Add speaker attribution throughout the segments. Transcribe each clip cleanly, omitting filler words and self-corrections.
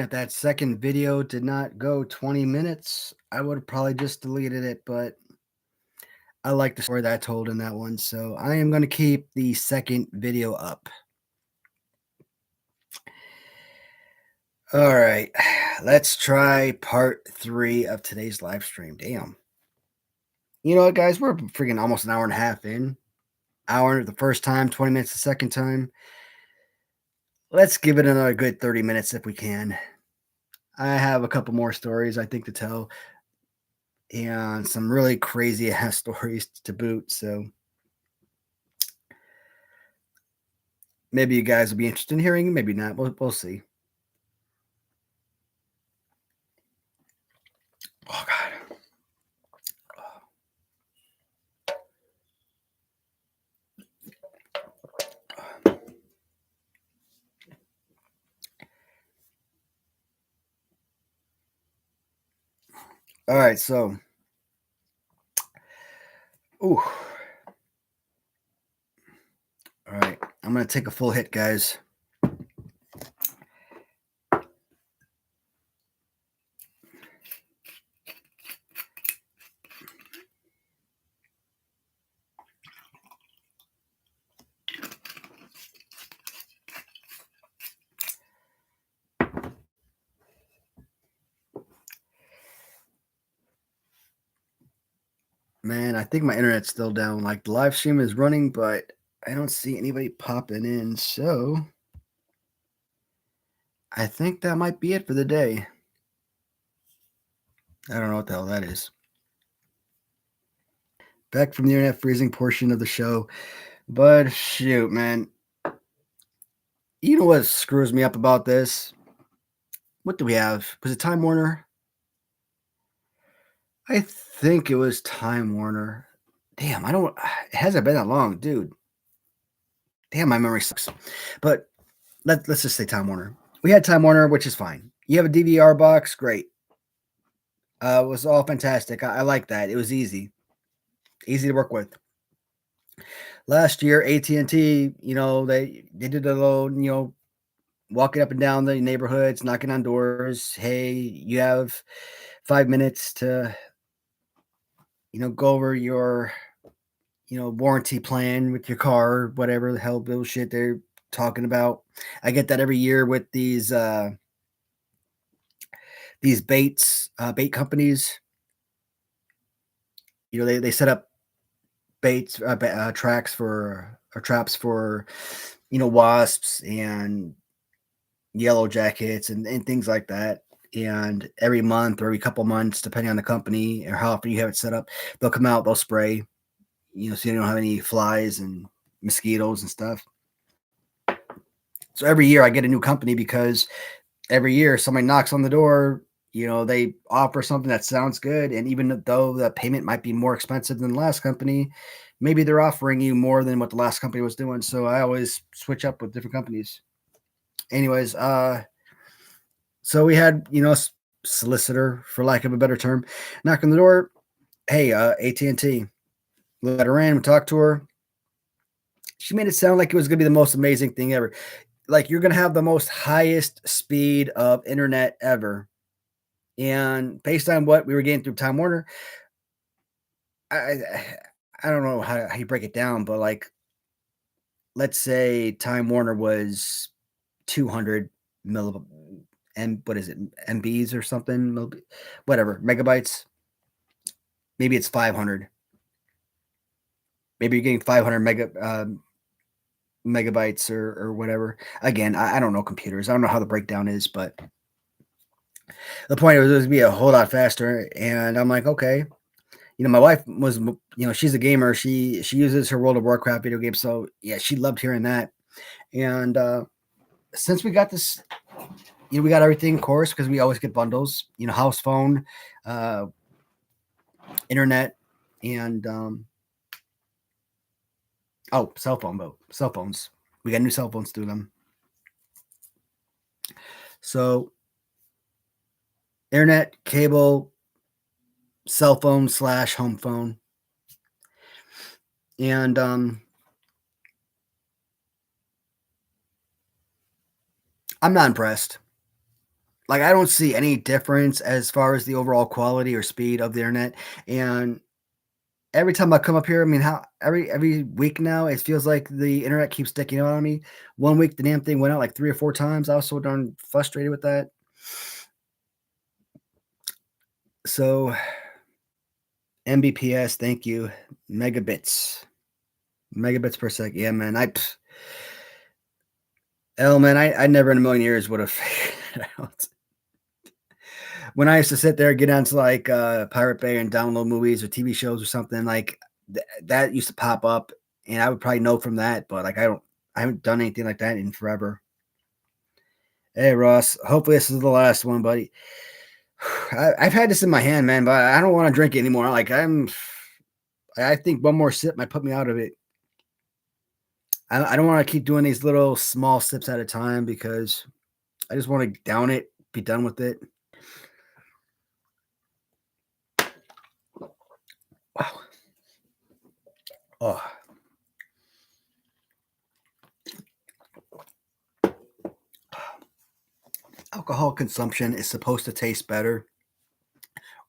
Speaker 1: if that second video did not go 20 minutes, I would have probably just deleted it, but I like the story that I told in that one, so I am going to keep the second video up. All right, let's try part 3 of today's live stream. Damn. You know what, guys? We're freaking almost an hour and a half in. Hour the first time, 20 minutes the second time. Let's give it another good 30 minutes if we can. I have a couple more stories I think to tell, and some really crazy ass stories to boot. So maybe you guys will be interested in hearing, maybe not. We'll see. Oh God. All right, so ooh. All right, I'm gonna take a full hit, guys. Man, I think my internet's still down. Like the live stream is running, but I don't see anybody popping in. So I think that might be it for the day. I don't know what the hell that is. Back from the internet freezing portion of the show. But shoot, man. You know what screws me up about this? What do we have? Was it Time Warner? I think it was Time Warner. Damn, I don't. It hasn't been that long, dude. Damn, my memory sucks. But let's just say Time Warner. We had Time Warner, which is fine. You have a DVR box, great. It was all fantastic. I like that. It was easy to work with. Last year, AT&T, they did a little, walking up and down the neighborhoods, knocking on doors. Hey, you have 5 minutes to, go over your, warranty plan with your car, whatever the hell bullshit they're talking about. I get that every year with these bait companies. They set up baits, traps for wasps and yellow jackets and things like that. And every month or every couple months, depending on the company or how often you have it set up, they'll come out, they'll spray, so you don't have any flies and mosquitoes and stuff. So every year I get a new company because every year somebody knocks on the door, they offer something that sounds good. And even though the payment might be more expensive than the last company, maybe they're offering you more than what the last company was doing. So I always switch up with different companies. Anyways, so we had, solicitor, for lack of a better term, knock on the door. Hey, AT&T, let her in, talk to her. She made it sound like it was going to be the most amazing thing ever. Like you're going to have the most highest speed of internet ever. And based on what we were getting through Time Warner, I don't know how you break it down, but like, let's say Time Warner was 200 and what is it, MBs or something, whatever, megabytes. Maybe it's 500. Maybe you're getting 500 megabytes or whatever. Again, I don't know computers. I don't know how the breakdown is, but the point was it would be a whole lot faster. And I'm like, okay. My wife was, she's a gamer. She uses her World of Warcraft video game. So yeah, she loved hearing that. And since we got this, we got everything, of course, because we always get bundles, house phone, internet, and cell phones. We got new cell phones through them. So internet, cable, cell phone / home phone. And I'm not impressed. Like, I don't see any difference as far as the overall quality or speed of the internet, and every time I come up here, I mean, how every week now, it feels like the internet keeps sticking out on me. One week, the damn thing went out like 3 or 4 times. I was so darn frustrated with that. So, Mbps, thank you. Megabits. Megabits per second. Yeah, man. Man, I never in a million years would have figured it out. When I used to sit there, get onto like Pirate Bay and download movies or TV shows or something, like that used to pop up, and I would probably know from that, but like I haven't done anything like that in forever. Hey Ross, hopefully this is the last one, buddy. I've had this in my hand, man, but I don't want to drink it anymore. Like I think one more sip might put me out of it. I don't want to keep doing these little small sips at a time because I just want to down it, be done with it. Wow. Oh, alcohol consumption is supposed to taste better,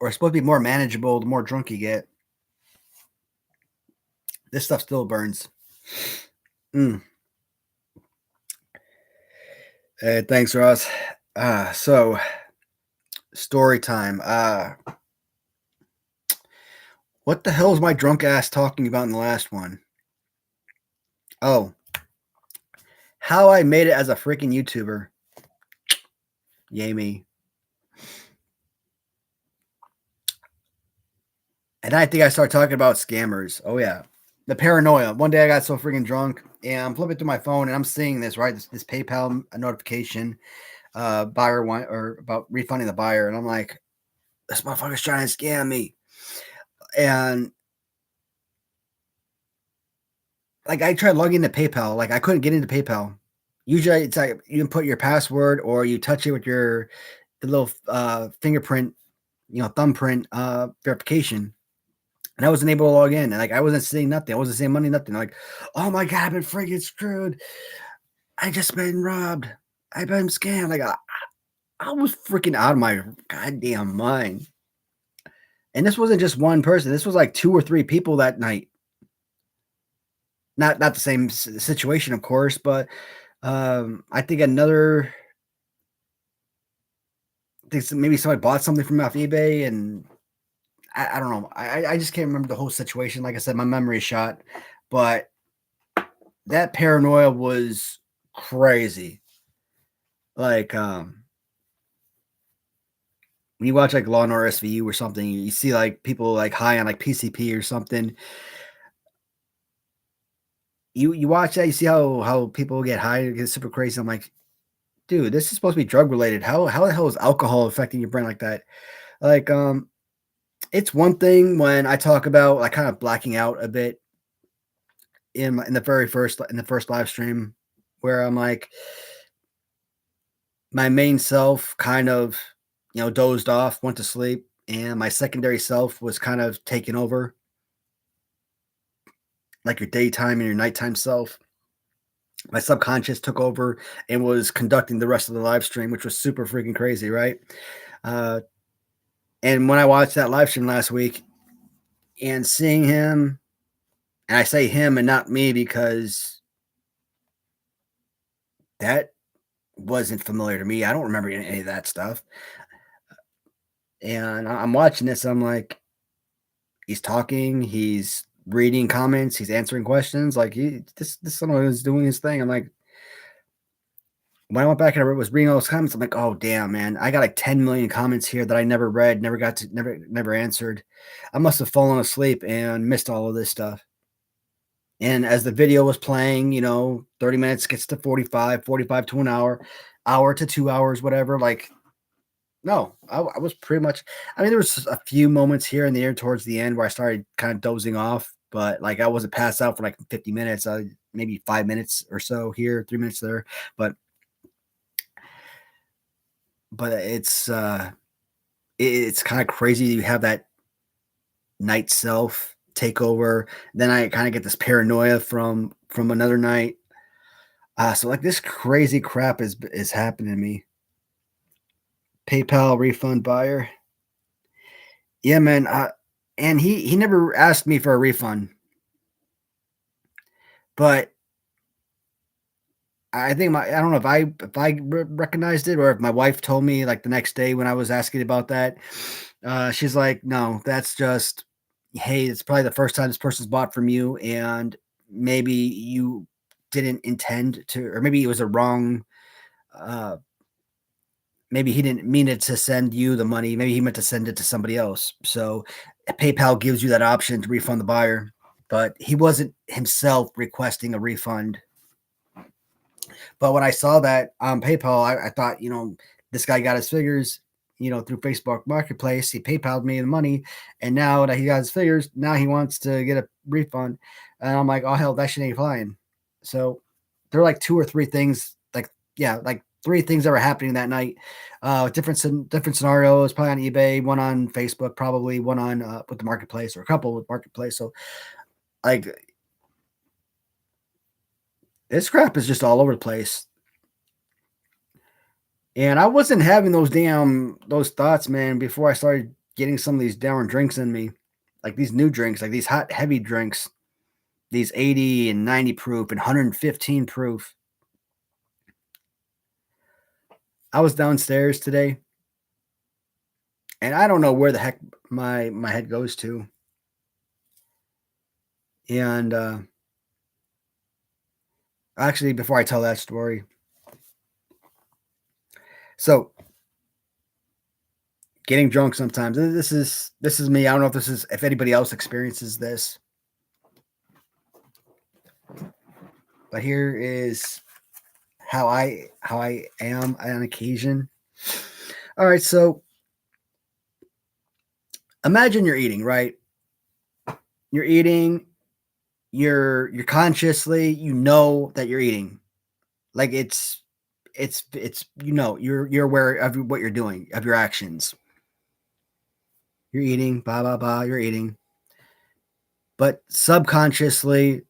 Speaker 1: or it's supposed to be more manageable the more drunk you get. This stuff still burns. Mm. Hey, thanks, Ross. So story time. What the hell is my drunk ass talking about in the last one? Oh, how I made it as a freaking YouTuber. Yay me. And I think I started talking about scammers. Oh yeah. The paranoia. One day I got so freaking drunk and I'm flipping through my phone and I'm seeing this, right? This PayPal notification, buyer want or about refunding the buyer. And I'm like, this motherfucker's trying to scam me. And like I tried logging into PayPal, like I couldn't get into PayPal. Usually it's like you input your password or you touch it with the little fingerprint, thumbprint verification. And I wasn't able to log in. And like I wasn't seeing nothing. I wasn't seeing money, nothing. Like, oh my god, I've been freaking screwed. I just been robbed. I've been scammed. Like I was freaking out of my goddamn mind. And this wasn't just one person. This was like 2 or 3 people that night. Not the same situation, of course, but I think maybe somebody bought something from me off eBay, and I don't know. I just can't remember the whole situation. Like I said, my memory is shot, but that paranoia was crazy. Like when you watch like Law and Order SVU or something, you see like people like high on like PCP or something. You watch that, you see how people get high, get super crazy. I'm like, dude, this is supposed to be drug related. How the hell is alcohol affecting your brain like that? Like, it's one thing when I talk about like kind of blacking out a bit in the first live stream where I'm like my main self kind of dozed off, went to sleep, and my secondary self was kind of taken over, like your daytime and your nighttime self. My subconscious took over and was conducting the rest of the live stream, which was super freaking crazy, right? Uh, and when I watched that live stream last week and seeing him, and I say him and not me because that wasn't familiar to me. I don't remember any of that stuff. And I'm watching this. I'm like, he's talking, he's reading comments, he's answering questions. Like this someone is doing his thing. I'm like, when I went back and I was reading all those comments, I'm like, oh damn, man, I got like 10 million comments here that I never read, never answered. I must have fallen asleep and missed all of this stuff. And as the video was playing, 30 minutes gets to 45, 45 to an hour to 2 hours, whatever. Like, no, I was pretty much, I mean, there was a few moments here and there towards the end where I started kind of dozing off, but like I wasn't passed out for like 50 minutes, maybe 5 minutes or so here, 3 minutes there. But it's kind of crazy. You have that night self take over. Then I kind of get this paranoia from another night. So like this crazy crap is happening to me. PayPal refund buyer. Yeah, man. And he never asked me for a refund, but I think I don't know if I recognized it or if my wife told me like the next day when I was asking about that. She's like, no, that's just, hey, it's probably the first time this person's bought from you, and maybe you didn't intend to, or maybe it was a wrong. Uh, Maybe he didn't mean it to send you the money. Maybe he meant to send it to somebody else. So PayPal gives you that option to refund the buyer, but he wasn't himself requesting a refund. But when I saw that on PayPal, I thought, this guy got his figures, through Facebook Marketplace. He PayPal'd me the money, and now that he got his figures, now he wants to get a refund. And I'm like, oh hell, that shit ain't flying. So there are like two or three things, like three things that were happening that night. Different scenarios, probably on eBay, one on Facebook, probably one on with the marketplace, or a couple with marketplace. So like this crap is just all over the place. And I wasn't having those thoughts, man, before I started getting some of these down drinks in me. Like these new drinks, like these hot, heavy drinks, these 80 and 90 proof and 115 proof. I was downstairs today, and I don't know where the heck my head goes to. And actually, before I tell that story, so getting drunk sometimes. This is me. I don't know if anybody else experiences this, but here is how I am on occasion. All right, so imagine you're eating, right? You're eating, you're consciously, that you're eating. Like it's you're aware of what you're doing, of your actions. You're eating, blah blah blah, you're eating. But subconsciously,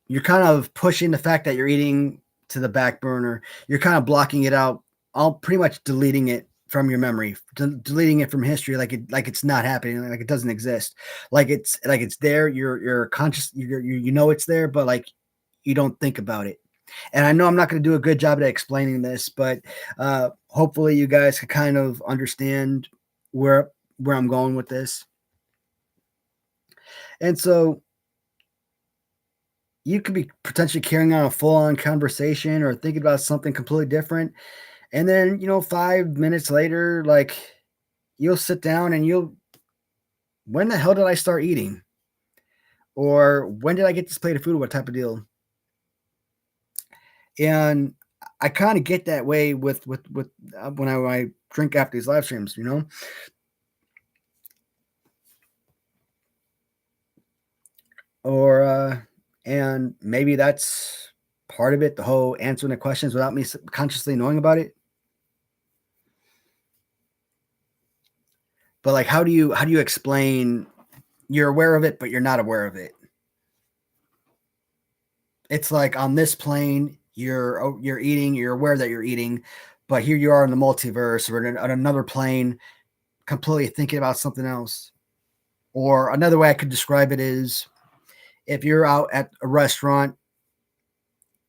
Speaker 1: you're kind of pushing the fact that you're eating to the back burner. You're kind of blocking it out, all pretty much deleting it from your memory, deleting it from history, like it's not happening, like it doesn't exist, like it's there. You're conscious, you know it's there, but like you don't think about it. And I know I'm not going to do a good job at explaining this, but hopefully you guys can kind of understand where I'm going with this. And so you could be potentially carrying on a full-on conversation or thinking about something completely different, and then 5 minutes later, like, you'll sit down and when the hell did I start eating, or when did I get this plate of food, what type of deal? And I kind of get that way with when I drink after these live streams, or and maybe that's part of it, the whole answering the questions without me consciously knowing about it. But like, how do you explain you're aware of it, but you're not aware of it? It's like on this plane, you're eating, you're aware that you're eating, but here you are in the multiverse or on another plane, completely thinking about something else. Or another way I could describe it is if you're out at a restaurant,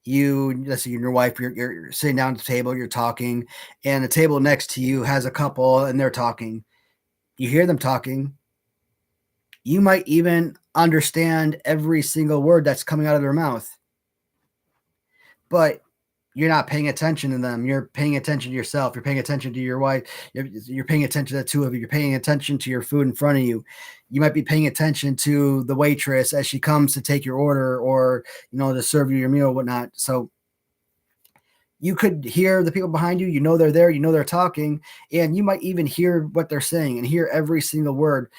Speaker 1: let's say you and your wife, you're sitting down at the table, you're talking, and the table next to you has a couple and they're talking. You hear them talking. You might even understand every single word that's coming out of their mouth, but you're not paying attention to them. You're paying attention to yourself. You're paying attention to your wife. You're paying attention to the two of you. You're paying attention to your food in front of you. You might be paying attention to the waitress as she comes to take your order, or to serve you your meal or whatnot. So you could hear the people behind you. They're there. They're talking, and you might even hear what they're saying and hear every single word,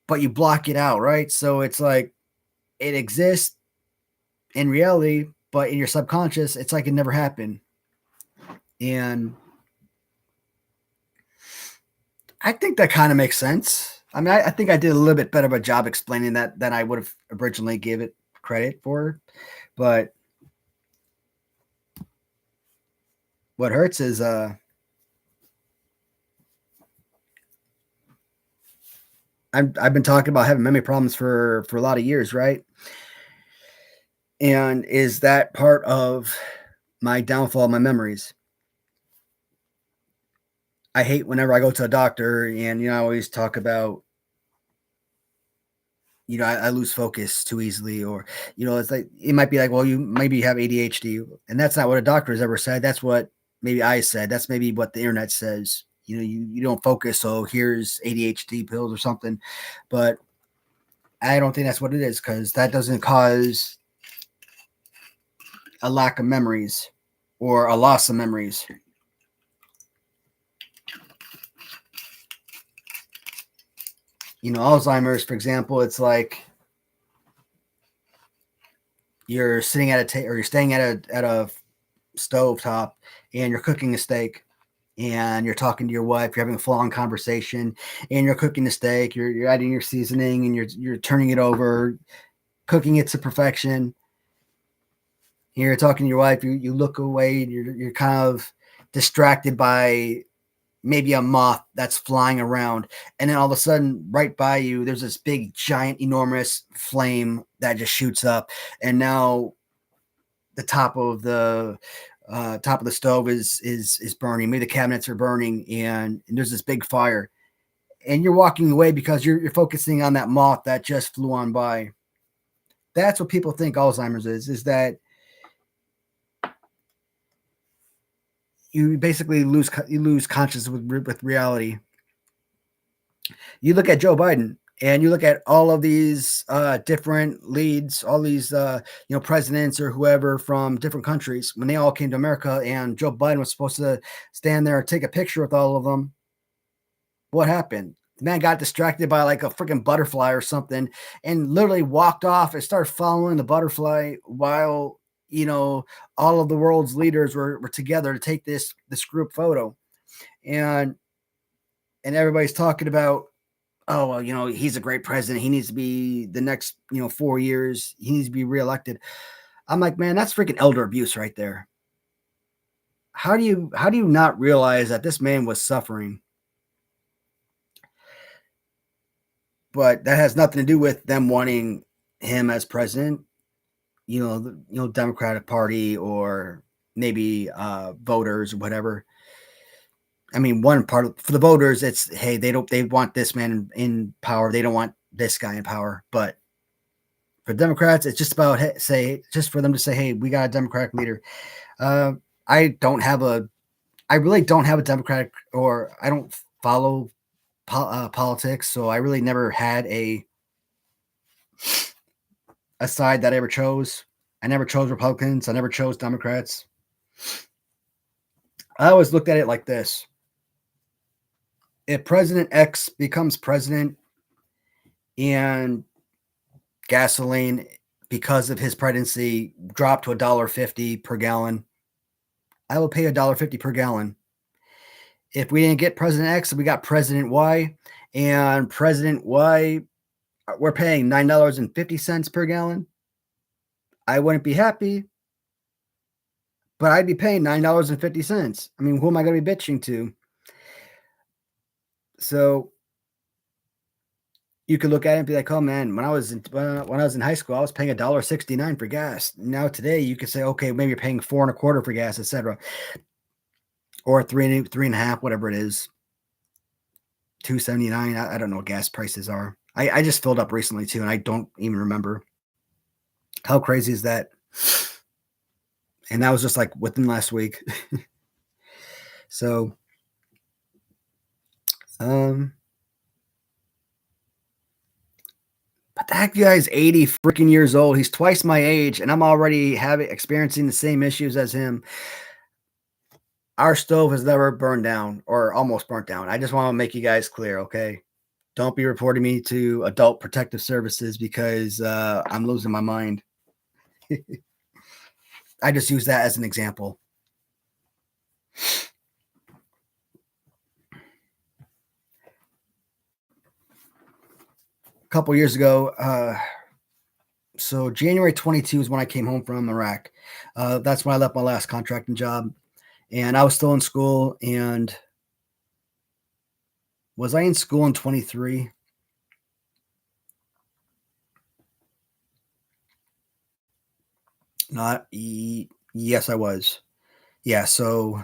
Speaker 1: but you block it out, right? So it's like it exists in reality, but in your subconscious, it's like it never happened. And I think that kind of makes sense. I mean, I think I did a little bit better of a job explaining that than I would have originally gave it credit for. But what hurts is I've been talking about having memory problems for a lot of years, right? And is that part of my downfall, my memories? I hate whenever I go to a doctor and I always talk about I lose focus too easily, or it's like it might be like, well, you maybe have ADHD, and that's not what a doctor has ever said. That's what maybe I said. That's maybe what the internet says. You don't focus, so here's ADHD pills or something. But I don't think that's what it is, because that doesn't cause a lack of memories or a loss of memories. Alzheimer's, for example, it's like you're sitting at or you're staying at a stove top and you're cooking a steak and you're talking to your wife, you're having a full-on conversation and you're cooking the steak, you're adding your seasoning and you're turning it over, cooking it to perfection. You're talking to your wife, you look away, and you're kind of distracted by maybe a moth that's flying around, and then all of a sudden right by you there's this big giant enormous flame that just shoots up, and now the top of the stove is burning. Maybe the cabinets are burning, and there's this big fire, and you're walking away because you're focusing on that moth that just flew on by. That's what people think Alzheimer's is that you basically lose consciousness with reality. You look at Joe Biden and you look at all of these different leads, all these presidents or whoever from different countries, when they all came to America, and Joe Biden was supposed to stand there and take a picture with all of them. What happened? The man got distracted by like a freaking butterfly or something, and literally walked off and started following the butterfly while all of the world's leaders were together to take this group photo. And everybody's talking about, oh, well, he's a great president. He needs to be the next, 4 years. He needs to be reelected. I'm like, man, that's freaking elder abuse right there. How do you not realize that this man was suffering? But that has nothing to do with them wanting him as president. Democratic Party, or maybe voters or whatever. I mean, one part for the voters, it's, hey, they want this man in power. They don't want this guy in power. But for Democrats, it's just about just for them to say, hey, we got a Democratic leader. Uh, I really don't have a Democratic, or I don't follow politics, so I really never had a side that I ever chose. I never chose Republicans. I never chose Democrats. I always looked at it like this: if President X becomes president and gasoline, because of his presidency, dropped to $1.50 per gallon, I will pay $1.50 per gallon. If we didn't get President X, we got President Y, and President Y, we're paying $9.50 per gallon, I wouldn't be happy, but I'd be paying $9.50. I mean, who am I going to be bitching to? So you could look at it and be like, oh man, when I was in high school, I was paying $1.69 for gas. Now today you could say, okay, maybe you're paying $4.25 for gas, etc., or three and a half, whatever it is, $2.79. I don't know what gas prices are. I just filled up recently too, and I don't even remember. How crazy is that? And that was just like within last week. So, but that guy's 80 freaking years old. He's twice my age, and I'm already experiencing the same issues as him. Our stove has never burned down, or almost burnt down. I just want to make you guys clear, okay? Don't be reporting me to Adult Protective Services, because I'm losing my mind. I just use that as an example. A couple years ago, so January 22 is when I came home from Iraq. That's when I left my last contracting job, and I was still in school. And was I in school in 23? Not yes, I was. Yeah, so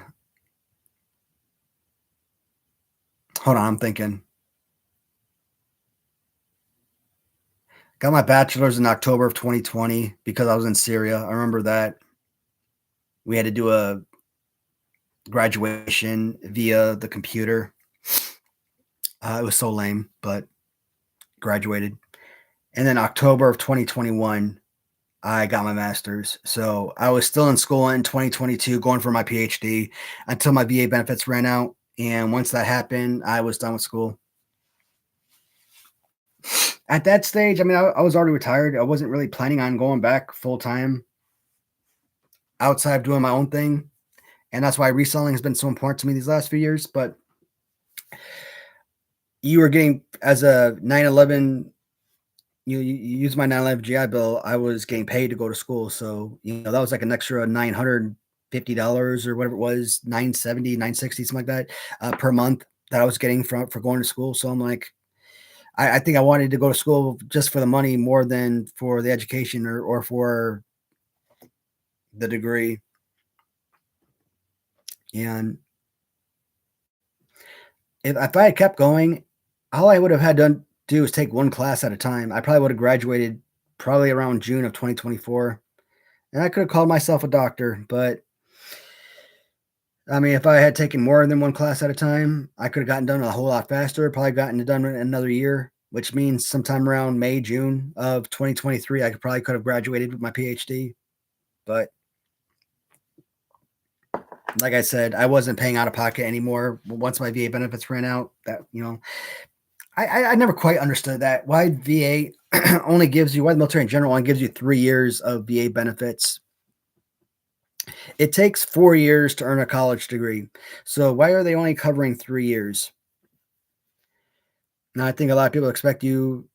Speaker 1: hold on, I'm thinking. Got my bachelor's in October of 2020 because I was in Syria. I remember that. We had to do a graduation via the computer. It was so lame, but graduated. And then October of 2021, I got my master's. So I was still in school in 2022, going for my PhD until my VA benefits ran out. And once that happened, I was done with school. At that stage, I mean, I was already retired. I wasn't really planning on going back full time outside of doing my own thing. And that's why reselling has been so important to me these last few years. But you were getting, as a 9/11, you use my 9/11 GI Bill, I was getting paid to go to school. So, that was like an extra $950 or whatever it was, 970, 960, something like that, per month that I was getting for going to school. So I'm like, I think I wanted to go to school just for the money more than for the education or for the degree. And if I had kept going, all I would have had to do is take one class at a time. I probably would have graduated probably around June of 2024. And I could have called myself a doctor, but I mean, if I had taken more than one class at a time, I could have gotten done a whole lot faster, probably gotten it done in another year, which means sometime around May, June of 2023, I could have graduated with my PhD. But like I said, I wasn't paying out of pocket anymore. Once my VA benefits ran out, I never quite understood that. Why VA only gives you, why the military in general only gives you 3 years of VA benefits. It takes 4 years to earn a college degree. So why are they only covering 3 years? Now, I think a lot of people expect you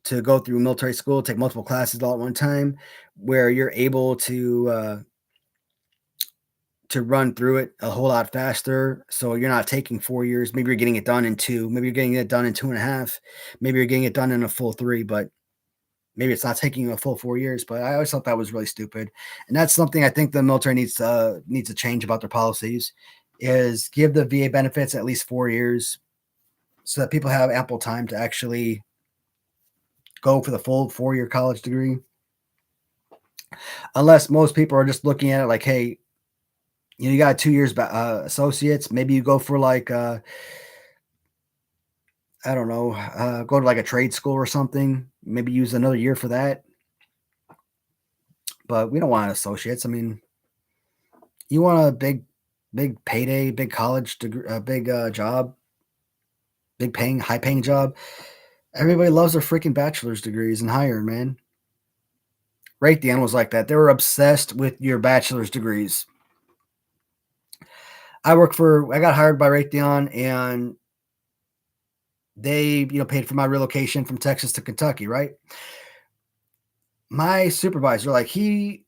Speaker 1: to go through military school, take multiple classes all at one time, where you're able to run through it a whole lot faster. So you're not taking 4 years. Maybe you're getting it done in two. Maybe you're getting it done in 2.5. Maybe you're getting it done in a full three. But maybe it's not taking you a full 4 years. But I always thought that was really stupid, and that's something I think the military needs to change about their policies. Is give the VA benefits at least 4 years so that people have ample time to actually go for the full 4 year college degree. Unless most people are just looking at it like, hey, you got 2 years associates. Maybe you go for like I don't know, go to like a trade school or something. Maybe use another year for that. But we don't want associates. I mean, you want a big payday, big college degree, big job, big paying, high paying job. Everybody loves their freaking bachelor's degrees and higher, man. Raytheon was like that. They were obsessed with your bachelor's degrees. I got hired by Raytheon, and they, paid for my relocation from Texas to Kentucky, right? My supervisor, like, he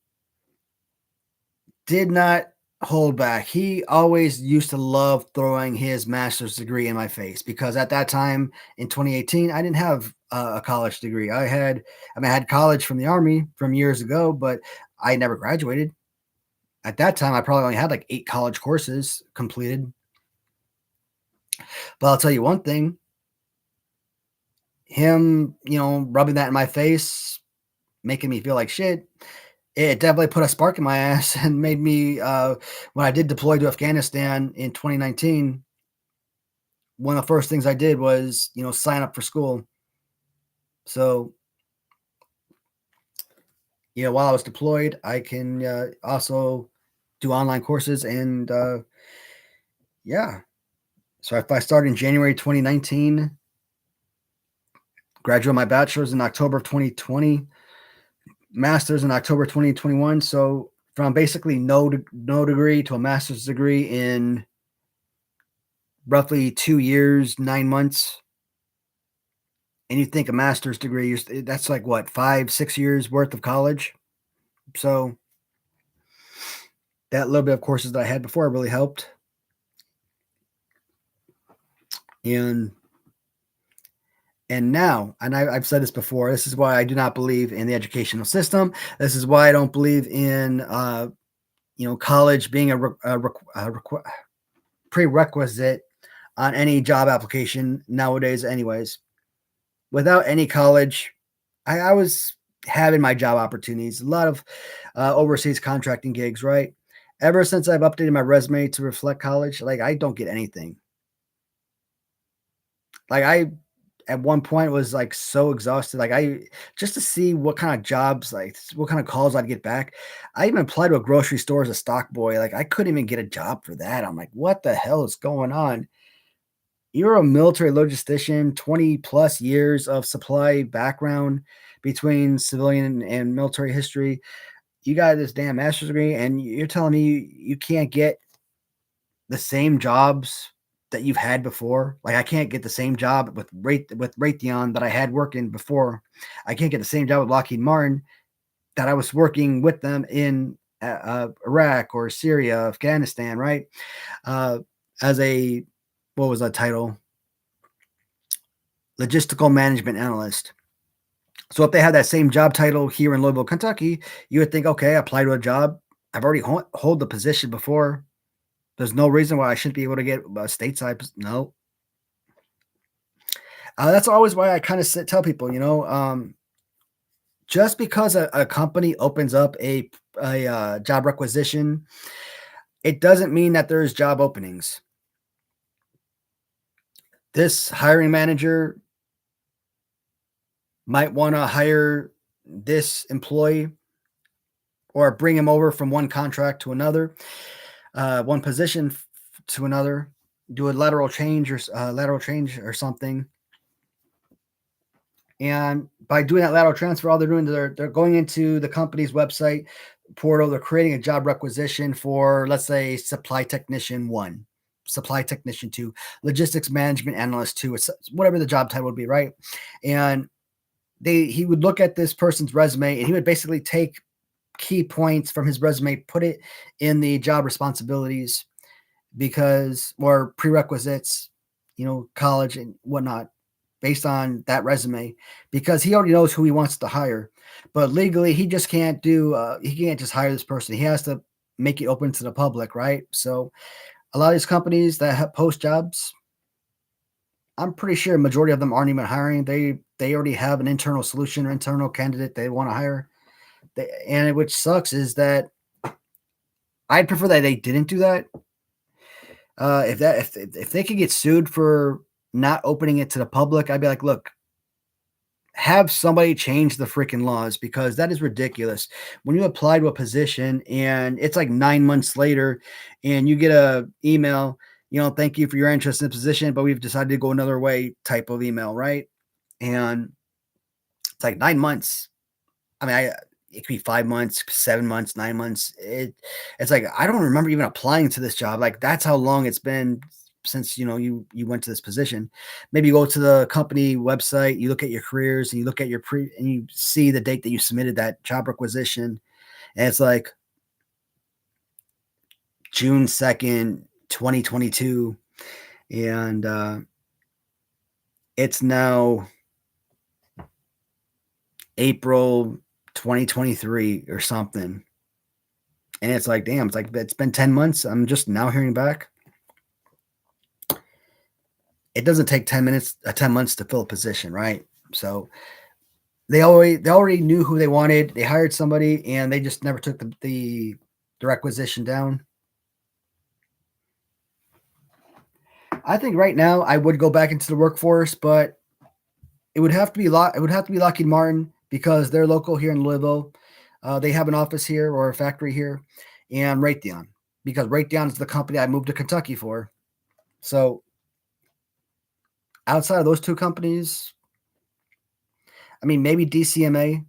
Speaker 1: did not hold back. He always used to love throwing his master's degree in my face because at that time in 2018, I didn't have a college degree. I had college from the Army from years ago, but I never graduated. At that time, I probably only had like 8 college courses completed. But I'll tell you one thing, him, rubbing that in my face, making me feel like shit, it definitely put a spark in my ass and made me, when I did deploy to Afghanistan in 2019, one of the first things I did was, sign up for school. So, while I was deployed, I can also do online courses. And yeah, so if I started in January 2019, graduated my bachelor's in October of 2020, master's in October 2021. So from basically no degree to a master's degree in roughly 2 years, 9 months. And you think a master's degree, that's like what, 5, 6 years worth of college. So that little bit of courses that I had before really helped. And now, and I've said this before, this is why I do not believe in the educational system. This is why I don't believe in, college being a prerequisite on any job application nowadays, anyways. Without any college, I was having my job opportunities, a lot of overseas contracting gigs, right? Ever since I've updated my resume to reflect college, like I don't get anything. Like I at one point was like so exhausted. Like I just to see what kind of jobs, like what kind of calls I'd get back. I even applied to a grocery store as a stock boy. Like I couldn't even get a job for that. I'm like, what the hell is going on? You're a military logistician, 20 plus years of supply background between civilian and military history. You got this damn master's degree, and you're telling me you can't get the same jobs that you've had before. Like I can't get the same job with Raytheon that I had working before. I can't get the same job with Lockheed Martin that I was working with them in Iraq or Syria, Afghanistan, right? Uh, as a what was that title? Logistical management analyst. So if they had that same job title here in Louisville, Kentucky, you would think, okay, apply to a job. I've already hold the position before. There's no reason why I shouldn't be able to get a stateside. No, that's always why I kind of tell people, just because a company opens up a job requisition, it doesn't mean that there's job openings. This hiring manager might want to hire this employee or bring him over from one contract to another, one position to another, do a lateral change or something. And by doing that lateral transfer, all they're doing, they're going into the company's website portal. They're creating a job requisition for, let's say, supply technician 1, supply technician 2, logistics management analyst 2, it's whatever the job title would be, right? And he would look at this person's resume and he would basically take key points from his resume, put it in the job responsibilities or prerequisites, college and whatnot, based on that resume, because he already knows who he wants to hire. But legally, he just can't he can't just hire this person. He has to make it open to the public, right? So a lot of these companies that post jobs, I'm pretty sure a majority of them aren't even hiring. They already have an internal solution or internal candidate they want to hire. And which sucks is that I'd prefer that they didn't do that. If they could get sued for not opening it to the public, I'd be like, look, have somebody change the freaking laws, because that is ridiculous. When you apply to a position and it's like 9 months later and you get a email, thank you for your interest in the position, but we've decided to go another way type of email, right? And it's like 9 months. I mean, it could be 5 months, 7 months, 9 months. It's like, I don't remember even applying to this job. Like that's how long it's been since, you went to this position. Maybe you go to the company website, you look at your careers and you look at and you see the date that you submitted that job requisition. And it's like June 2nd, 2022. And it's now April 2023 or something. And it's like, damn, it's been 10 months. I'm just now hearing back. It doesn't take 10 months to fill a position, right? So they already knew who they wanted. They hired somebody and they just never took the requisition down. I think right now I would go back into the workforce, but it would have to be Lockheed Martin, because they're local here in Louisville. They have an office here or a factory here, and Raytheon, because Raytheon is the company I moved to Kentucky for. So outside of those two companies, I mean, maybe DCMA,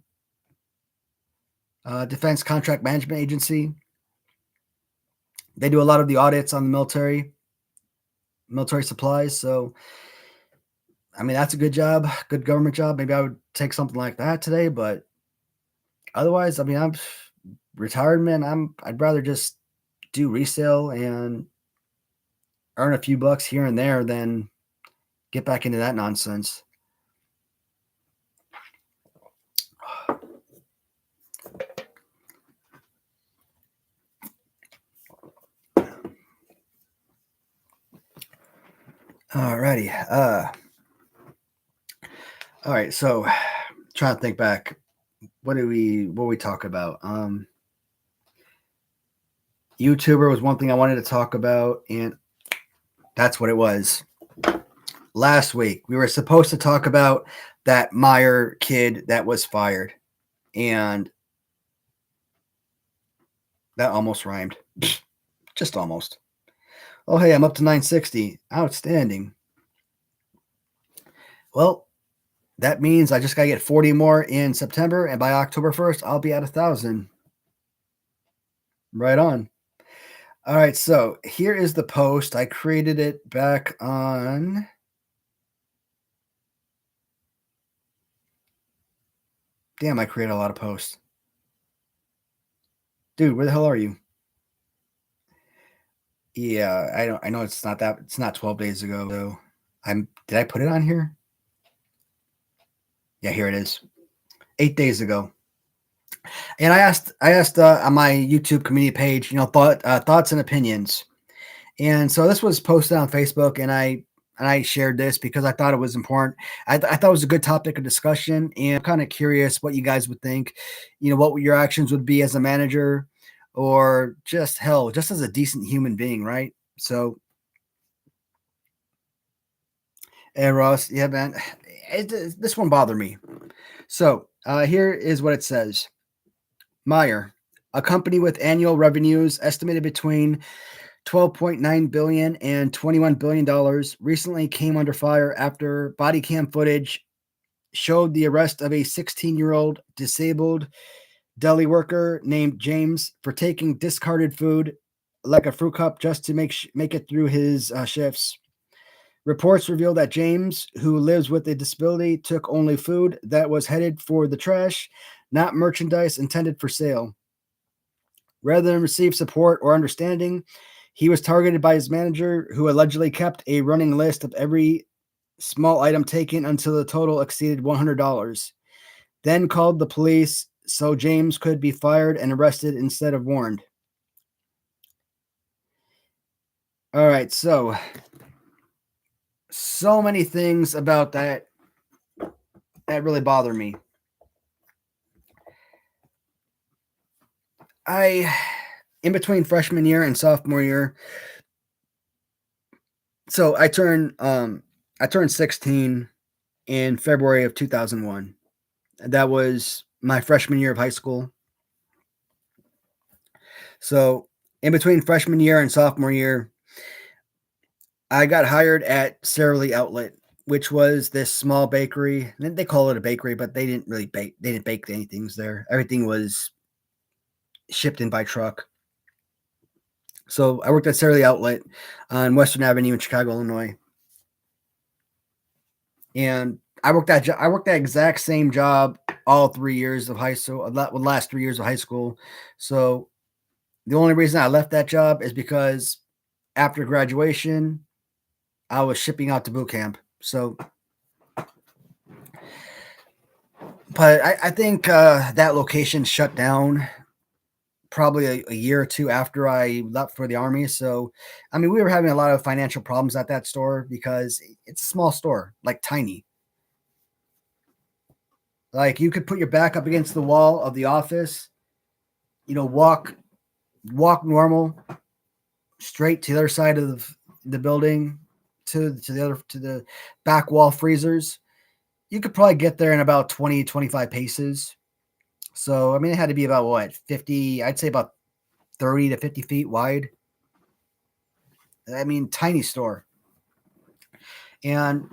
Speaker 1: Defense Contract Management Agency. They do a lot of the audits on the military supplies. So, I mean, that's a good job, good government job. Maybe I would take something like that today, but otherwise, I mean, I'm retired, man. I'd rather just do resale and earn a few bucks here and there than get back into that nonsense. Alrighty. All right. So, trying to think back. What we talk about? YouTuber was one thing I wanted to talk about, and that's what it was. Last week, we were supposed to talk about that Meyer kid that was fired, and that almost rhymed. Just almost. Oh, hey, I'm up to 960. Outstanding. Well, that means I just got to get 40 more in September, and by October 1st, I'll be at 1,000. Right on. All right, so here is the post. I created it back on. Damn, I created a lot of posts. Dude, where the hell are you? Yeah, I know it's not 12 days ago though. Did I put it on here? Yeah, here it is. 8 days ago. And I asked on my YouTube community page, thoughts and opinions. And so this was posted on Facebook, and I shared this because I thought it was important. I thought it was a good topic of discussion, and I'm kind of curious what you guys would think. What your actions would be as a manager, or just hell, just as a decent human being, right? So, hey Ross, yeah, man, this one bothered me. So here is what it says: Meyer, a company with annual revenues estimated between 12.9 billion and 21 billion dollars, recently came under fire after body cam footage showed the arrest of a 16-year-old disabled deli worker named James for taking discarded food like a fruit cup just to make it through his shifts. Reports reveal that James, who lives with a disability, took only food that was headed for the trash, not merchandise intended for sale. Rather than receive support or understanding, he was targeted by his manager, who allegedly kept a running list of every small item taken until the total exceeded $100. Then called the police so James could be fired and arrested instead of warned. All right, so many things about that really bother me. In between freshman year and sophomore year, so I turned 16 in February of 2001. That was my freshman year of high school. So in between freshman year and sophomore year, I got hired at Sara Lee Outlet, which was this small bakery. They call it a bakery, but they didn't really bake. They didn't bake anything there. Everything was shipped in by truck. So I worked at Sara Lee Outlet on Western Avenue in Chicago, Illinois. And I worked that exact same job all 3 years of high school, the last 3 years of high school. So the only reason I left that job is because after graduation, I was shipping out to boot camp. So, but I think that location shut down probably a year or two after I left for the Army. So, I mean, we were having a lot of financial problems at that store because it's a small store, like tiny. Like you could put your back up against the wall of the office, walk normal, straight to the other side of the building, to the back wall freezers. You could probably get there in about 20, 25 paces. So, I mean, it had to be about what, 50, I'd say about 30 to 50 feet wide. I mean, tiny store. And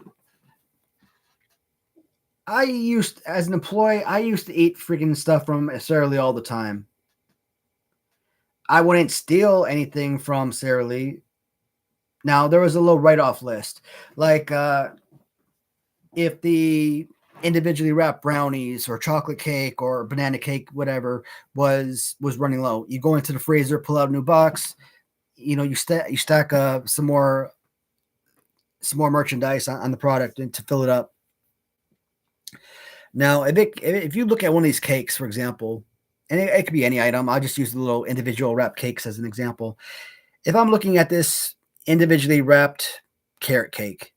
Speaker 1: as an employee, I used to eat freaking stuff from Sara Lee all the time. I wouldn't steal anything from Sara Lee. Now, there was a little write-off list. Like, if the individually wrapped brownies or chocolate cake or banana cake, whatever, was running low, you go into the freezer, pull out a new box, you stack some more merchandise on the product and to fill it up. Now, if you look at one of these cakes, for example, and it could be any item, I'll just use the little individual wrapped cakes as an example. If I'm looking at this individually wrapped carrot cake,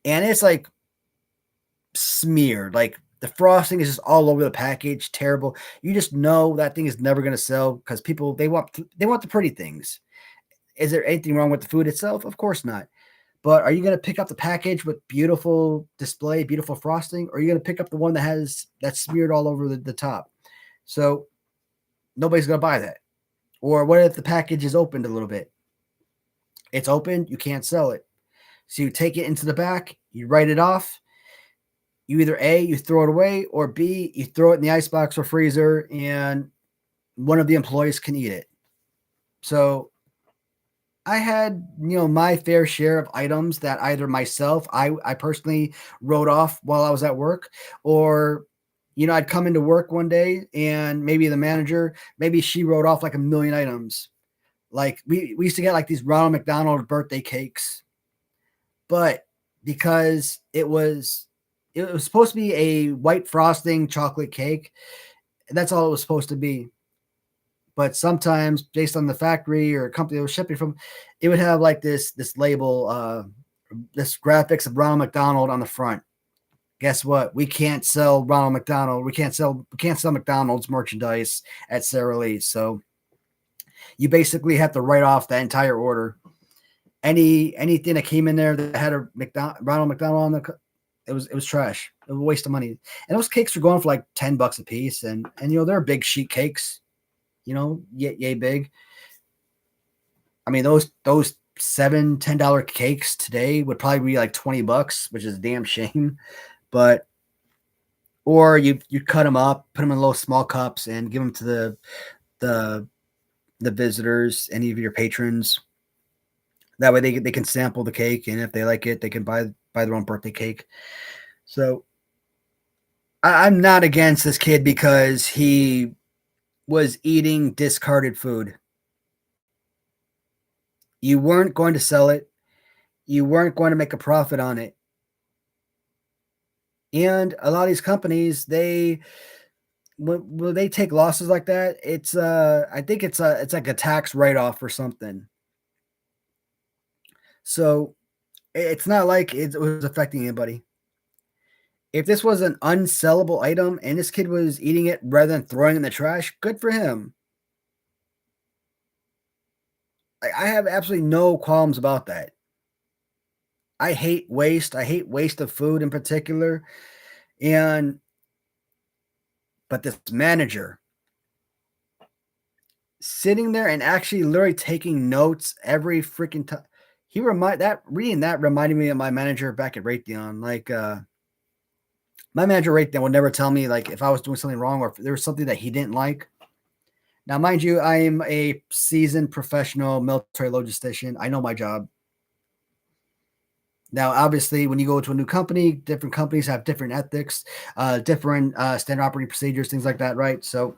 Speaker 1: and it's like smeared. Like the frosting is just all over the package. Terrible. You just know that thing is never going to sell because people they want the pretty things. Is there anything wrong with the food itself? Of course not. But are you going to pick up the package with beautiful display, beautiful frosting, or are you going to pick up the one that's smeared all over the top? So nobody's going to buy that. Or what if the package is opened a little bit? It's open, you can't sell it. So you take it into the back, you write it off. You either A, you throw it away, or B, you throw it in the icebox or freezer and one of the employees can eat it. So I had, my fair share of items that either myself, I personally wrote off while I was at work, or, I'd come into work one day and maybe the manager, maybe she wrote off like a million items. Like we used to get like these Ronald McDonald birthday cakes, but because it was supposed to be a white frosting chocolate cake, that's all it was supposed to be. But sometimes, based on the factory or company that was shipping from, it would have like this label, this graphics of Ronald McDonald on the front. Guess what? We can't sell Ronald McDonald. We can't sell McDonald's merchandise at Sara Lee's. So you basically have to write off that entire order. Anything that came in there that had a Ronald McDonald on it was trash. It was a waste of money. And those cakes were going for like $10 a piece, and they're big sheet cakes, yay big. I mean, those $7-10 cakes today would probably be like $20, which is a damn shame. But or you cut them up, put them in little small cups, and give them to the visitors, any of your patrons. That way they can sample the cake, and if they like it, they can buy their own birthday cake. So I'm not against this kid because he was eating discarded food. You weren't going to sell it. You weren't going to make a profit on it. And a lot of these companies, when they take losses like that, it's I think it's like a tax write-off or something. So it's not like it was affecting anybody. If this was an unsellable item and this kid was eating it rather than throwing it in the trash, good for him. I have absolutely no qualms about that. I hate waste. I hate waste of food in particular. But this manager sitting there and actually literally taking notes every freaking time. Reading that reminded me of my manager back at Raytheon. Like, my manager Raytheon would never tell me like if I was doing something wrong or if there was something that he didn't like. Now, mind you, I am a seasoned professional military logistician. I know my job. Now, obviously, when you go to a new company, different companies have different ethics, different standard operating procedures, things like that, right? So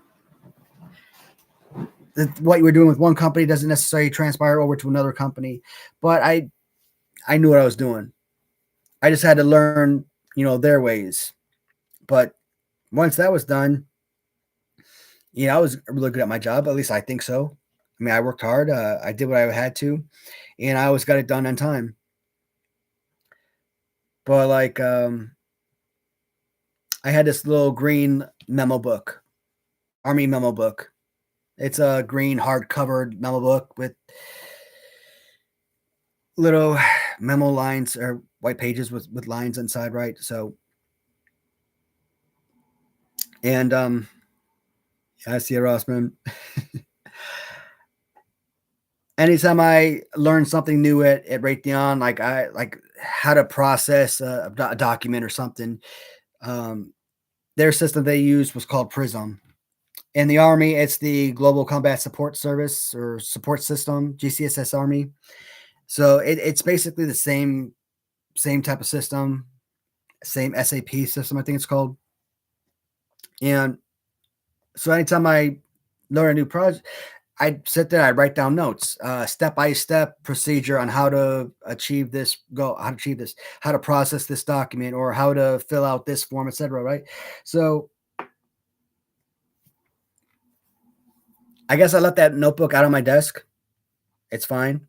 Speaker 1: what you were doing with one company doesn't necessarily transpire over to another company. But I knew what I was doing. I just had to learn, their ways. But once that was done, I was really good at my job. At least I think so. I mean, I worked hard. I did what I had to, and I always got it done on time. But like, I had this little green memo book, Army memo book. It's a green hard-covered memo book with little memo lines or white pages with lines inside, right? So, and I see a Rossman. Anytime I learn something new at Raytheon, like I like how to process a document or something, their system they used was called Prism. In the Army, it's the Global Combat Support Service or Support System, GCSS Army. So it's basically the same type of system, same SAP system, I think it's called. And so anytime I learn a new project, I'd sit there, I'd write down notes, step by step procedure on how to achieve this goal, how to process this document, or how to fill out this form, etc. Right? So I guess I left that notebook out on my desk. It's fine.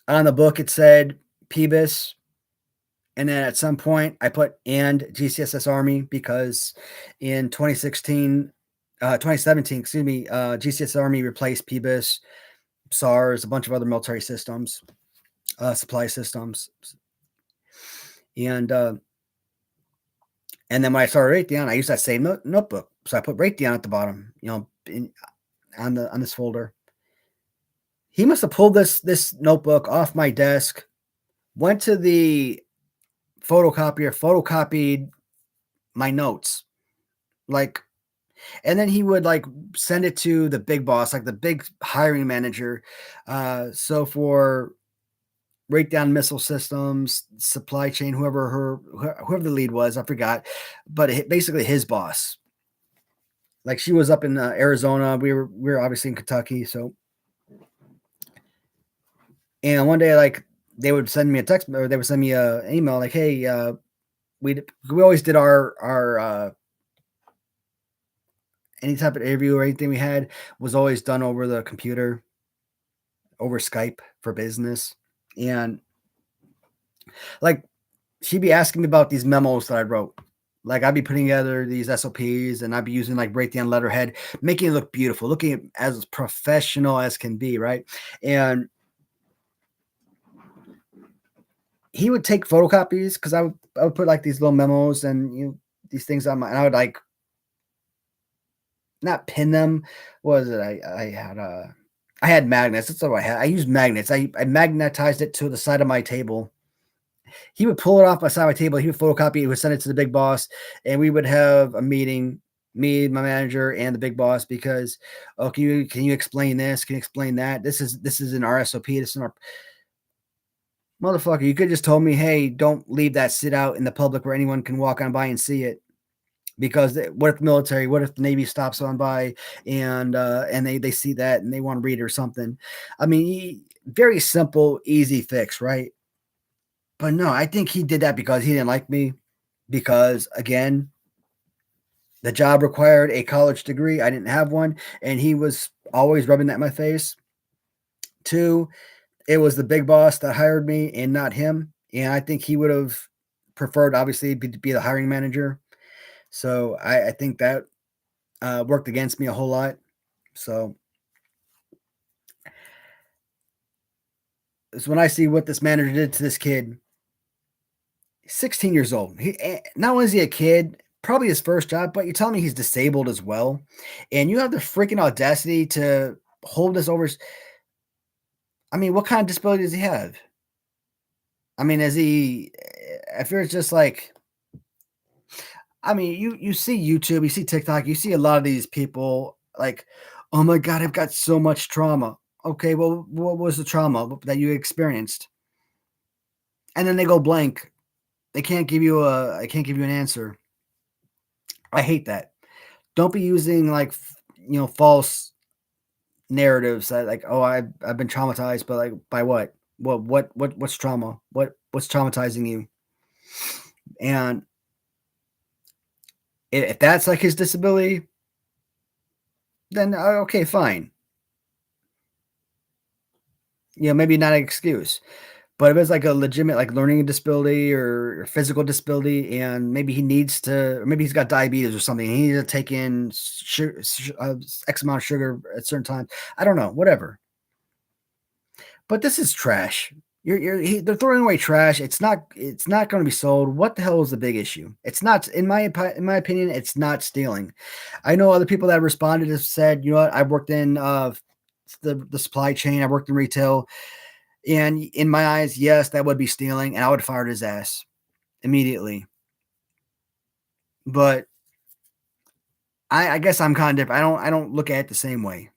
Speaker 1: On the book, it said Peebus, and then at some point, I put and GCSS Army because in 2017, excuse me, GCSS Army replaced Peebus, SARS, a bunch of other military systems, supply systems, and uh, and then when I started Raytheon, I used that same notebook, so I put Raytheon at the bottom, on this folder. He must have pulled this notebook off my desk, went to the photocopier, photocopied my notes, like, and then he would like send it to the big boss, like the big hiring manager. So for Breakdown Missile Systems, supply chain, whoever the lead was, I forgot, but basically his boss. Like she was up in Arizona, we were obviously in Kentucky, so. And one day, like they would send me a text, or they would send me an email, like, "Hey, we always did our any type of interview or anything we had was always done over the computer, over Skype for business." And like she'd be asking me about these memos that I wrote. Like I'd be putting together these SOPs and I'd be using like breakdown letterhead, making it look beautiful, looking as professional as can be, right? And he would take photocopies because I would put like these little memos and these things on my, and I would like not pin them. What was it? I had magnets. That's what I had. I used magnets. I magnetized it to the side of my table. He would pull it off my side of my table. He would photocopy it. He would send it to the big boss, and we would have a meeting, me, my manager, and the big boss. Because, oh, can you explain this? Can you explain that? This is in our SOP. This is in our motherfucker. You could just told me, hey, don't leave that sit out in the public where anyone can walk on by and see it. Because what if the military, what if the Navy stops on by and they see that and they want to read it or something? I mean, very simple, easy fix, right? But no, I think he did that because he didn't like me. Because again, the job required a college degree. I didn't have one, and he was always rubbing that in my face. Two, it was the big boss that hired me and not him. And I think he would have preferred, obviously, to be the hiring manager. So I think that worked against me a whole lot. So it's when I see what this manager did to this kid. 16 years old. Not only is he a kid, probably his first job, but you're telling me he's disabled as well, and you have the freaking audacity to hold this over. I mean, what kind of disability does he have? I mean, is he? I fear it's just like. I mean, you see YouTube, you see TikTok, you see a lot of these people like, oh my god, I've got so much trauma. Okay, well, what was the trauma that you experienced? And then they go blank. I can't give you an answer. I hate that. Don't be using like false narratives that like, oh, I've been traumatized, but like by what? What's trauma? What's traumatizing you? And if that's like his disability, then okay, fine. Maybe not an excuse. But if it's like a legitimate, like learning disability or physical disability, and maybe he needs to, or maybe he's got diabetes or something, he needs to take in X amount of sugar at certain times. I don't know, whatever. But this is trash. They're throwing away trash. It's not going to be sold. What the hell is the big issue? It's not, in my opinion, it's not stealing. I know other people that responded have said, you know what, I've worked in the supply chain, I worked in retail. And in my eyes, yes, that would be stealing, and I would fire his ass immediately. But I guess I'm kind of different. I don't look at it the same way.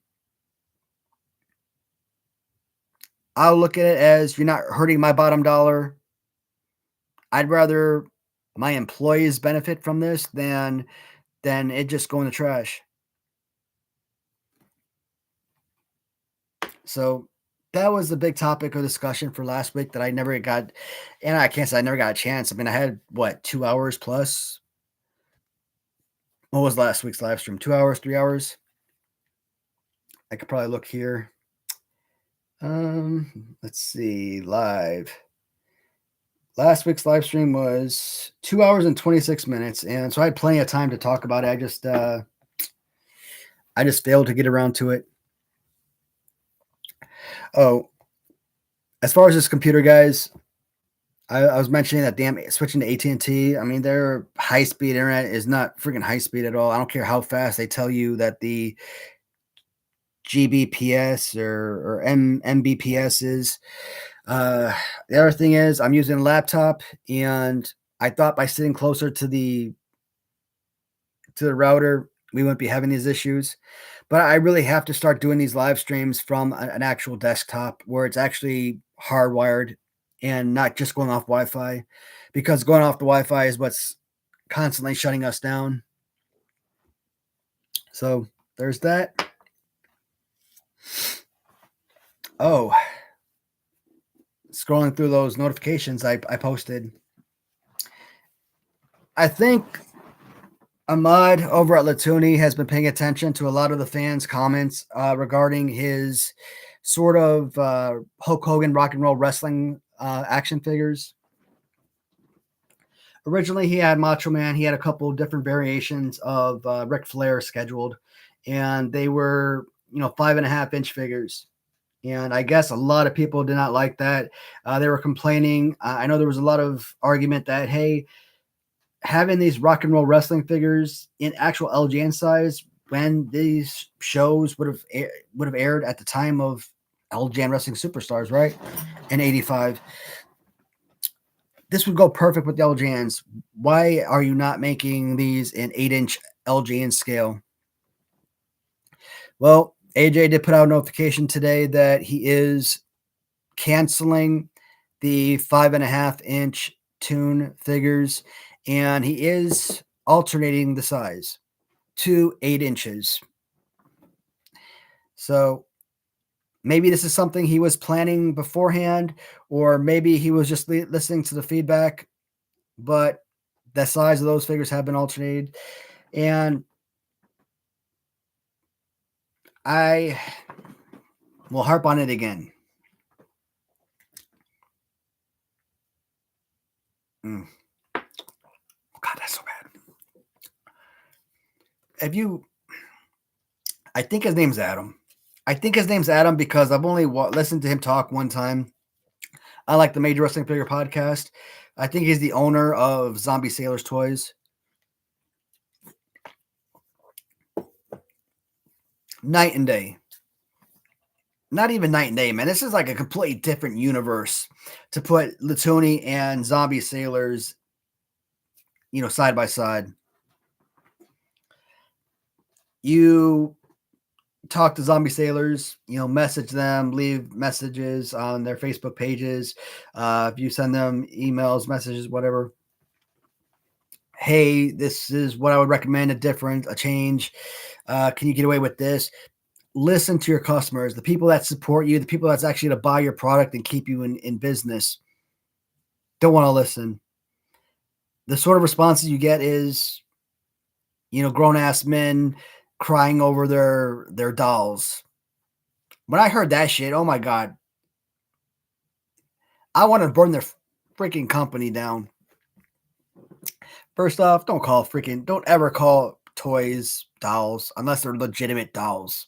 Speaker 1: I'll look at it as you're not hurting my bottom dollar. I'd rather my employees benefit from this than it just go in the trash. So that was the big topic of discussion for last week that I never got, and I can't say I never got a chance. I mean, I had what 2 hours plus. What was last week's live stream? 2 hours, 3 hours? I could probably look here. Let's see. Live. Last week's live stream was 2 hours and 26 minutes, and so I had plenty of time to talk about it. I just failed to get around to it. Oh, as far as this computer, guys, I was mentioning that damn switching to AT&T. I mean, their high speed internet is not freaking high speed at all. I don't care how fast they tell you that the GBPS or MBPS is. The other thing is, I'm using a laptop, and I thought by sitting closer to the router, we wouldn't be having these issues. But I really have to start doing these live streams from an actual desktop where it's actually hardwired and not just going off Wi-Fi, because going off the Wi-Fi is what's constantly shutting us down. So there's that. Oh, scrolling through those notifications I posted. I think Ahmad over at Latuni has been paying attention to a lot of the fans' comments regarding his sort of Hulk Hogan rock and roll wrestling action figures. Originally, he had Macho Man. He had a couple different variations of Ric Flair scheduled, and they were 5.5-inch figures. And I guess a lot of people did not like that. They were complaining. I know there was a lot of argument that, hey, having these rock and roll wrestling figures in actual LJN size when these shows would have aired at the time of LJN Wrestling Superstars, right? In '85. This would go perfect with the LJNs. Why are you not making these in 8-inch LJN scale? Well, AJ did put out a notification today that he is canceling the 5.5-inch Toon figures, and he is alternating the size to 8 inches. So maybe this is something he was planning beforehand, or maybe he was just listening to the feedback, but the size of those figures have been alternated. And I will harp on it again. God, that's so bad. I think his name's Adam. I think his name's Adam because I've only listened to him talk one time. I like the Major Wrestling Figure podcast. I think he's the owner of Zombie Sailors Toys. Night and day. Not even night and day, man. This is like a completely different universe to put Latuni and Zombie Sailors, side by side. You talk to Zombie Sailors, message them, leave messages on their Facebook pages. If you send them emails, messages, whatever. Hey, this is what I would recommend, a change. Can you get away with this? Listen to your customers, the people that support you, the people that's actually going to buy your product and keep you in business. Don't want to listen. The sort of responses you get is, grown-ass men crying over their dolls. When I heard that shit, oh my God. I want to burn their freaking company down. First off, don't ever call toys dolls unless they're legitimate dolls.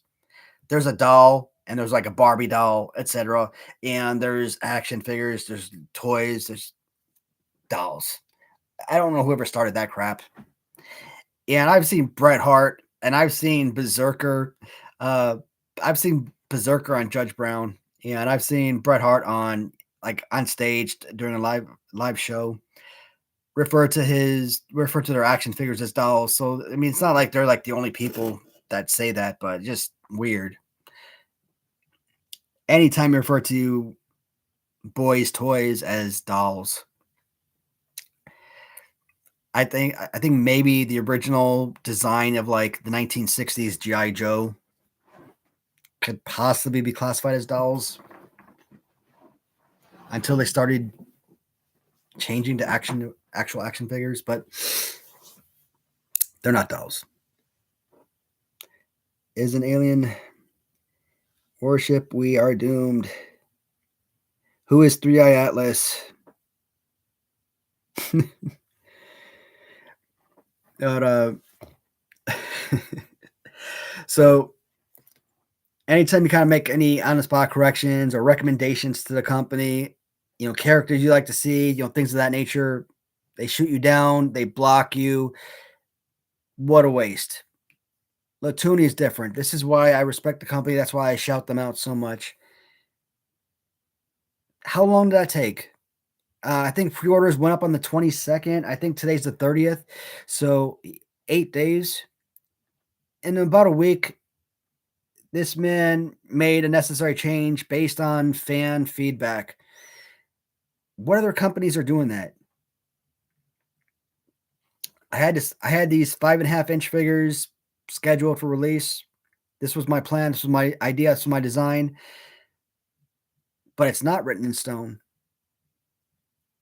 Speaker 1: There's a doll and there's like a Barbie doll, etc. And there's action figures, there's toys, there's dolls. I don't know whoever started that crap. And I've seen Bret Hart and I've seen Berserker. I've seen Berserker on Judge Brown, and I've seen Bret Hart on stage during a live show refer to their action figures as dolls. So I mean, it's not like they're like the only people that say that, but just weird. Anytime you refer to boys' toys as dolls, I think maybe the original design of like the 1960s G.I. Joe could possibly be classified as dolls until they started changing to actual action figures, but they're not dolls. Is an alien Worship, we are doomed. Who is Three Eye Atlas? But, so anytime you kind of make any on the spot corrections or recommendations to the company, characters you like to see, things of that nature, they shoot you down, they block you. What a waste. Latuni is different. This is why I respect the company. That's why I shout them out so much. How long did that take? I think pre-orders went up on the 22nd. I think today's the 30th. So 8 days. In about a week, this man made a necessary change based on fan feedback. What other companies are doing that? I had these 5.5-inch figures scheduled for release. This was my plan. This was my idea. This was my design. But it's not written in stone.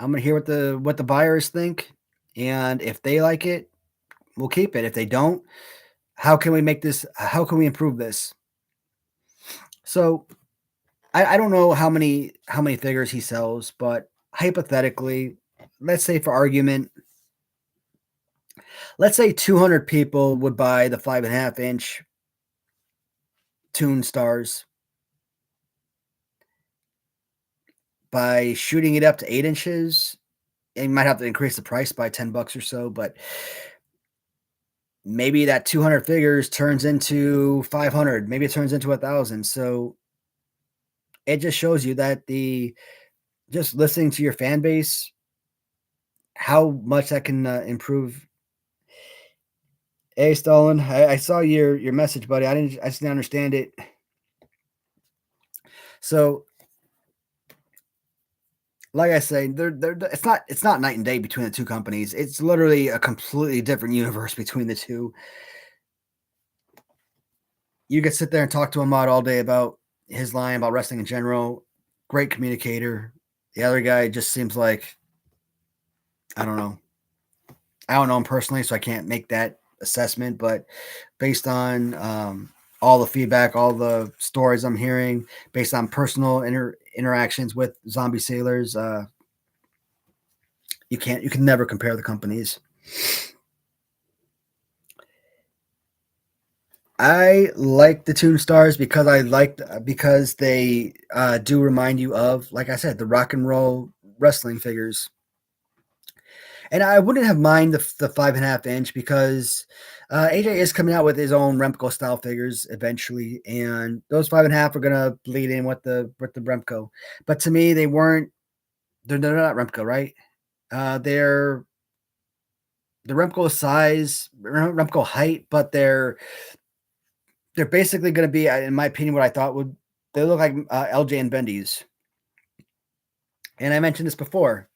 Speaker 1: I'm gonna hear what the buyers think, and if they like it, we'll keep it. If they don't, how can we make this? How can we improve this? So I don't know how many figures he sells, but hypothetically, let's say for argument, let's say 200 people would buy the 5.5-inch Toon Stars. By shooting it up to 8 inches, and you might have to increase the price by $10 or so, but maybe that 200 figures turns into 500, maybe it turns into 1,000. So it just shows you that just listening to your fan base, how much that can improve. Hey, Stalin, I saw your message, buddy. I just didn't understand it. So, like I say, it's not night and day between the two companies. It's literally a completely different universe between the two. You could sit there and talk to Ahmad all day about his line, about wrestling in general. Great communicator. The other guy just seems like, I don't know. I don't know him personally, so I can't make that assessment. But based on all the feedback, all the stories I'm hearing, based on personal interactions with zombie sailors, you can never compare the companies. I like the Toon Stars because they do remind you of, like I said, the rock and roll wrestling figures. And I wouldn't have mind the 5.5-inch because AJ is coming out with his own Remco style figures eventually, and those 5.5 are gonna bleed in with the Remco. But to me, they weren't. They're not Remco, right? They're the Remco size, Remco height, but they're basically going to be, in my opinion, what I thought would they look like LJ and Bendy's. And I mentioned this before.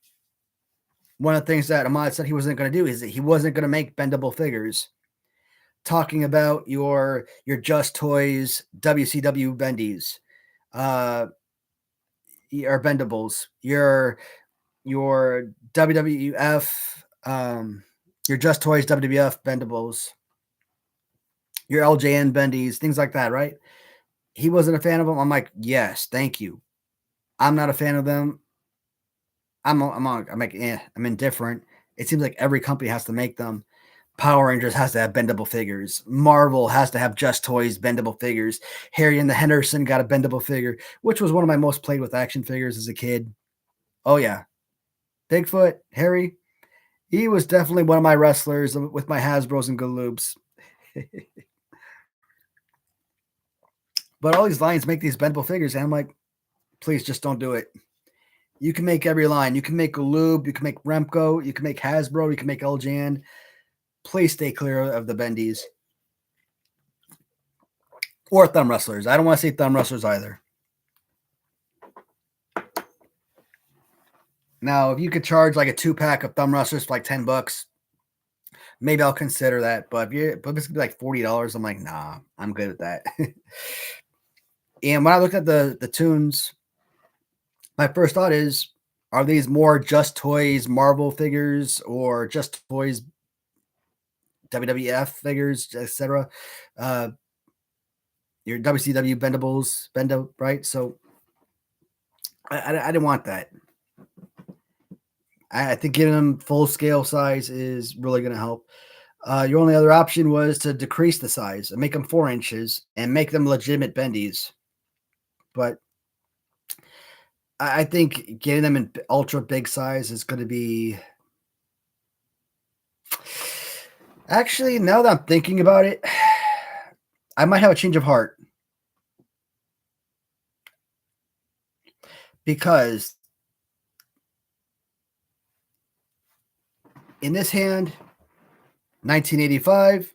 Speaker 1: One of the things that Ahmad said he wasn't going to do is that he wasn't going to make bendable figures. Talking about your Just Toys WCW Bendy's, your bendables, your WWF, your Just Toys WWF bendables, your LJN Bendy's, things like that, right? He wasn't a fan of them. I'm like, yes, thank you. I'm not a fan of them. I'm like, I'm indifferent. It seems like every company has to make them. Power Rangers has to have bendable figures. Marvel has to have Just Toys bendable figures. Harry and the Henderson got a bendable figure, which was one of my most played with action figures as a kid. Oh yeah, Bigfoot, Harry. He was definitely one of my wrestlers with my Hasbros and Galoobs. But all these lines make these bendable figures, and I'm like, please just don't do it. You can make every line. You can make Galoob, you can make Remco, you can make Hasbro, you can make Eljan. Please stay clear of the bendies. Or thumb wrestlers. I don't want to say thumb wrestlers either. Now, if you could charge like a 2-pack of thumb wrestlers for like $10, maybe I'll consider that. But if it's gonna be like $40, I'm like, nah, I'm good at that. And when I looked at the tunes, my first thought is, are these more Just Toys Marvel figures or Just Toys WWF figures, etc.? your WCW bendo, right? So I didn't want that. I think giving them full scale size is really going to help. Your only other option was to decrease the size and make them 4 inches and make them legitimate bendies. But I think getting them in ultra big size is going to be. Actually, now that I'm thinking about it, I might have a change of heart because in this hand, 1985,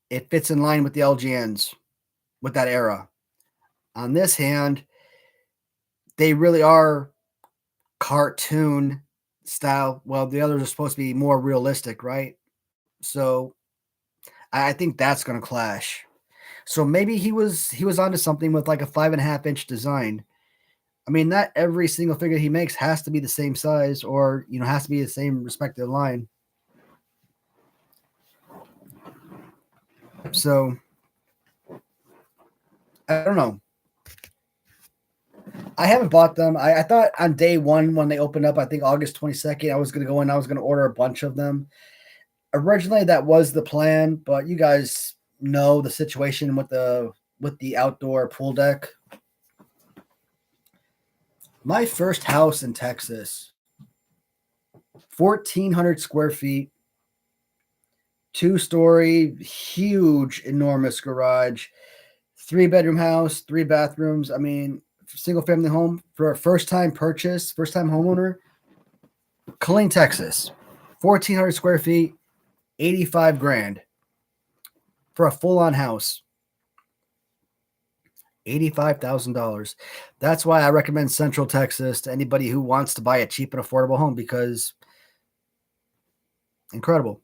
Speaker 1: it fits in line with the LGNs with that era. On this hand, they really are cartoon style. Well, the others are supposed to be more realistic, right? So I think that's going to clash. So maybe he was onto something with like a 5.5 inch design. I mean, not every single figure he makes has to be the same size, or has to be the same respective line. So I don't know. I haven't bought them. I thought on day one when they opened up, I think August 22nd, I was going to go in. I was going to order a bunch of them. Originally, that was the plan, but you guys know the situation with the outdoor pool deck. My first house in Texas, 1,400 square feet, 2-story, huge, enormous garage, 3-bedroom house, 3 bathrooms. I mean, single family home for a first time purchase, first time homeowner. Killeen, Texas, 1,400 square feet, 85 grand for a full on house. $85,000. That's why I recommend Central Texas to anybody who wants to buy a cheap and affordable home, because incredible.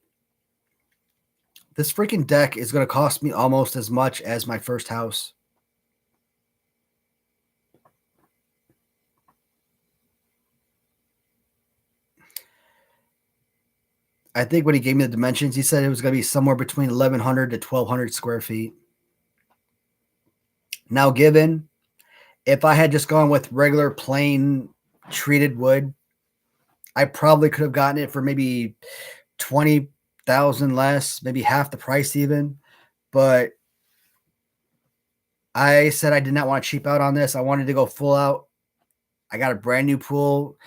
Speaker 1: This freaking deck is going to cost me almost as much as my first house. I think when he gave me the dimensions, he said it was going to be somewhere between 1,100 to 1,200 square feet. Now, given if I had just gone with regular plain treated wood, I probably could have gotten it for maybe 20,000 less, maybe half the price even. But I said I did not want to cheap out on this. I wanted to go full out. I got a brand new pool.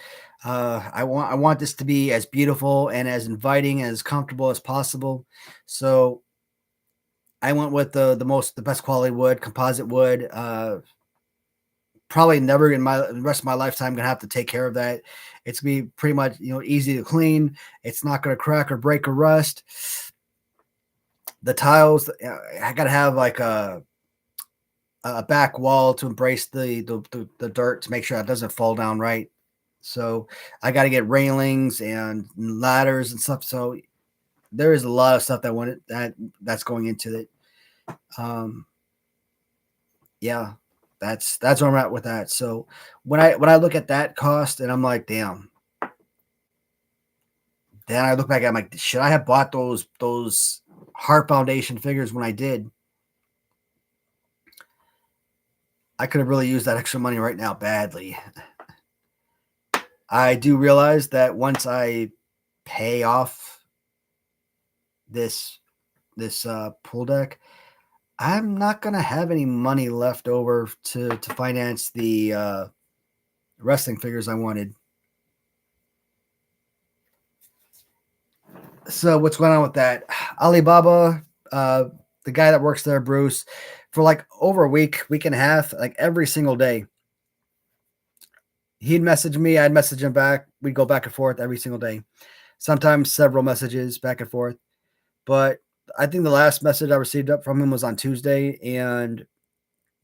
Speaker 1: I want this to be as beautiful and as inviting and as comfortable as possible. So I went with the best quality wood, composite wood. Probably never in the rest of my lifetime gonna have to take care of that. It's gonna be pretty much easy to clean. It's not gonna crack or break or rust. The tiles, I gotta have like a back wall to embrace the dirt to make sure it doesn't fall down right. So I got to get railings and ladders and stuff. So there is a lot of stuff that's going into it. Yeah, that's where I'm at with that. So when I look at that cost and I'm like, damn. Then I look back at, I'm like, should I have bought those Heart Foundation figures when I did? I could have really used that extra money right now badly. I do realize that once I pay off this pool deck, I'm not gonna have any money left over to finance the wrestling figures I wanted. So what's going on with that? Alibaba, the guy that works there, Bruce, for like over a week and a half, like every single day, he'd message me, I'd message him back. We'd go back and forth every single day, sometimes several messages back and forth. But I think the last message I received up from him was on Tuesday, and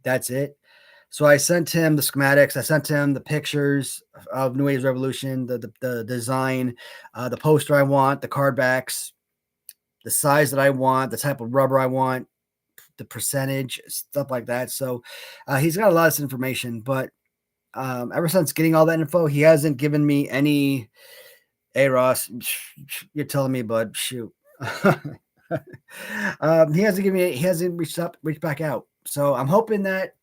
Speaker 1: that's it. So I sent him the schematics. I sent him the pictures of New Age Revolution, the design, the poster I want, the card backs, the size that I want, the type of rubber I want, the percentage, stuff like that. So he's got a lot of information, but ever since getting all that info, he hasn't given me any. Hey Ross, you're telling me, bud. Shoot. He hasn't reached back out. So I'm hoping that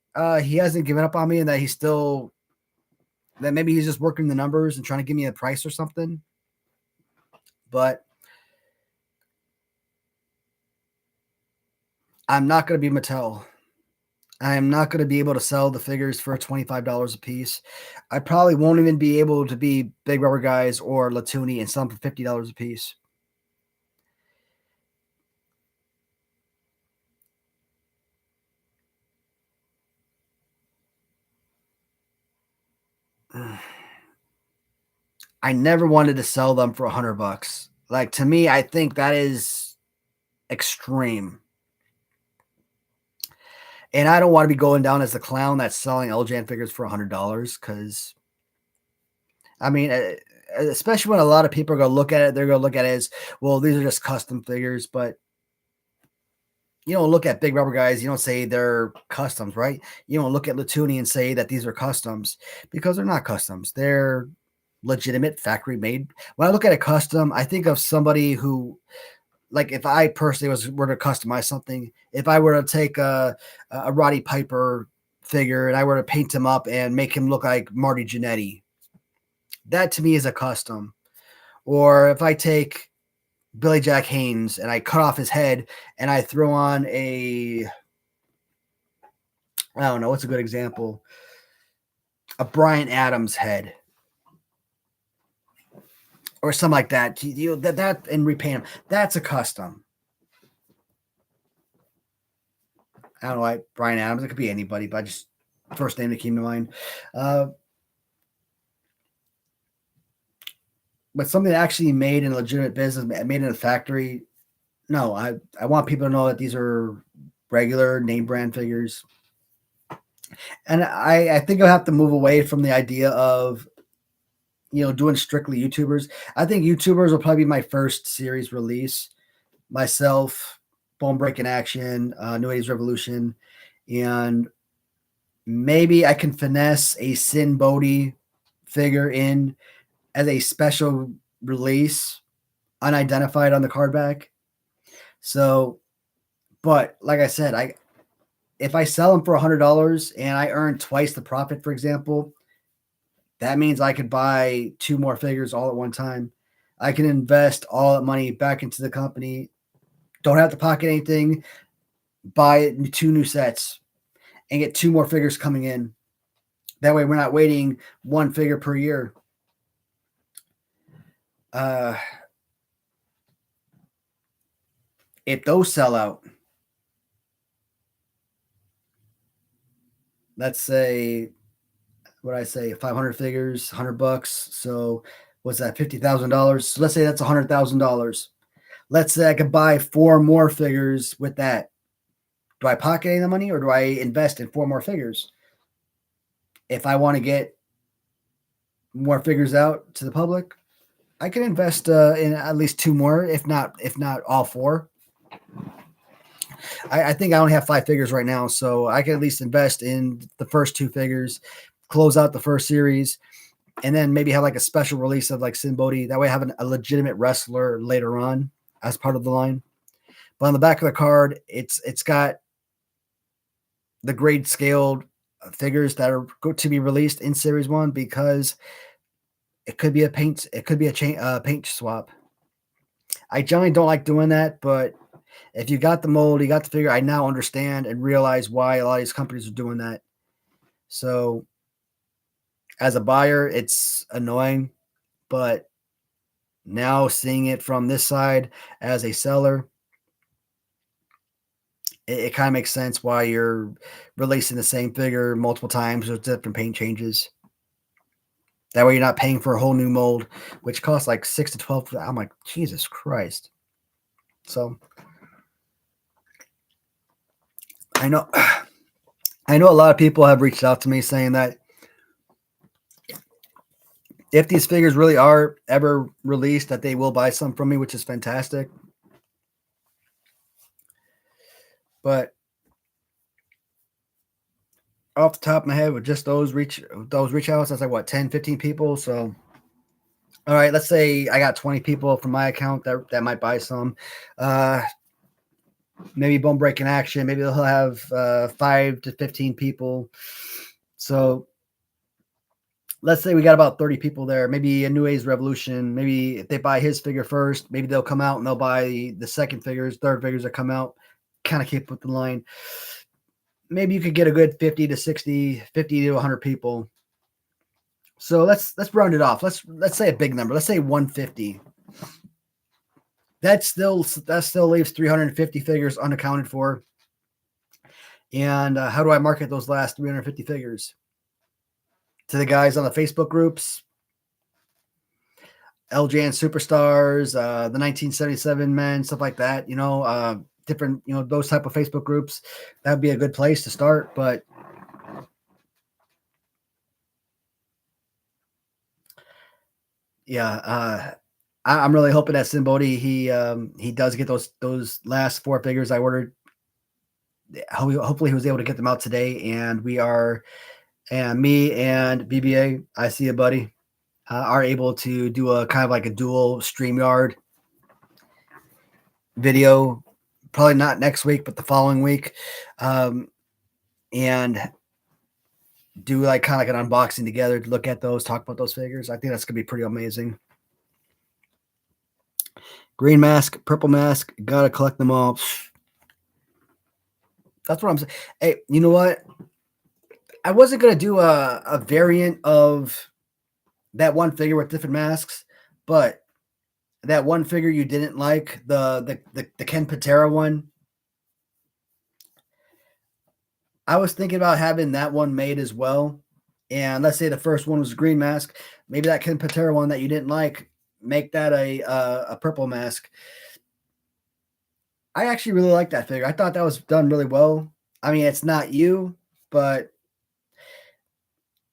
Speaker 1: he hasn't given up on me and that that maybe he's just working the numbers and trying to give me a price or something. But I'm not going to be Mattel. I'm not going to be able to sell the figures for $25 a piece. I probably won't even be able to be Big Rubber Guys or Latuni and sell them for $50 a piece. I never wanted to sell them for $100. Like, to me, I think that is extreme. And I don't want to be going down as the clown that's selling LJN figures for $100 because, I mean, especially when a lot of people are going to look at it, they're going to look at it as, well, these are just custom figures. But you don't look at Big Rubber Guys, you don't say they're customs, right? You don't look at Latuni and say that these are customs because they're not customs. They're legitimate factory made. When I look at a custom, I think of somebody who, like, if I personally were to customize something, if I were to take a Roddy Piper figure and I were to paint him up and make him look like Marty Jannetty, that to me is a custom. Or if I take Billy Jack Haynes and I cut off his head and I throw on I don't know, what's a good example? A Brian Adams head. Or something like that. That and repaint him. That's a custom. I don't know why Brian Adams. It could be anybody, but I just first name that came to mind. But something actually made in a legitimate business, made in a factory. No, I want people to know that these are regular name brand figures. And I think I'll have to move away from the idea of doing strictly YouTubers. I think YouTubers will probably be my first series release. Myself, Bone Breaking Action, New 80s Revolution, and maybe I can finesse a Sin Bodhi figure in as a special release, unidentified on the card back. So, but like I said, if I sell them for $100 and I earn twice the profit, for example, that means I could buy 2 more figures all at one time. I can invest all that money back into the company. Don't have to pocket anything. Buy 2 new sets and get 2 more figures coming in. That way we're not waiting 1 figure per year. If those sell out, let's say, what I say, 500 figures, $100. So what's that? $50,000. So let's say that's $100,000. Let's say I could buy 4 more figures with that. Do I pocket any of the money or do I invest in 4 more figures? If I want to get more figures out to the public, I can invest in at least 2 more, if not all 4. I think I only have 5 figures right now, so I can at least invest in the first 2 figures, close out the first series, and then maybe have like a special release of like Sin Bodhi. That way I have a legitimate wrestler later on as part of the line. But on the back of the card, it's got the grade scaled figures that are going to be released in Series 1 because it could be a paint swap. I generally don't like doing that, but if you got the mold, you got the figure, I now understand and realize why a lot of these companies are doing that. So as a buyer, it's annoying, but now seeing it from this side as a seller, it kind of makes sense why you're releasing the same figure multiple times with different paint changes. That way you're not paying for a whole new mold, which costs like 6 to 12. I'm like, Jesus Christ. So I know a lot of people have reached out to me saying that if these figures really are ever released, that they will buy some from me, which is fantastic. But off the top of my head, with just those reach outs, that's like what, 10, 15 people. So all right, let's say I got 20 people from my account that might buy some. maybe bone breaking action. Maybe they'll have 5 to 15 people. So let's say we got about 30 people there. Maybe a New Age Revolution. Maybe if they buy his figure first, maybe they'll come out and they'll buy the second figures, third figures that come out. Kind of keep with the line. Maybe you could get a good 50 to 60, 50 to 100 people. So let's round it off. Let's say a big number. Let's say 150. That still leaves 350 figures unaccounted for. And how do I market those last 350 figures? To the guys on the Facebook groups, LJN Superstars, the 1977 men, stuff like that. Different, those type of Facebook groups. That would be a good place to start. But yeah, I'm really hoping that Simbodi he does get those last 4 figures I ordered. Hopefully he was able to get them out today, and me and BBA, I see a buddy, are able to do a kind of like a dual StreamYard video, probably not next week, but the following week, and do like kind of like an unboxing together to look at those, talk about those figures. I think that's gonna be pretty amazing. Green mask, purple mask, gotta collect them all. That's what I'm saying. Hey, you know what? I wasn't gonna do a variant of that one figure with different masks, but that one figure you didn't like, the Ken Patera one, I was thinking about having that one made as well. And let's say the first one was a green mask, maybe that Ken Patera one that you didn't like, make that a purple mask. I actually really like that figure. I thought that was done really well. I mean, it's not you, but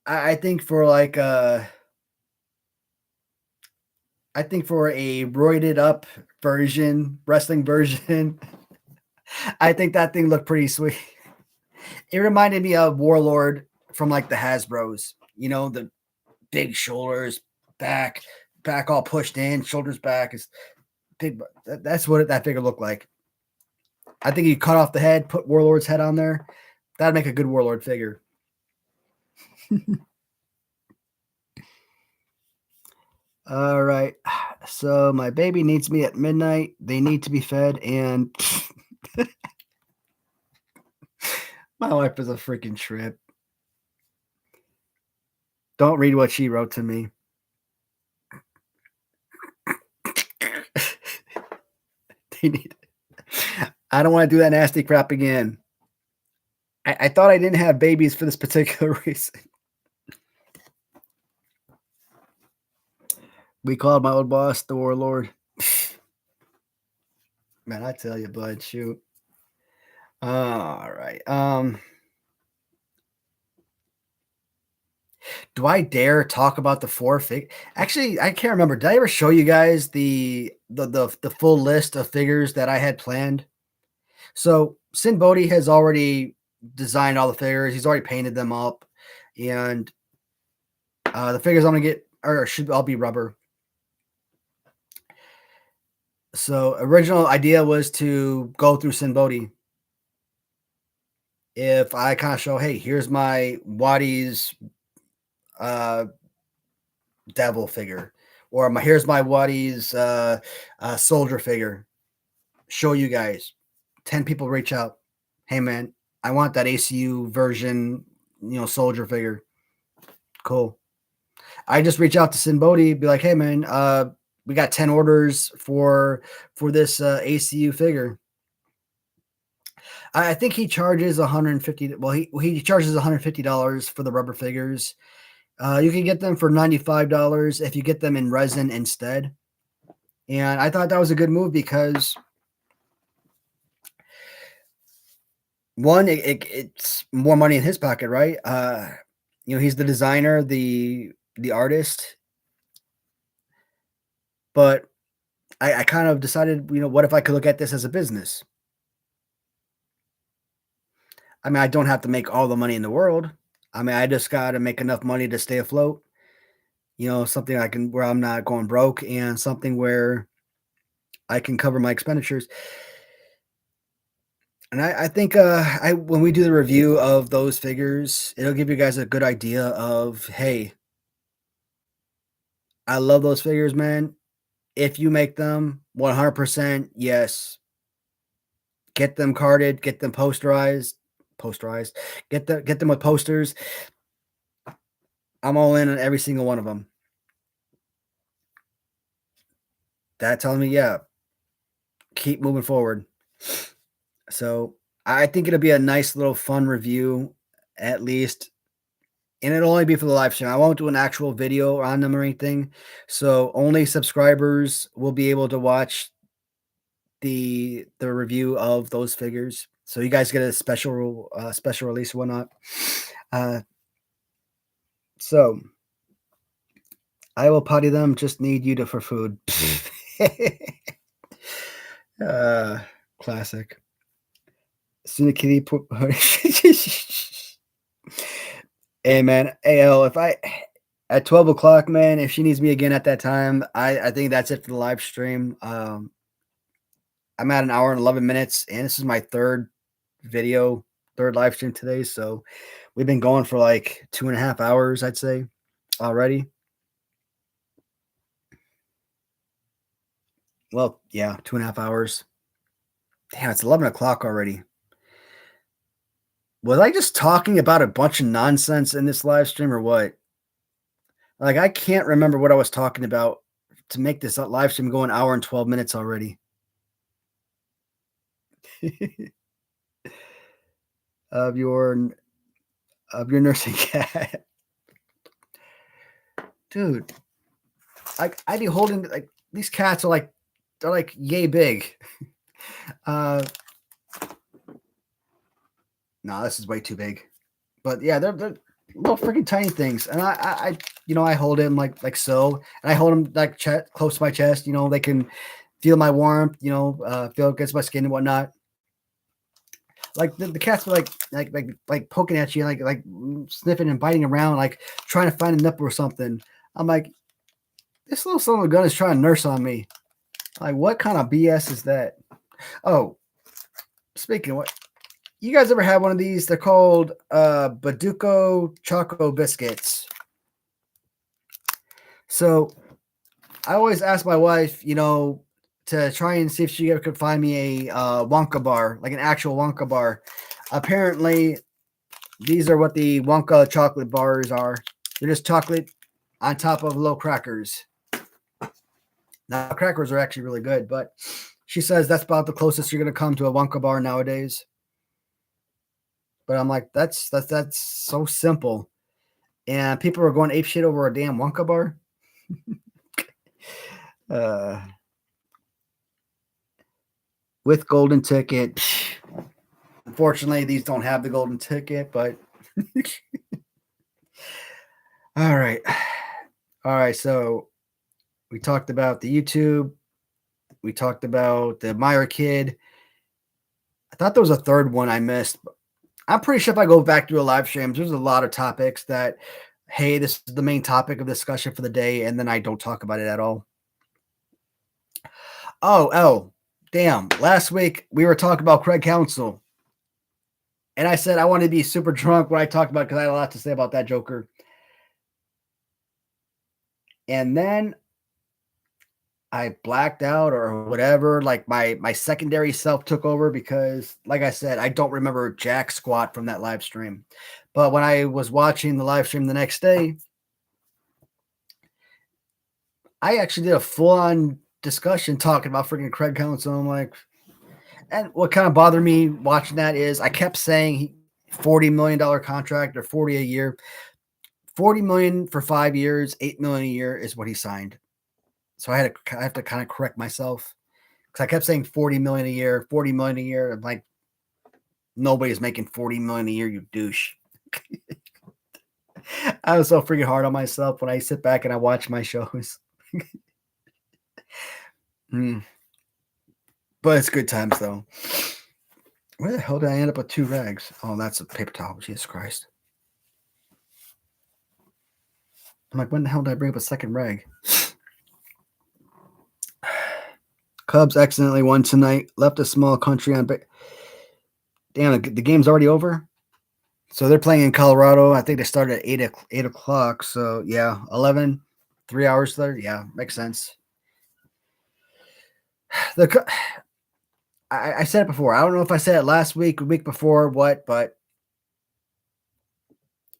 Speaker 1: I think for like I think for a roided up version, wrestling version, I think that thing looked pretty sweet. It reminded me of Warlord from like the Hasbros, the big shoulders, back all pushed in, shoulders back is big. That's what that figure looked like. I think you cut off the head, put Warlord's head on there. That'd make a good Warlord figure. All right. So my baby needs me at midnight. They need to be fed, and my wife is a freaking trip. Don't read what she wrote to me. They need. I don't want to do that nasty crap again. I thought I didn't have babies for this particular reason. We called my old boss the Warlord. Man, I tell you, bud, shoot. All right. Do I dare talk about the 4 fig? Actually, I can't remember. Did I ever show you guys the full list of figures that I had planned? So Sin Bodhi has already designed all the figures. He's already painted them up, and the figures I'm gonna get should all be rubber. So original idea was to go through Sin Bodhi. If I kind of show, hey, here's my Waddy's devil figure, or here's my Waddy's soldier figure. Show you guys. 10 people reach out. Hey man, I want that ACU version, soldier figure. Cool. I just reach out to Sin Bodhi, be like, hey man, we got 10 orders for this ACU figure. I think he charges $150. Well, he charges $150 for the rubber figures. You can get them for $95 if you get them in resin instead. And I thought that was a good move because one, it's more money in his pocket, right? He's the designer, the artist. But I kind of decided, what if I could look at this as a business? I mean, I don't have to make all the money in the world. I mean, I just got to make enough money to stay afloat. Something where I'm not going broke, and something where I can cover my expenditures. And I think I when we do the review of those figures, it'll give you guys a good idea of, hey, I love those figures, man. If you make them, 100%, yes. Get them carded, get them posterized, get them with posters. I'm all in on every single one of them. That telling me, yeah, keep moving forward. So I think it'll be a nice little fun review, at least. And it'll only be for the live stream. I won't do an actual video on them or anything. So only subscribers will be able to watch the review of those figures. So you guys get a special release or whatnot. Uh, so I will potty them. Just need you to for food. uh, Classic. Kitty put. Hey man, AL. If I at 12 o'clock, man, if she needs me again at that time, I think that's it for the live stream. I'm at an hour and 11 minutes, and this is my third live stream today. So we've been going for like 2.5 hours, I'd say, already. Well, yeah, 2.5 hours. Damn, it's 11 o'clock already. Was I just talking about a bunch of nonsense in this live stream or what? Like, I can't remember what I was talking about to make this live stream go an hour and 12 minutes already. of your nursing cat. Dude, I'd be holding like these cats are like they're like yay big. No, this is way too big. But yeah, they're little freaking tiny things, and I I hold him like so, and I hold him like close to my chest. They can feel my warmth. Feel against my skin and whatnot. Like the cats were like poking at you, like sniffing and biting around, like trying to find a nipple or something. I'm like, this little son of a gun is trying to nurse on me. Like, what kind of BS is that? Oh, speaking of what, you guys ever had one of these? They're called Baduco Choco Biscuits. So I always ask my wife, to try and see if she ever could find me a Wonka bar, like an actual Wonka bar. Apparently, these are what the Wonka chocolate bars are. They're just chocolate on top of little crackers. Now, crackers are actually really good, but she says that's about the closest you're going to come to a Wonka bar nowadays. But I'm like, that's so simple. And people are going apeshit over a damn Wonka bar. With golden ticket. Unfortunately, these don't have the golden ticket, but all right. All right, so we talked about the YouTube. We talked about the Myra kid. I thought there was a third one I missed. I'm pretty sure if I go back to a live stream, there's a lot of topics that, hey, this is the main topic of discussion for the day, and then I don't talk about it at all. Oh, damn. Last week, we were talking about Craig Counsell. And I said I wanted to be super drunk when I talked about it because I had a lot to say about that Joker. And then I blacked out or whatever. Like my secondary self took over because, like I said, I don't remember jack squat from that live stream. But when I was watching the live stream the next day, I actually did a full-on discussion talking about freaking Craig Counsell. I'm like, and what kind of bothered me watching that is I kept saying $40 million contract or 40 a year. 40 million for 5 years, 8 million a year is what he signed. So I have to kind of correct myself because I kept saying 40 million a year, 40 million a year. I'm like, nobody's making 40 million a year, you douche. I was so freaking hard on myself when I sit back and I watch my shows. But it's good times though. Where the hell did I end up with 2 rags? Oh, that's a paper towel. Jesus Christ. I'm like, when the hell did I bring up a second rag? Cubs accidentally won tonight. Left a small country on. Damn, the game's already over. So they're playing in Colorado. I think they started at 8 o'clock. So yeah, 11, 3 hours there. Yeah, makes sense. The I said it before. I don't know if I said it last week, or week before, what, but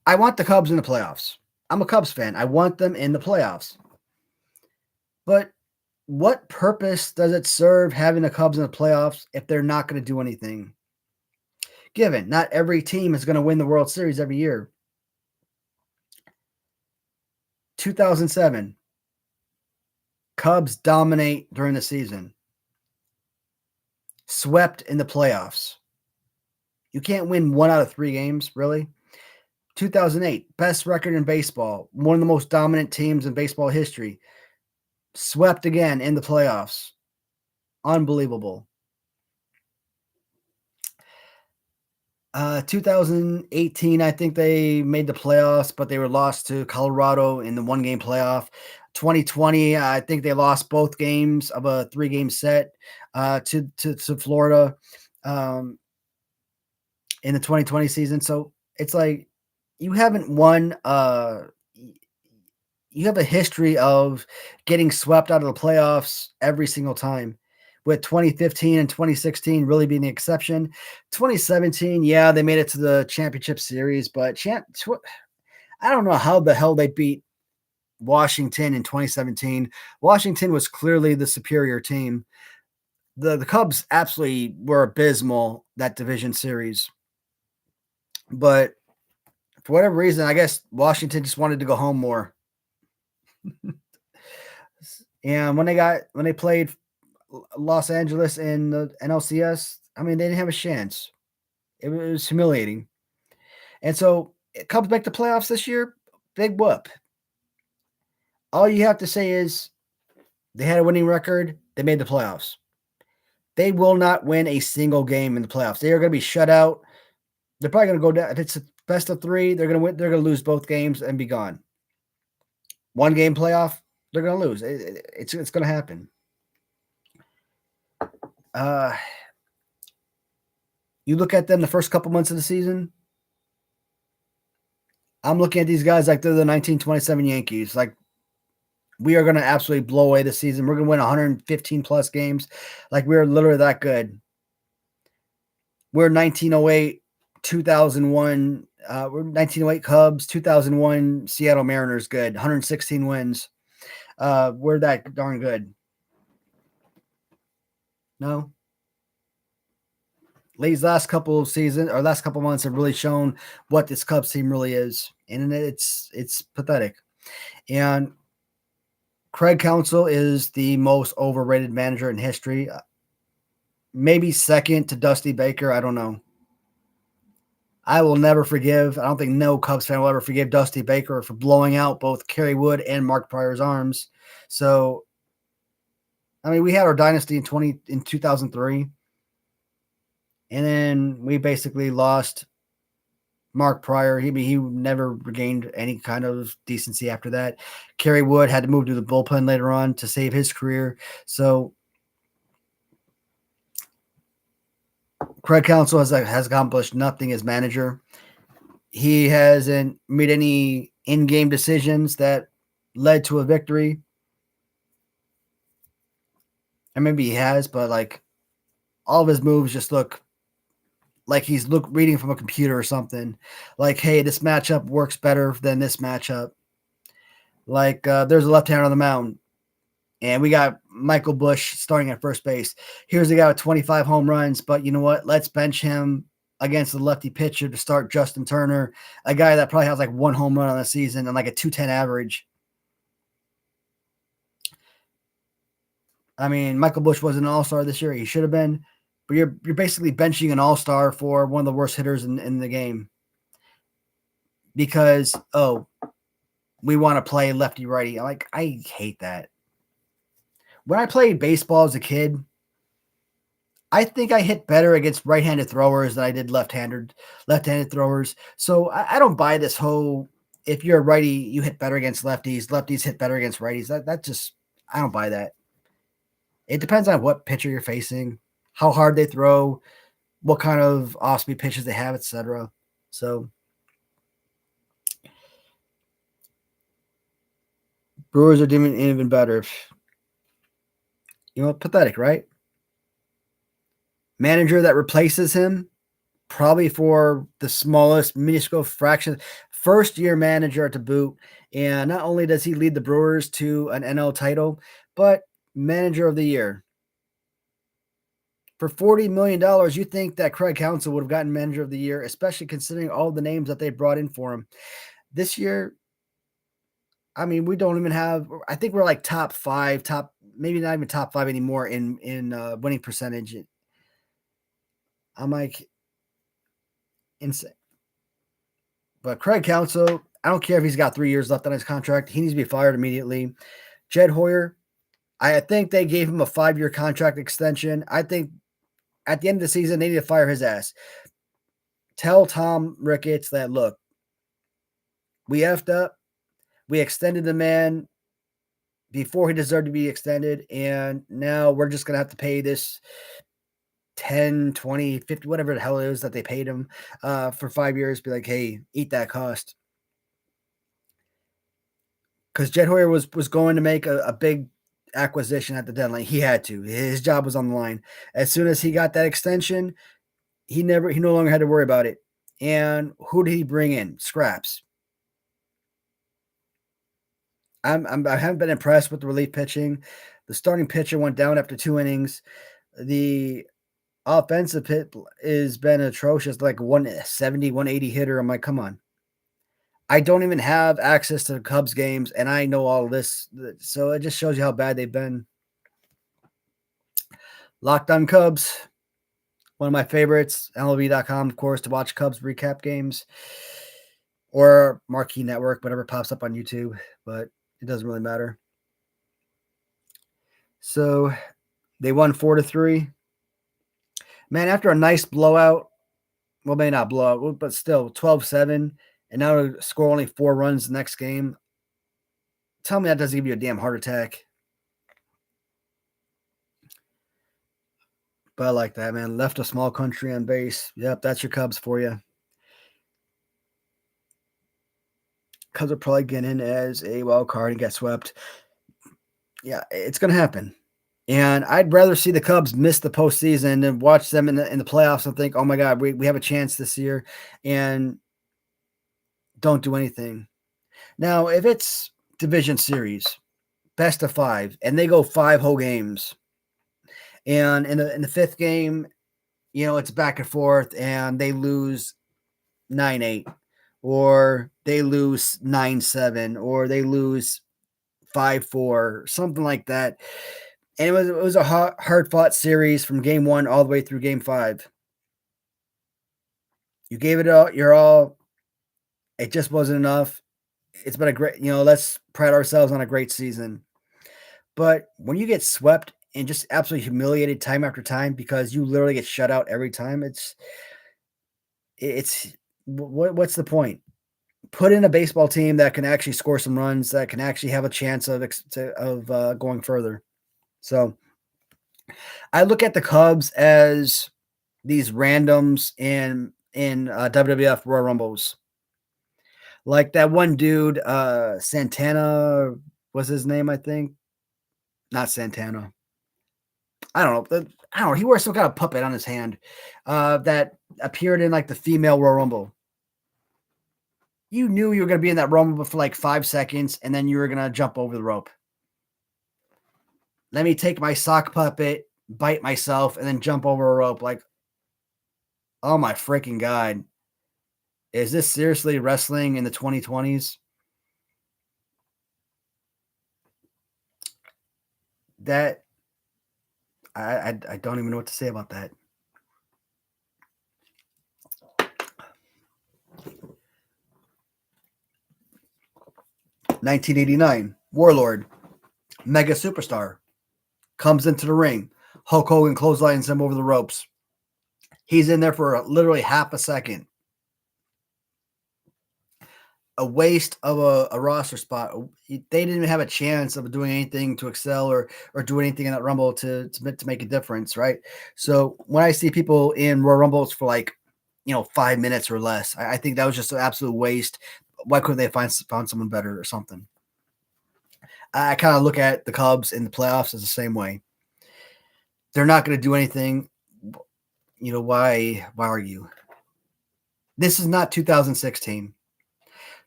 Speaker 1: I want the Cubs in the playoffs. I'm a Cubs fan. I want them in the playoffs. But what purpose does it serve having the Cubs in the playoffs if they're not going to do anything? Given not every team is going to win the World Series every year. 2007, Cubs dominate during the season. Swept in the playoffs. You can't win 1 out of 3 games, really. 2008, best record in baseball. One of the most dominant teams in baseball history. Swept again in the playoffs. Unbelievable. 2018, I think they made the playoffs, but they were lost to Colorado in the 1-game playoff. 2020, I think they lost both games of a 3-game set to Florida in the 2020 season. So it's like you haven't won. You have a history of getting swept out of the playoffs every single time, with 2015 and 2016 really being the exception. 2017, yeah, they made it to the championship series, but I don't know how the hell they beat Washington in 2017. Washington was clearly the superior team. The Cubs absolutely were abysmal that division series. But for whatever reason, I guess Washington just wanted to go home more. And when they played Los Angeles in the NLCS, I mean, they didn't have a chance. It was humiliating. And so it comes back to playoffs this year, big whoop. All you have to say is they had a winning record. They made the playoffs. They will not win a single game in the playoffs. They are going to be shut out. They're probably going to go down. If it's a best of 3, they're going to win. They're going to lose both games and be gone. 1-game playoff, they're going to lose. It's going to happen. You look at them the first couple months of the season. I'm looking at these guys like they're the 1927 Yankees. Like, we are going to absolutely blow away the season. We're going to win 115 plus games. Like, we're literally that good. We're 1908, 2001. We're 1908 Cubs, 2001 Seattle Mariners. Good, 116 wins. We're that darn good. No. These last couple of seasons or last couple of months have really shown what this Cubs team really is, and it's pathetic. And Craig Counsell is the most overrated manager in history. Maybe second to Dusty Baker. I don't know. I will never forgive. I don't think no Cubs fan will ever forgive Dusty Baker for blowing out both Kerry Wood and Mark Pryor's arms. So, I mean, we had our dynasty in 2003. And then we basically lost Mark Pryor. He never regained any kind of decency after that. Kerry Wood had to move to the bullpen later on to save his career. So Craig Counsell has accomplished nothing as manager. He hasn't made any in-game decisions that led to a victory. And maybe he has, but like all of his moves just look like he's reading from a computer or something. Like, hey, this matchup works better than this matchup. Like, there's a left-hander on the mound, and we got Michael Busch starting at first base. Here's a guy with 25 home runs, but you know what? Let's bench him against the lefty pitcher to start Justin Turner, a guy that probably has like 1 home run on the season and like a 210 average. I mean, Michael Busch wasn't an all-star this year. He should have been. But you're basically benching an all-star for one of the worst hitters in the game because, we want to play lefty-righty. I hate that. When I played baseball as a kid, I think I hit better against right-handed throwers than I did left-handed throwers. So I don't buy this whole, if you're a righty, you hit better against lefties. Lefties hit better against righties. That just, I don't buy that. It depends on what pitcher you're facing, how hard they throw. what kind of off-speed pitches they have, etc. So Brewers are doing even better. Pathetic, right? Manager that replaces him, probably for the smallest minuscule fraction. First year manager to boot. And not only does he lead the Brewers to an NL title, but manager of the year. For $40 million, you think that Craig Counsell would have gotten manager of the year, especially considering all the names that they brought in for him. This year, I mean, we don't even have, I think we're like top five, maybe not even top five anymore in winning percentage. I'm like, insane. But Craig Counsell, I don't care if he's got 3 years left on his contract. He needs to be fired immediately. Jed Hoyer, I think they gave him a 5-year contract extension. I think at the end of the season, they need to fire his ass. Tell Tom Ricketts that, look, we effed up. We extended the man before he deserved to be extended, and now we're just going to have to pay this 10, 20, 50, whatever the hell it is that they paid him for 5 years. Be like, hey, eat that cost. Because Jed Hoyer was going to make a big acquisition at the deadline. He had to. His job was on the line. As soon as he got that extension, he no longer had to worry about it. And who did he bring in? Scraps. I haven't been impressed with the relief pitching. The starting pitcher went down after 2 innings. The offensive pit has been atrocious, like 170, 180 hitter. I'm like, come on. I don't even have access to the Cubs games, and I know all of this. So it just shows you how bad they've been. Locked on Cubs, one of my favorites. MLB.com, of course, to watch Cubs recap games. Or Marquee Network, whatever pops up on YouTube. But it doesn't really matter. So they won 4-3. Man, after a nice blowout, well, maybe not blowout, but still 12-7, and now to score only 4 runs the next game. Tell me that doesn't give you a damn heart attack. But I like that, man. Left a small country on base. Yep, that's your Cubs for you. Cubs are probably getting in as a wild card and get swept. Yeah, it's going to happen. And I'd rather see the Cubs miss the postseason than watch them in the playoffs and think, oh, my God, we have a chance this year, and don't do anything. Now, if it's division series, best of 5, and they go 5 whole games, and in the 5th game, it's back and forth, and they lose 9-8, or they lose 9-7, or they lose 5-4, something like that. And it was a hard fought series from game 1 all the way through game 5. You gave it your all. It just wasn't enough. It's been a great, let's pride ourselves on a great season. But when you get swept and just absolutely humiliated time after time because you literally get shut out every time, what's the point? Put in a baseball team that can actually score some runs, that can actually have a chance of going further. So I look at the Cubs as these randoms in WWF Royal Rumbles. Like that one dude, Santana was his name, I think. Not Santana. I don't know. He wears some kind of puppet on his hand that appeared in like the female Royal Rumble. You knew you were going to be in that Rumble for like 5 seconds, and then you were going to jump over the rope. Let me take my sock puppet, bite myself, and then jump over a rope. Like, oh my freaking God. Is this seriously wrestling in the 2020s? That I don't even know what to say about that. $1989, Warlord, mega superstar, comes into the ring. Hulk Hogan clotheslines him over the ropes. He's in there for literally half a second. a waste of a roster spot. They didn't even have a chance of doing anything to excel or do anything in that Rumble to make a difference, right? So when I see people in Royal Rumbles for like 5 minutes or less, I think that was just an absolute waste. Why couldn't they found someone better or something? I kind of look at the Cubs in the playoffs as the same way. They're not going to do anything. Why are you? This is not 2016.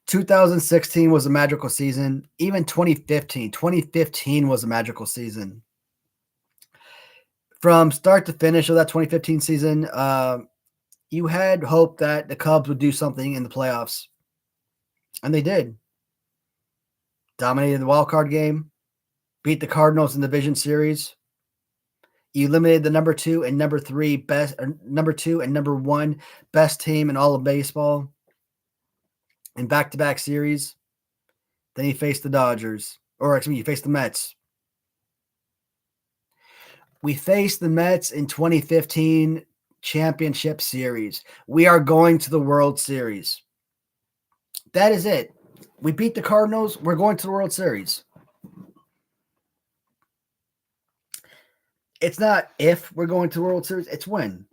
Speaker 1: 2016 was a magical season. Even 2015 was a magical season. From start to finish of that 2015 season, you had hope that the Cubs would do something in the playoffs. And they did. Dominated the wild card game, beat the Cardinals in the division series. You eliminated the number 2 and number 3 best, number 2 and number 1 best team in all of baseball in back-to-back series. Then you faced the Dodgers, or excuse me, you faced the Mets. We faced the Mets in 2015 championship series. We are going to the World Series. That is it. We beat the Cardinals. We're going to the World Series. It's not if we're going to the World Series, it's when.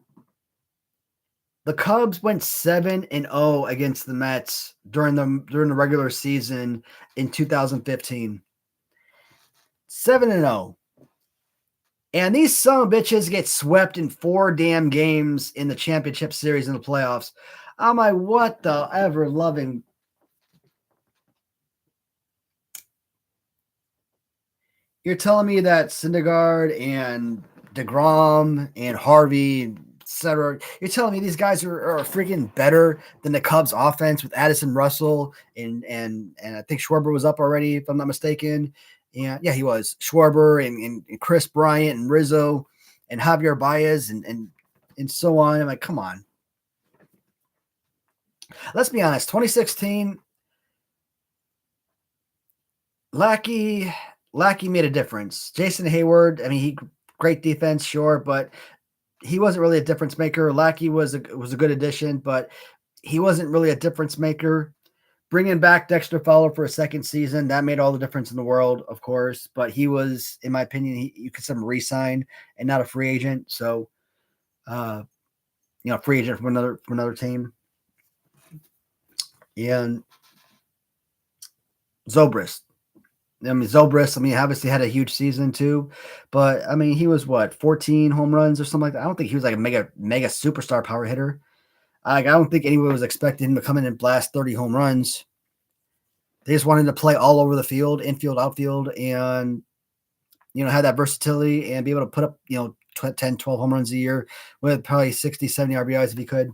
Speaker 1: The Cubs went 7-0 against the Mets during the regular season in 2015. 7-0. And these son of bitches get swept in 4 damn games in the championship series in the playoffs. I'm like, what the ever loving. You're telling me that Syndergaard and DeGrom and Harvey, etc. You're telling me these guys are freaking better than the Cubs offense with Addison Russell and I think Schwarber was up already, if I'm not mistaken. And yeah, he was. Schwarber and Chris Bryant and Rizzo and Javier Baez and so on. I'm like, come on. Let's be honest. 2016, Lackey made a difference. Jason Hayward, I mean, he great defense, sure, but he wasn't really a difference maker. Lackey was a good addition, but he wasn't really a difference maker. Bringing back Dexter Fowler for a second season, that made all the difference in the world, of course. But he was, in my opinion, you could send him re-sign and not a free agent. So, free agent from another team. And Zobrist. Zobrist, obviously had a huge season too, but he was 14 home runs or something like that. I don't think he was like a mega superstar power hitter. I don't think anyone was expecting him to come in and blast 30 home runs. They just wanted to play all over the field, infield, outfield, and have that versatility and be able to put up 10, 12 home runs a year with probably 60, 70 RBIs if he could.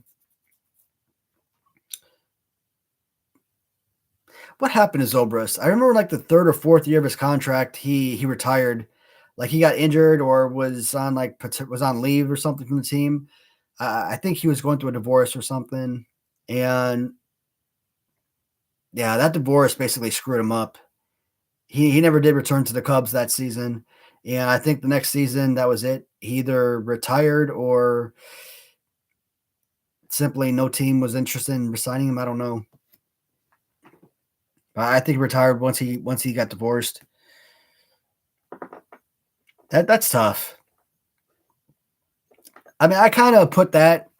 Speaker 1: What happened to Zobrist? I remember like the 3rd or 4th year of his contract, he retired. Like he got injured or was on leave or something from the team. I think he was going through a divorce or something. And yeah, that divorce basically screwed him up. He never did return to the Cubs that season. And I think the next season, that was it. He either retired or simply no team was interested in resigning him. I don't know. I think he retired once he got divorced. That's tough. I kind of put that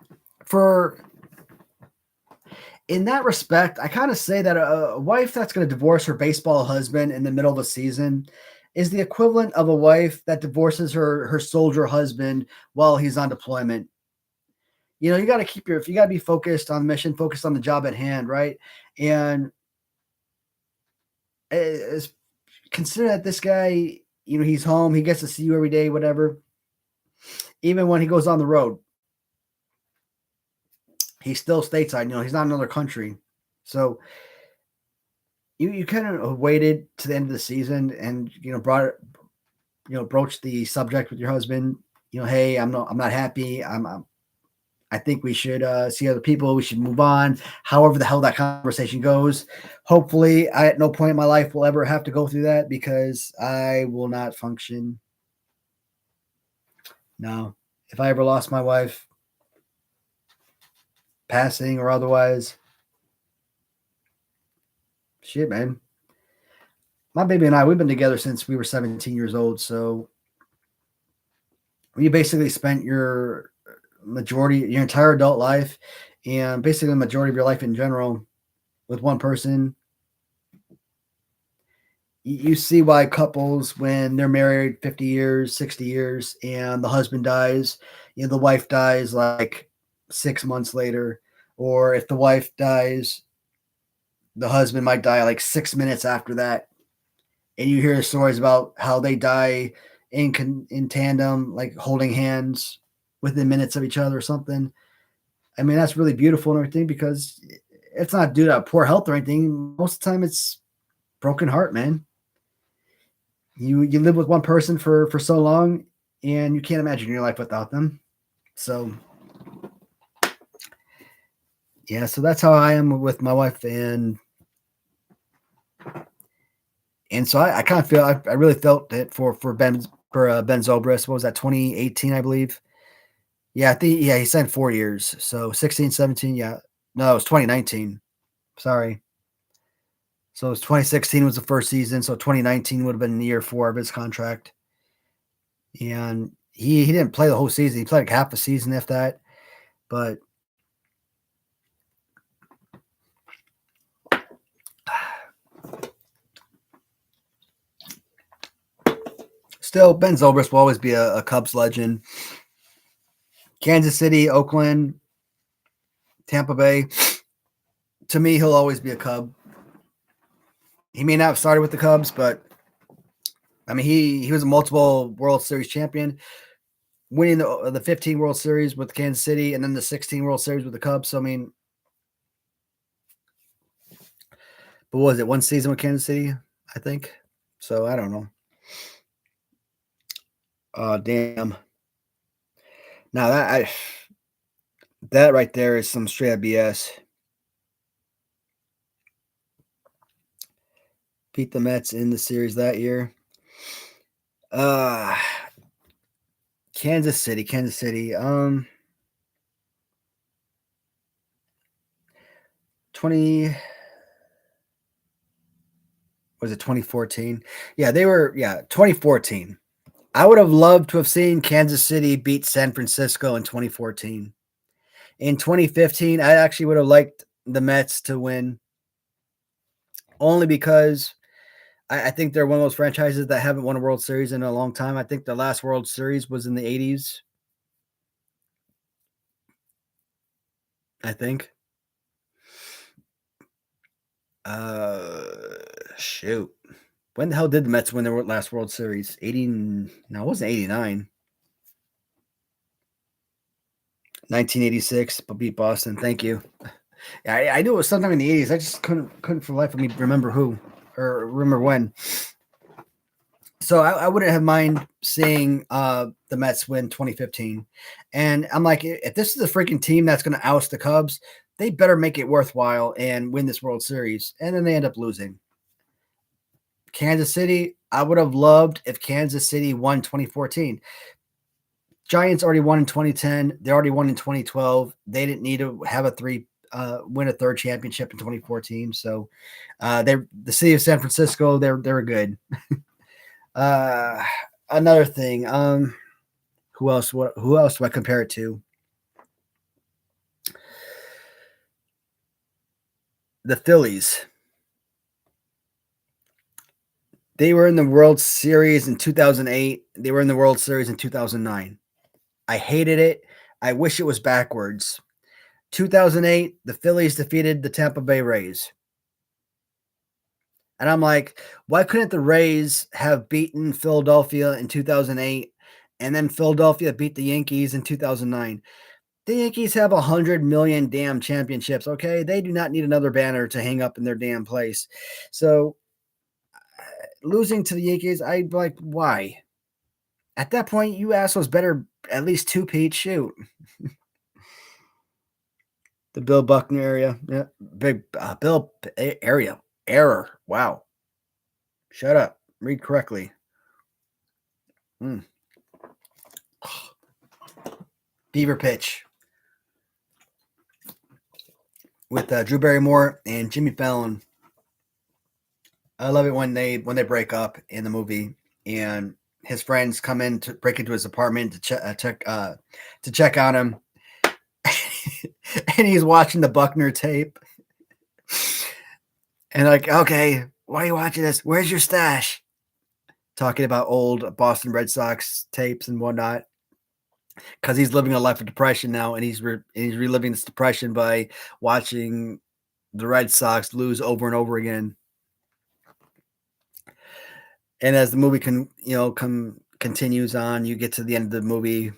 Speaker 1: in that respect, I kind of say that a wife that's going to divorce her baseball husband in the middle of the season is the equivalent of a wife that divorces her soldier husband while he's on deployment. You got to be focused on the mission, focused on the job at hand, right? And consider that this guy, he's home, he gets to see you every day, whatever. Even when he goes on the road, he's still stateside. He's not in another country. So you kind of waited to the end of the season and broached the subject with your husband. Hey, I'm not happy. I think we should see other people. We should move on. However the hell that conversation goes. Hopefully, I at no point in my life will ever have to go through that because I will not function. No. If I ever lost my wife, passing or otherwise, Shit, man. My baby and I, we've been together since we were 17 years old. So you basically spent your entire adult life and basically the majority of your life in general with one person. You see why couples, when they're married 50 years, 60 years, and the husband dies, the wife dies like 6 months later. Or if the wife dies, the husband might die like 6 minutes after that. And you hear stories about how they die in tandem, like holding hands within minutes of each other or something. I mean, that's really beautiful and everything because it's not due to poor health or anything. Most of the time, it's broken heart, man. You live with one person for so long, and you can't imagine your life without them. So, yeah, so that's how I am with my wife, and so I kind of feel I really felt it for Ben Zobrist. What was that, 2018, I believe? Yeah, I think he signed 4 years. So 16, 17, yeah. No, it was 2019. Sorry. So it was 2016 was the first season. So 2019 would have been year 4 of his contract. And he didn't play the whole season. He played like half a season, if that. But still, Ben Zobrist will always be a Cubs legend. Kansas City, Oakland, Tampa Bay. To me, he'll always be a Cub. He may not have started with the Cubs, but I mean, he was a multiple World Series champion, winning the 15 World Series with Kansas City and then the 16 World Series with the Cubs. So, I mean, but what was it, one season with Kansas City, I think? So, I don't know. Damn. Now, that right there is some straight up BS. Beat the Mets in the series that year. Kansas City. 20 was it 2014? Yeah, 2014. I would have loved to have seen Kansas City beat San Francisco in 2014. In 2015, I actually would have liked the Mets to win only because I think they're one of those franchises that haven't won a World Series in a long time. I think the last World Series was in the 80s. I think. Shoot. When the hell did the Mets win their last World Series? 80? No, it wasn't 89. 1986, but beat Boston. Thank you. Yeah, I knew it was sometime in the 80s. I just couldn't for the life of me remember who or remember when. So I wouldn't have mind seeing the Mets win 2015. And I'm like, if this is a freaking team that's going to oust the Cubs, they better make it worthwhile and win this World Series. And then they end up losing. Kansas City, I would have loved if Kansas City won 2014. Giants already won in 2010. They already won in 2012. They didn't need to have win a third championship in 2014. So the city of San Francisco, they were good. Another thing, who else do I compare it to? The Phillies. They were in the World Series in 2008. They were in the World Series in 2009. I hated it. I wish it was backwards. 2008, the Phillies defeated the Tampa Bay Rays. And I'm like, why couldn't the Rays have beaten Philadelphia in 2008 and then Philadelphia beat the Yankees in 2009? The Yankees have 100 million damn championships, okay? They do not need another banner to hang up in their damn place. So losing to the Yankees, I'd be like, why? At that point, you assholes better at least two-peat. Shoot. The Bill Buckner area. Yeah. Big Bill area. Error. Wow. Shut up. Read correctly. Beaver pitch with Drew Barrymore and Jimmy Fallon. I love it when they break up in the movie and his friends come in to break into his apartment to check on him, and he's watching the Buckner tape, and like, okay, why are you watching this? Where's your stash? Talking about old Boston Red Sox tapes and whatnot, because he's living a life of depression now, and he's reliving this depression by watching the Red Sox lose over and over again. And as the movie continues on, you get to the end of the movie.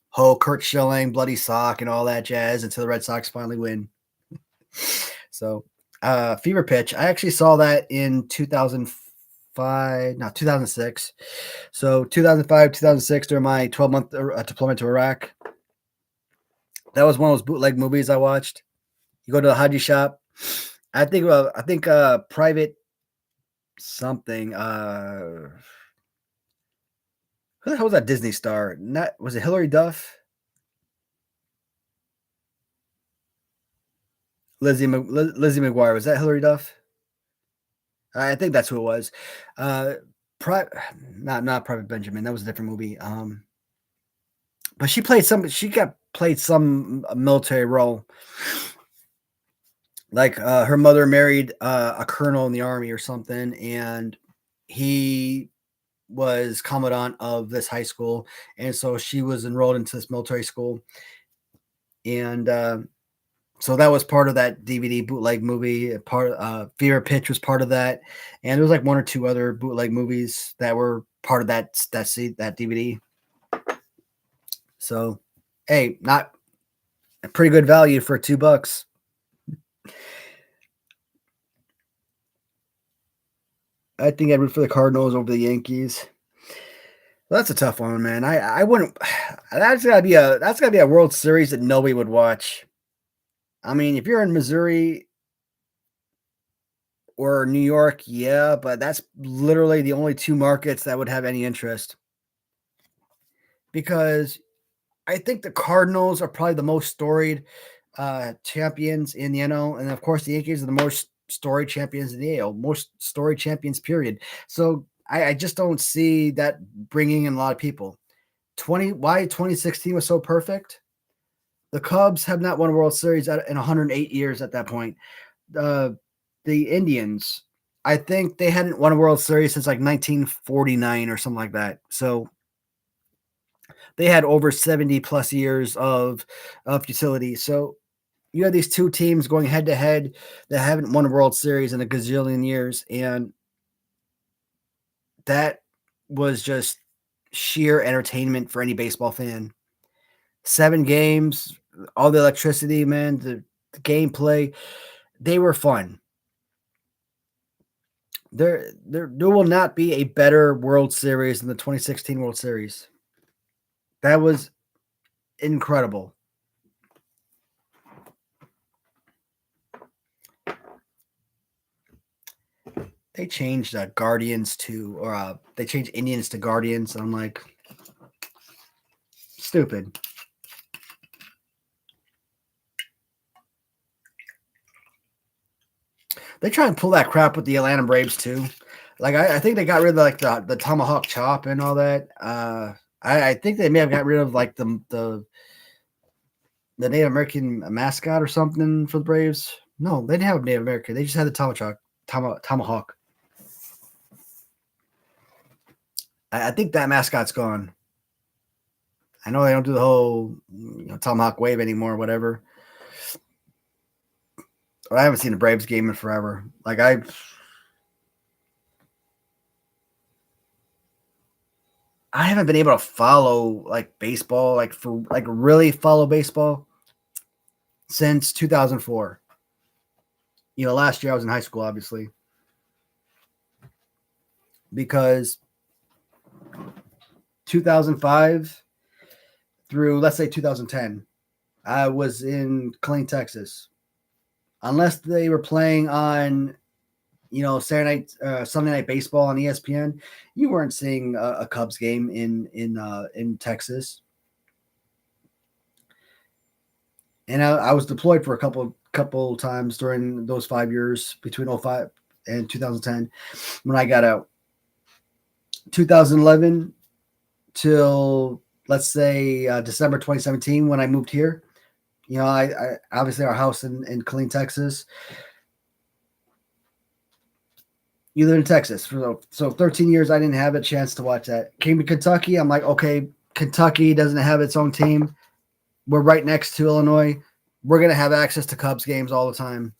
Speaker 1: Whole Kurt Schilling, bloody sock, and all that jazz until the Red Sox finally win. So, Fever Pitch. I actually saw that in 2006. So 2005, 2006 during my 12-month deployment to Iraq. That was one of those bootleg movies I watched. You go to the Haji shop. I think Private something. Who the hell was that Disney star? Was it Hilary Duff? Lizzie McGuire. Was that Hilary Duff? I think that's who it was. Not Private Benjamin. That was a different movie. But she played some military role. Like her mother married a colonel in the army or something, and he was commandant of this high school, and so she was enrolled into this military school, and so that was part of that DVD bootleg movie. Fever Pitch was part of that, and there was like one or two other bootleg movies that were part of that DVD. So, hey, not a pretty good value for $2. I think I'd root for the Cardinals over the Yankees. Well, that's a tough one, man. I wouldn't. That's gotta be a World Series that nobody would watch. I mean, if you're in Missouri or New York, yeah, but that's literally the only two markets that would have any interest. Because I think the Cardinals are probably the most storied champions in the NL, and of course the Yankees are the most storied champions in the AL, most storied champions, period. So I just don't see that bringing in a lot of people. Why 2016 was so perfect? The Cubs have not won a World Series in 108 years at that point. The Indians, I think they hadn't won a World Series since like 1949 or something like that. So they had over 70 plus years of futility. So you have these two teams going head to head that haven't won a World Series in a gazillion years, and that was just sheer entertainment for any baseball fan. 7 games, all the electricity, man, the gameplay, they were fun. There will not be a better World Series than the 2016 World Series. That was incredible. They changed Guardians they changed Indians to Guardians. And I'm like, stupid. They try and pull that crap with the Atlanta Braves too. Like I think they got rid of like the tomahawk chop and all that. I think they may have got rid of like the Native American mascot or something for the Braves. No, they didn't have Native American. They just had the tomahawk. I think that mascot's gone. I know they don't do the whole tomahawk wave anymore, or whatever. I haven't seen a Braves game in forever. Like I haven't been able to follow like baseball, like really follow baseball since 2004. Last year I was in high school, obviously, because 2005 through, let's say, 2010, I was in Killeen, Texas. Unless they were playing on, Sunday night baseball on ESPN, you weren't seeing a Cubs game in Texas. And I was deployed for a couple times during those 5 years between 05 in 2010 when I got out. 2011 till let's say December 2017 when I moved here. I obviously our house in Killeen, Texas. You live in Texas. So 13 years, I didn't have a chance to watch that. Came to Kentucky. I'm like, okay, Kentucky doesn't have its own team. We're right next to Illinois. We're going to have access to Cubs games all the time.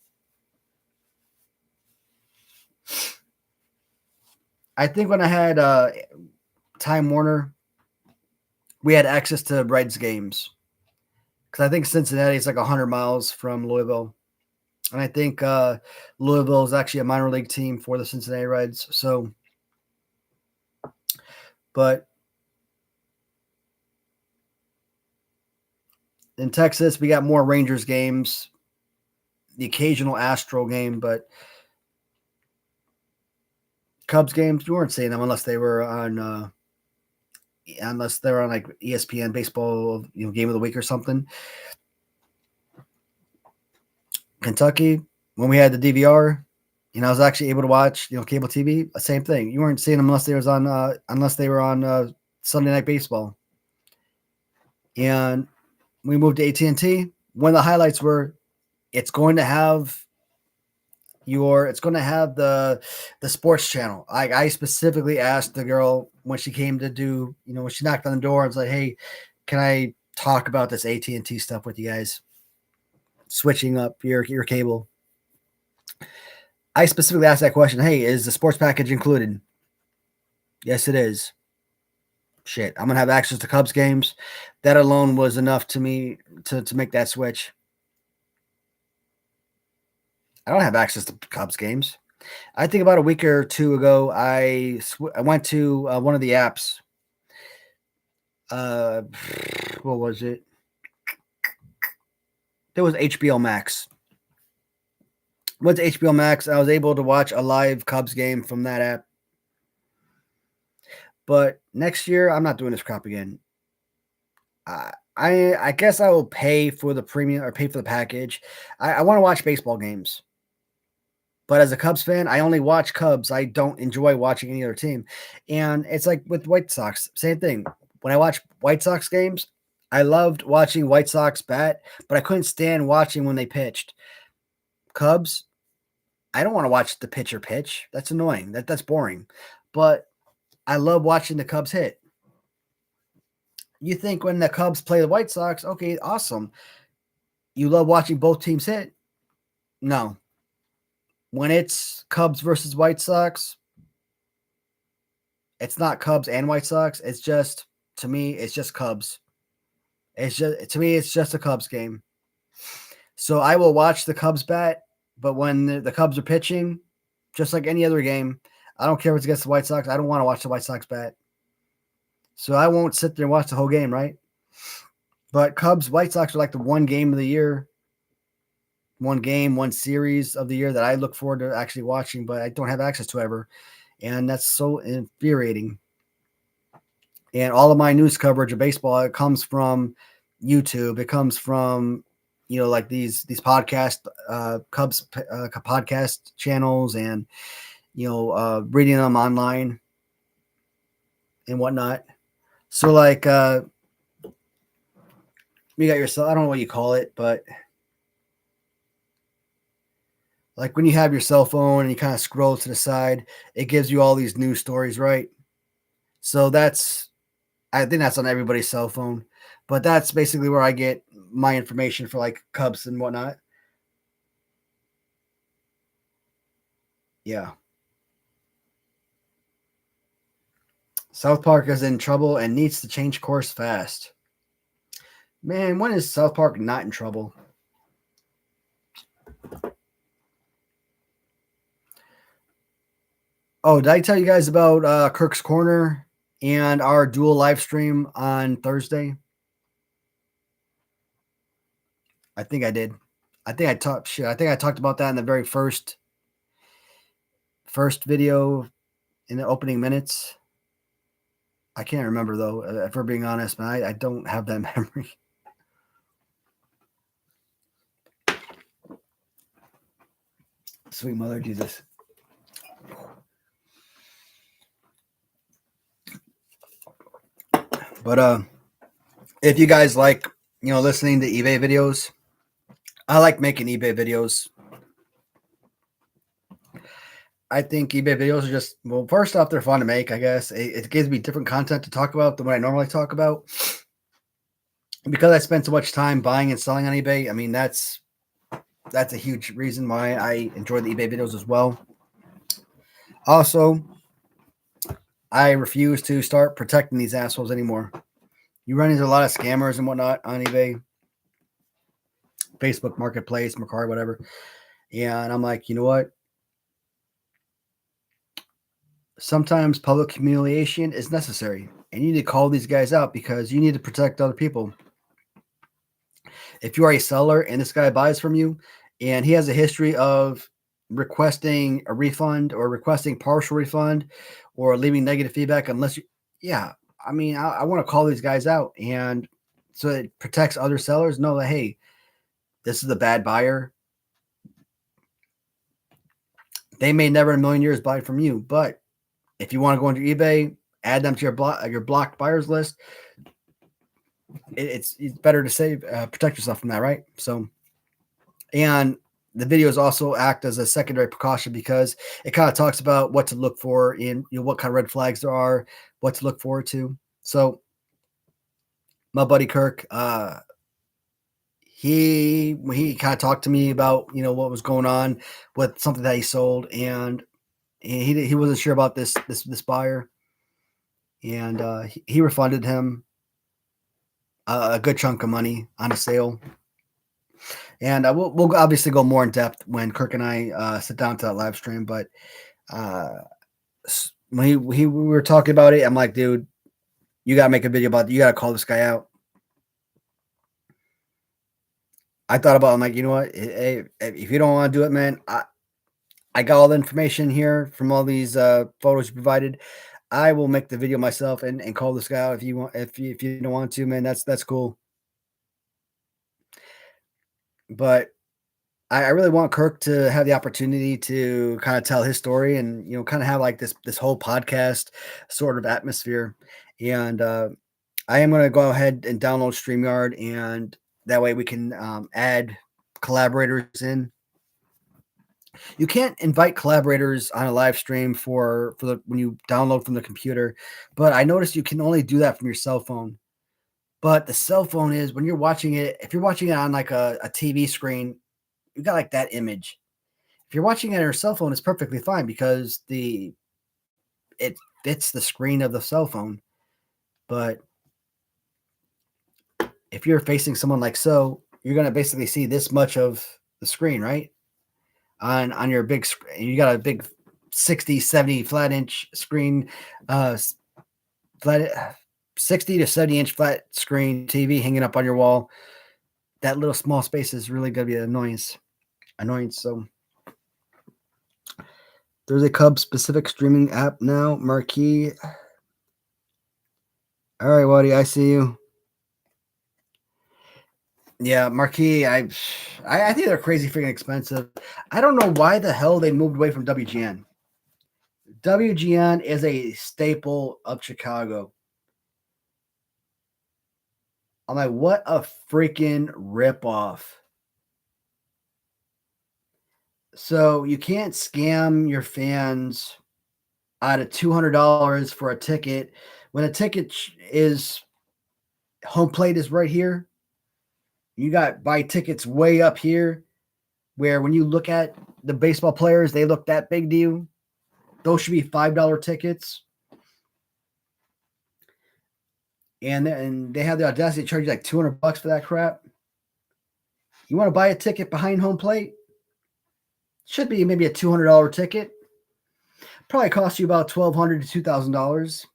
Speaker 1: I think when I had Time Warner, we had access to Reds games. Because I think Cincinnati is like 100 miles from Louisville. And I think Louisville is actually a minor league team for the Cincinnati Reds. So, but in Texas, we got more Rangers games, the occasional Astro game, but Cubs games, you weren't seeing them unless they were on like ESPN baseball, game of the week or something. Kentucky, when we had the DVR, I was actually able to watch, cable TV. Same thing. You weren't seeing them unless they were on Sunday Night Baseball. And we moved to AT&T. One of the highlights were it's going to have the sports channel. I specifically asked the girl when she came to do, when she knocked on the door and was like, hey, can I talk about this AT&T stuff with you guys? Switching up your cable. I specifically asked that question. Hey, is the sports package included? Yes, it is. Shit, I'm going to have access to Cubs games. That alone was enough to me to make that switch. I don't have access to Cubs games. I think about a week or two ago, I went to one of the apps. What was it? There was HBO Max. Went to HBO Max. I was able to watch a live Cubs game from that app. But next year, I'm not doing this crap again. I guess I will pay for the premium or pay for the package. I want to watch baseball games. But as a Cubs fan, I only watch Cubs. I don't enjoy watching any other team. And it's like with White Sox, same thing. When I watch White Sox games, I loved watching White Sox bat, but I couldn't stand watching when they pitched. Cubs, I don't want to watch the pitcher pitch. That's annoying. That's boring. But I love watching the Cubs hit. You think when the Cubs play the White Sox, okay, awesome. You love watching both teams hit? No. When it's Cubs versus White Sox, it's not Cubs and White Sox. It's just, to me, it's just Cubs. It's just a Cubs game. So I will watch the Cubs bat, but when the Cubs are pitching, just like any other game, I don't care if it's against the White Sox. I don't want to watch the White Sox bat. So I won't sit there and watch the whole game, right? But Cubs, White Sox are like the one game of the year, one game, one series of the year that I look forward to actually watching, but I don't have access to ever. And that's so infuriating. And all of my news coverage of baseball, it comes from YouTube. It comes from, like these podcast, Cubs podcast channels and, reading them online and whatnot. So like, you got yourself, I don't know what you call it, but like when you have your cell phone and you kind of scroll to the side, it gives you all these news stories, right? So I think that's on everybody's cell phone, but that's basically where I get my information for like Cubs and whatnot. Yeah. South Park is in trouble and needs to change course fast. Man, when is South Park not in trouble? Oh, did I tell you guys about Kirk's Corner and our dual live stream on Thursday? I think I did. I think I talked about that in the very first video in the opening minutes. I can't remember though, if we're being honest, man. I don't have that memory. Sweet Mother Jesus. But if you guys like, listening to eBay videos, I like making eBay videos. I think eBay videos are just, well, first off, they're fun to make, I guess. It gives me different content to talk about than what I normally talk about. Because I spend so much time buying and selling on eBay, I mean, that's a huge reason why I enjoy the eBay videos as well. Also, I refuse to start protecting these assholes anymore. You run into a lot of scammers and whatnot on eBay, Facebook Marketplace, Mercari, whatever. And I'm like, you know what? Sometimes public humiliation is necessary. And you need to call these guys out because you need to protect other people. If you are a seller and this guy buys from you and he has a history of requesting a refund or requesting partial refund or leaving negative feedback, I mean, I want to call these guys out, and so it protects other sellers. Know that, hey, this is a bad buyer. They may never in a million years buy from you, but if you want to go into eBay, add them to your blocked buyers list. It's better to protect yourself from that, right? So, and the videos also act as a secondary precaution because it kind of talks about what to look for in, what kind of red flags there are, what to look forward to. So, my buddy Kirk, he kind of talked to me about what was going on with something that he sold, and he wasn't sure about this buyer, and he refunded him a good chunk of money on a sale. And we'll obviously go more in depth when Kirk and I sit down to that live stream. But when we were talking about it, I'm like, dude, you gotta make a video about it. You gotta call this guy out. I thought about it. I'm like, you know what? Hey, if you don't want to do it, man, I got all the information here from all these photos you provided. I will make the video myself and call this guy out if you want. If you don't want to, man, that's cool. But I really want Kirk to have the opportunity to kind of tell his story and kind of have like this whole podcast sort of atmosphere. And I am going to go ahead and download StreamYard, and that way we can add collaborators in. You can't invite collaborators on a live stream for when you download from the computer, but I noticed you can only do that from your cell phone. But the cell phone is, when you're watching it, if you're watching it on like a TV screen, you got like that image. If you're watching it on your cell phone, it's perfectly fine because it fits the screen of the cell phone. But if you're facing someone like so, you're gonna basically see this much of the screen, right? On your big screen, you got a big 60, 70 flat inch screen, flat 60 to 70 inch flat screen TV hanging up on your wall. That little small space is really gonna be an annoyance. So there's a Cubs specific streaming app now, Marquee. All right, Waddy, I see you. Yeah, Marquee, I think they're crazy freaking expensive. I don't know why the hell they moved away from WGN. WGN is a staple of Chicago. I'm like, what a freaking ripoff. So you can't scam your fans out of $200 for a ticket when a ticket is home plate is right here. You got buy tickets way up here, where when you look at the baseball players, they look that big to you. Those should be $5 tickets. And they have the audacity to charge you like $200 for that crap. You want to buy a ticket behind home plate? Should be maybe a $200 ticket. Probably cost you about $1,200 to $2,000.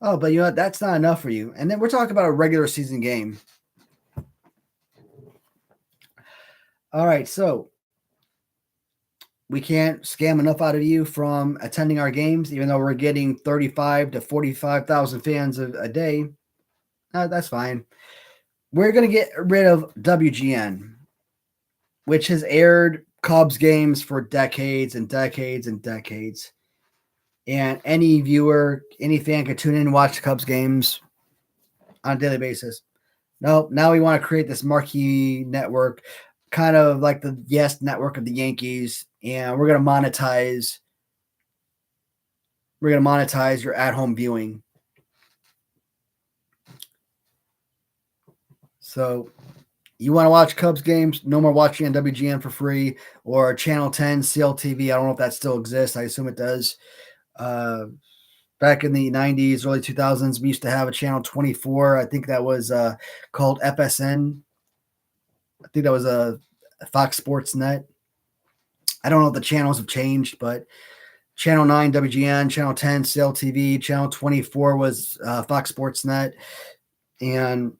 Speaker 1: Oh, but you know what? That's not enough for you. And then we're talking about a regular season game. All right, so we can't scam enough out of you from attending our games, even though we're getting 35 to 45,000 fans a day. That's fine. We're going to get rid of WGN, which has aired Cubs games for decades and decades and decades. and any viewer, any fan could tune in and watch the Cubs games on a daily basis. No, now we want to create this marquee network, kind of like the Yes network of the Yankees, and we're gonna monetize your at-home viewing. So you want to watch Cubs games? No more watching on WGN for free or Channel 10 CLTV. I don't know if that still exists. I assume it does. Uh, Back in the 90s, early 2000s, we used to have a channel 24. I think that was called FSN. I think that was a Fox Sports Net. I don't know if the channels have changed, but Channel 9 WGN, Channel 10 CLTV, Channel 24 was Fox Sports Net, and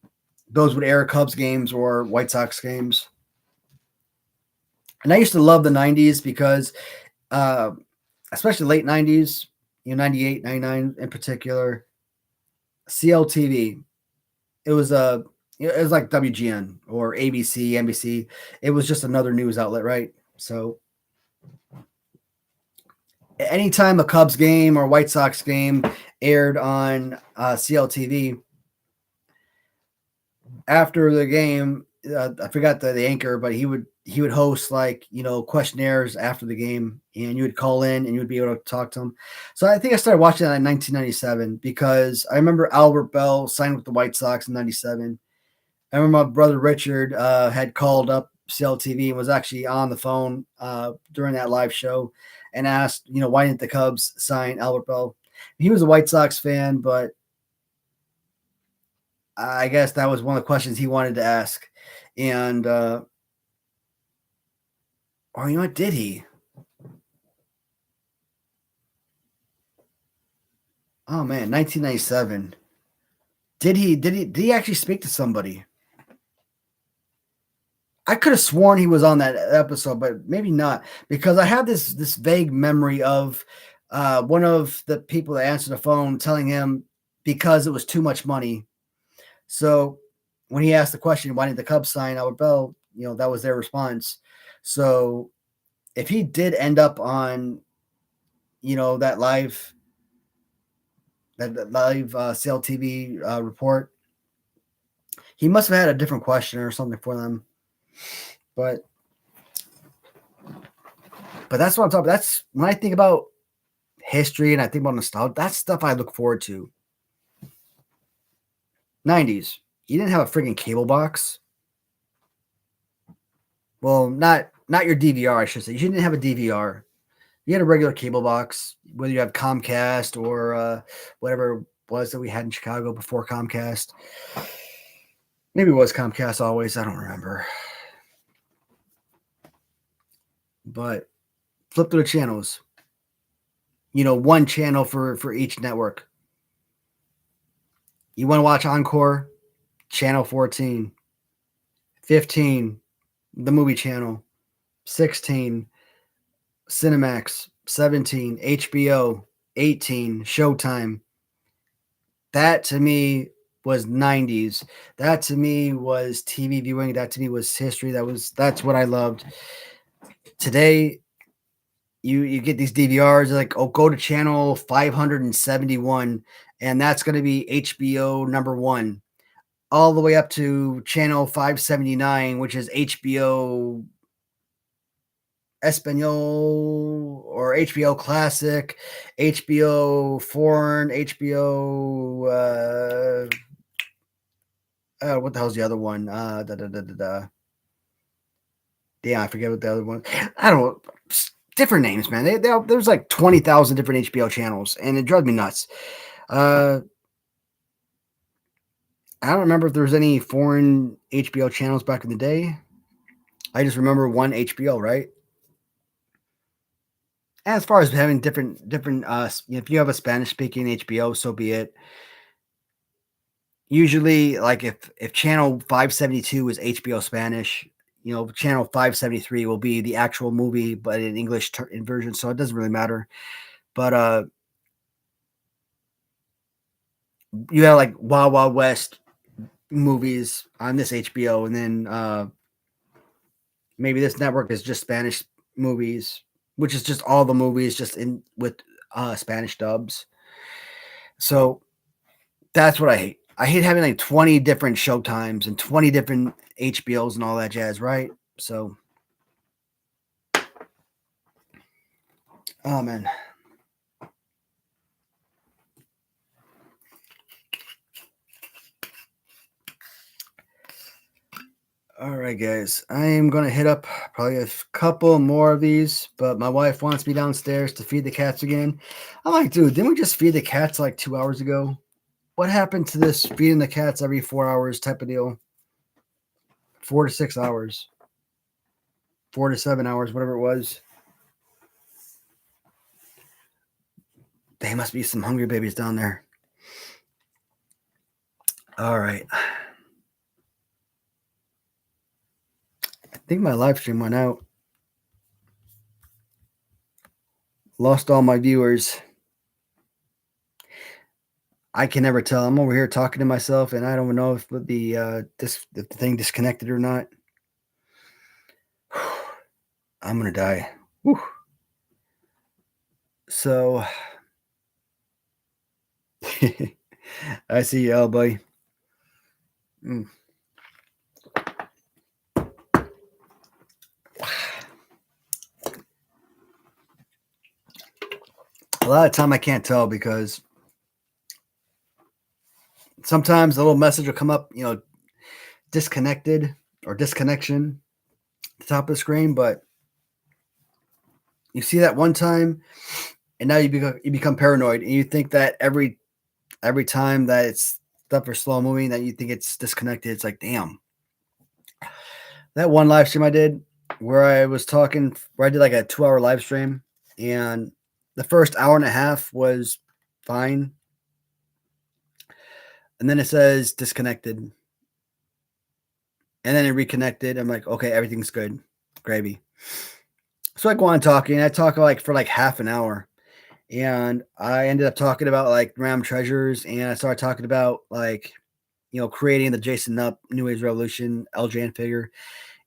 Speaker 1: those would air Cubs games or White Sox games. And I used to love the 90s because, uh, especially late 90s, 98, 99 in particular, CLTV, it was like WGN or ABC, NBC. It was just another news outlet, right? So anytime a Cubs game or White Sox game aired on CLTV, after the game, I forgot the anchor, but he would host like questionnaires after the game, and you would call in and you would be able to talk to him. So I think I started watching that in 1997 because I remember Albert Bell signed with the White Sox in '97. I remember my brother Richard had called up CLTV and was actually on the phone during that live show and asked, why didn't the Cubs sign Albert Bell? He was a White Sox fan, but I guess that was one of the questions he wanted to ask. And, or what did he? Oh man, 1997. Did he actually speak to somebody? I could have sworn he was on that episode, but maybe not because I have this vague memory of one of the people that answered the phone telling him because it was too much money. So when he asked the question, why didn't the Cubs sign Albert Bell? That was their response. So if he did end up on, that live CLTV report, he must have had a different question or something for them. But that's what I'm talking about. That's when I think about history and I think about nostalgia. That's stuff I look forward to. 90s. You didn't have a freaking cable box. Well, not your DVR, I should say. You didn't have a DVR. You had a regular cable box, whether you have Comcast or whatever it was that we had in Chicago before Comcast. Maybe it was Comcast always. I don't remember. But flip through the channels. One channel for each network. You want to watch Encore? Channel 14. 15, the movie channel. 16, Cinemax. 17, HBO. 18, Showtime. That to me was 90s. That to me was TV viewing. That to me was history. That's what I loved. Today, you get these DVRs like, oh, go to channel 571, and that's going to be HBO number 1, all the way up to channel 579, which is HBO Espanol or HBO Classic, HBO Foreign, HBO what the hell's the other one? Yeah, I forget what the other one. I don't know. Different names, man. There's like 20,000 different HBO channels, and it drove me nuts. I don't remember if there was any foreign HBO channels back in the day. I just remember one HBO, right? As far as having different, if you have a Spanish speaking HBO, so be it. Usually, like if channel 572 is HBO Spanish, channel 573 will be the actual movie, but in English in version. So it doesn't really matter. But you have like Wild Wild West movies on this HBO, and then maybe this network is just Spanish movies, which is just all the movies just in with Spanish dubs. So that's what I hate. I hate having like 20 different showtimes and 20 different HBOs and all that jazz, right? So, oh man. All right, guys. I am going to hit up probably a couple more of these, but my wife wants me downstairs to feed the cats again. I'm like, dude, didn't we just feed the cats like 2 hours ago? What happened to this feeding the cats every 4 hours type of deal? 4 to 6 hours, 4 to 7 hours, whatever it was. There must be some hungry babies down there. All right. I think my live stream went out. Lost all my viewers. I can never tell. I'm over here talking to myself, and I don't know if the thing disconnected or not. I'm gonna die. Whew. So, I see you, buddy. Mm. A lot of time I can't tell because sometimes a little message will come up, disconnected or disconnection at the top of the screen, but you see that one time and now you become paranoid and you think that every time that it's stuff or slow moving that you think it's disconnected, it's like, damn. That one live stream I did where I did like a 2 hour live stream, and the first hour and a half was fine. And then it says disconnected. And then it reconnected. I'm like, okay, everything's good. Gravy. So I go on talking. I talk like for like half an hour. And I ended up talking about like RAM treasures, and I started talking about like, creating the Jason Nupp New Age Revolution LJN figure,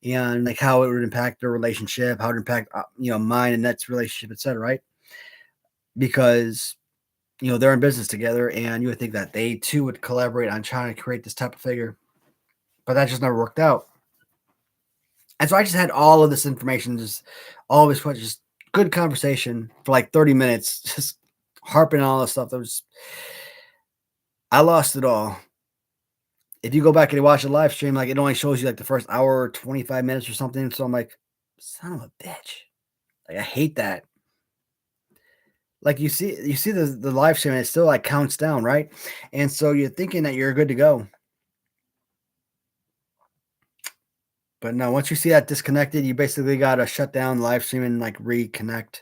Speaker 1: and like how it would impact their relationship, how it would impact mine and Net's relationship, etc. Right? Because they're in business together, and you would think that they too would collaborate on trying to create this type of figure, but that just never worked out. And so I just had all of this information, just all of this questions, just good conversation for like 30 minutes, just harping on all this stuff. I lost it all. If you go back and you watch a live stream, like it only shows you like the first hour or 25 minutes or something. So I'm like, son of a bitch. Like I hate that. Like you see the live stream and it still like counts down, right? And so you're thinking that you're good to go. But no, once you see that disconnected, you basically gotta shut down the live stream and like reconnect,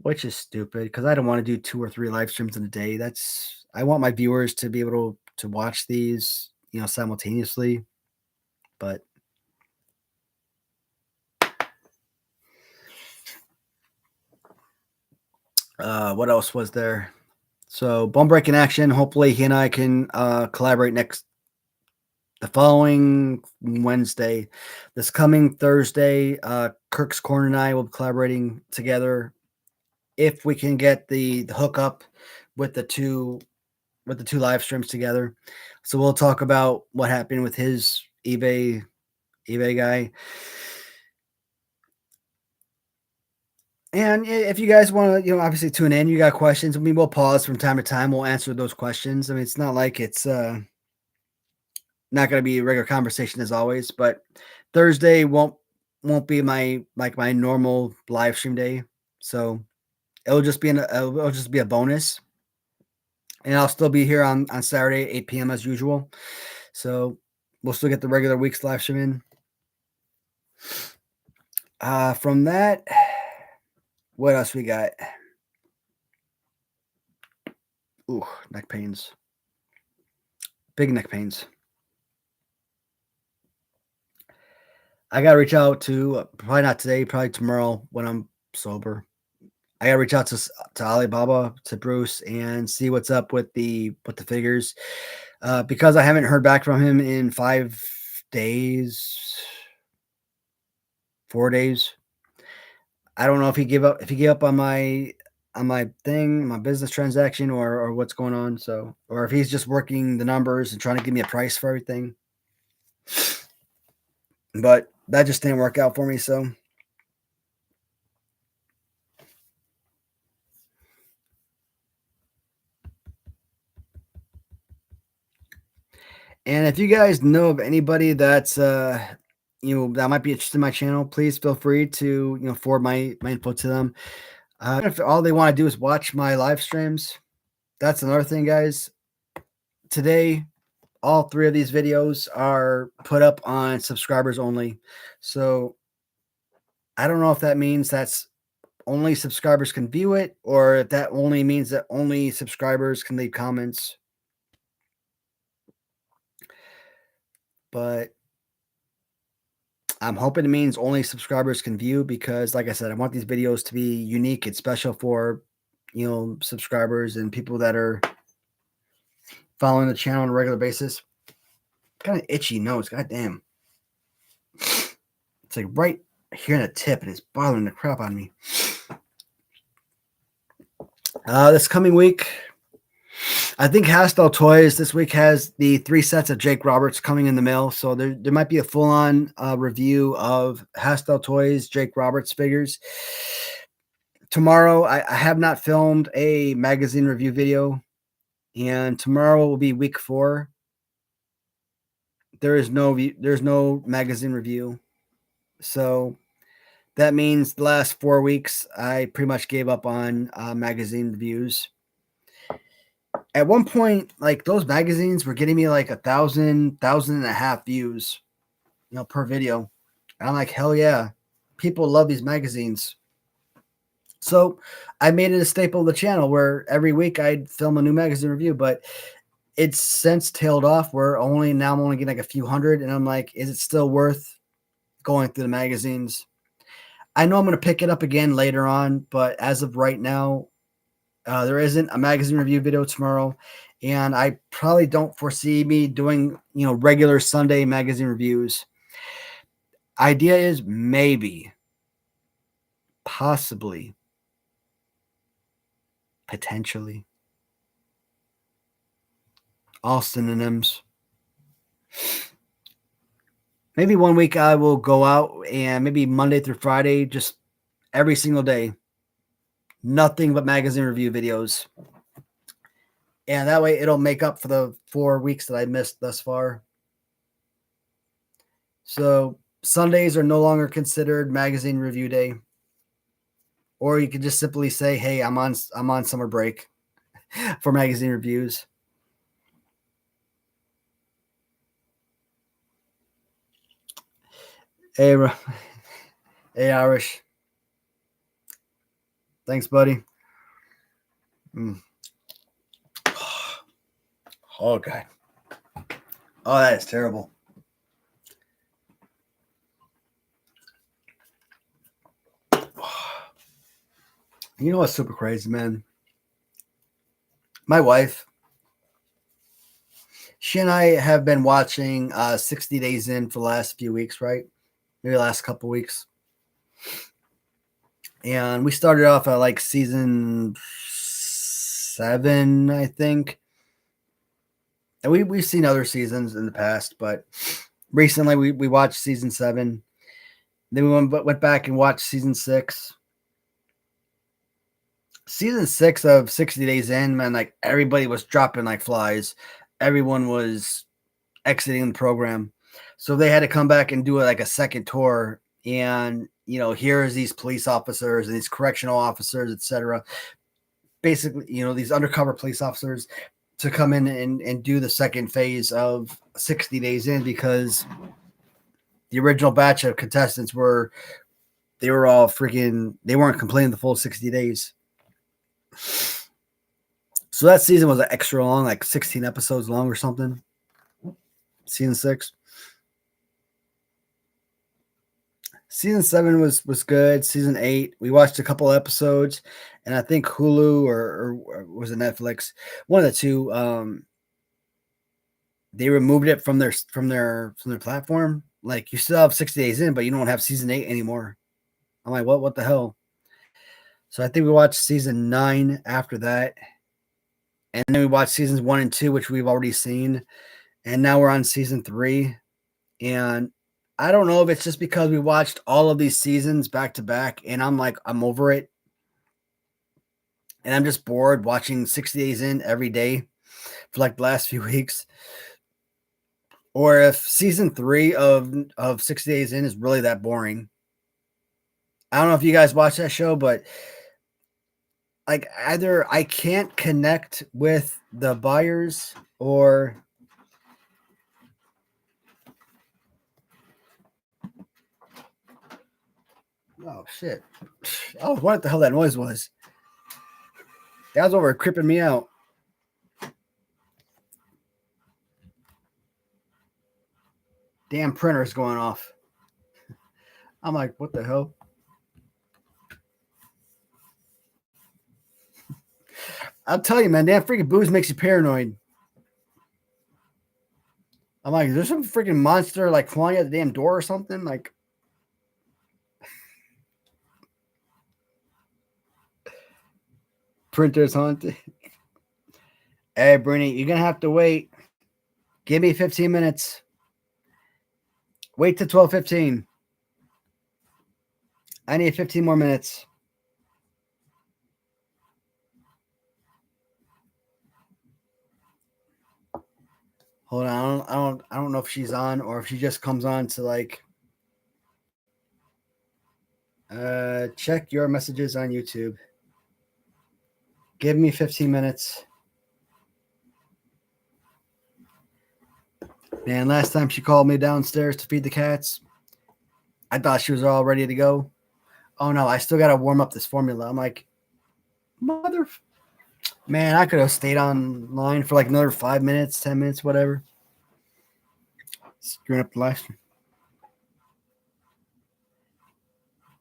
Speaker 1: which is stupid because I don't want to do 2 or 3 live streams in a day. I want my viewers to be able to watch these, simultaneously. But what else was there? So Bone Breaking Action. Hopefully he and I can collaborate the following Wednesday. This coming Thursday, Kirk's Corner and I will be collaborating together if we can get the hookup with the two live streams together. So we'll talk about what happened with his eBay guy. And if you guys want to, obviously tune in, you got questions. I mean, we'll pause from time to time. We'll answer those questions. I mean, it's not like it's not going to be a regular conversation as always, but Thursday won't be my normal live stream day. So it'll just be a bonus. And I'll still be here on Saturday, 8 p.m. as usual. So we'll still get the regular week's live stream in. From that, what else we got? Ooh, neck pains. Big neck pains. I gotta reach out to probably not today, probably tomorrow when I'm sober. I gotta reach out to Alibaba, to Bruce, and see what's up with the figures. Because I haven't heard back from him in 5 days, 4 days. I don't know if he gave up on my my thing, my business transaction, or what's going on. So, or if he's just working the numbers and trying to give me a price for everything. But that just didn't work out for me. So, and if you guys know of anybody that's that might be interested in my channel, please feel free to forward my info to them. If all they want to do is watch my live streams, that's another thing, guys. Today, all 3 of these videos are put up on subscribers only. So I don't know if that means that's only subscribers can view it, or if that only means that only subscribers can leave comments. But I'm hoping it means only subscribers can view, because like I said, I want these videos to be unique and special for, subscribers and people that are following the channel on a regular basis. Kind of itchy nose, goddamn. It's like right here in the tip, and it's bothering the crap out of me. This coming week, I think Hastel Toys this week has the 3 sets of Jake Roberts coming in the mail. So there might be a full-on review of Hastel Toys Jake Roberts figures. Tomorrow, I have not filmed a magazine review video, and tomorrow will be week 4. There's no magazine review. So that means the last 4 weeks, I pretty much gave up on magazine reviews. At one point, like, those magazines were getting me like 1,000.5 views, per video. And I'm like, hell yeah, people love these magazines. So I made it a staple of the channel where every week I'd film a new magazine review, but it's since tailed off. I'm only getting like a few hundred, and I'm like, is it still worth going through the magazines? I know I'm going to pick it up again later on, but as of right now, there isn't a magazine review video tomorrow, and I probably don't foresee me doing, regular Sunday magazine reviews. Idea is maybe, possibly, potentially, all synonyms. Maybe one week I will go out and maybe Monday through Friday, just every single day, nothing but magazine review videos. And that way it'll make up for the 4 weeks that I missed thus far. So Sundays are no longer considered magazine review day. Or you could just simply say, hey, I'm on summer break for magazine reviews. Hey, Irish. Thanks, buddy. Oh, God. Oh, that is terrible. You know what's super crazy, man? My wife, she and I have been watching 60 Days In for the last few weeks, right? Maybe the last couple weeks. And we started off at like season 7, I think. And we've seen other seasons in the past, but recently we watched season 7. Then we went back and watched season 6. Season 6 of 60 Days In, man, like everybody was dropping like flies. Everyone was exiting the program. So they had to come back and do like a second tour. And, here's these police officers and these correctional officers, etc. Basically, these undercover police officers to come in and do the second phase of 60 Days In, because the original batch of contestants they were all freaking, they weren't completing the full 60 days. So that season was extra long, like 16 episodes long or something. Season 6. Season 7 was good. Season 8, we watched a couple episodes, and I think Hulu or was it Netflix, one of the two, they removed it from their platform. Like, you still have 60 Days In, but you don't have season 8 anymore. I'm like, what the hell? So I think we watched season 9 after that. And then we watched seasons 1 and 2, which we've already seen. And now we're on season 3. And I don't know if it's just because we watched all of these seasons back to back and I'm like, I'm over it. And I'm just bored watching 60 Days In every day for like the last few weeks. Or if season 3 of 60 Days In is really that boring. I don't know if you guys watch that show, but like either I can't connect with the buyers or oh shit. Oh, what the hell that noise was. That was over creeping me out. Damn printer's going off. I'm like, what the hell? I'll tell you, man, damn freaking booze makes you paranoid. I'm like, is there some freaking monster like clawing at the damn door or something? Like, printer's haunted. Hey, Brittany, you're gonna have to wait. Give me 15 minutes. Wait till 12:15. I need 15 more minutes. Hold on, I don't know if she's on or if she just comes on to like check your messages on YouTube. Give me 15 minutes. Man, last time she called me downstairs to feed the cats, I thought she was all ready to go. Oh no, I still gotta warm up this formula. I'm like, mother, man, I could have stayed online for like another 5 minutes, 10 minutes, whatever. Screwing up the live stream.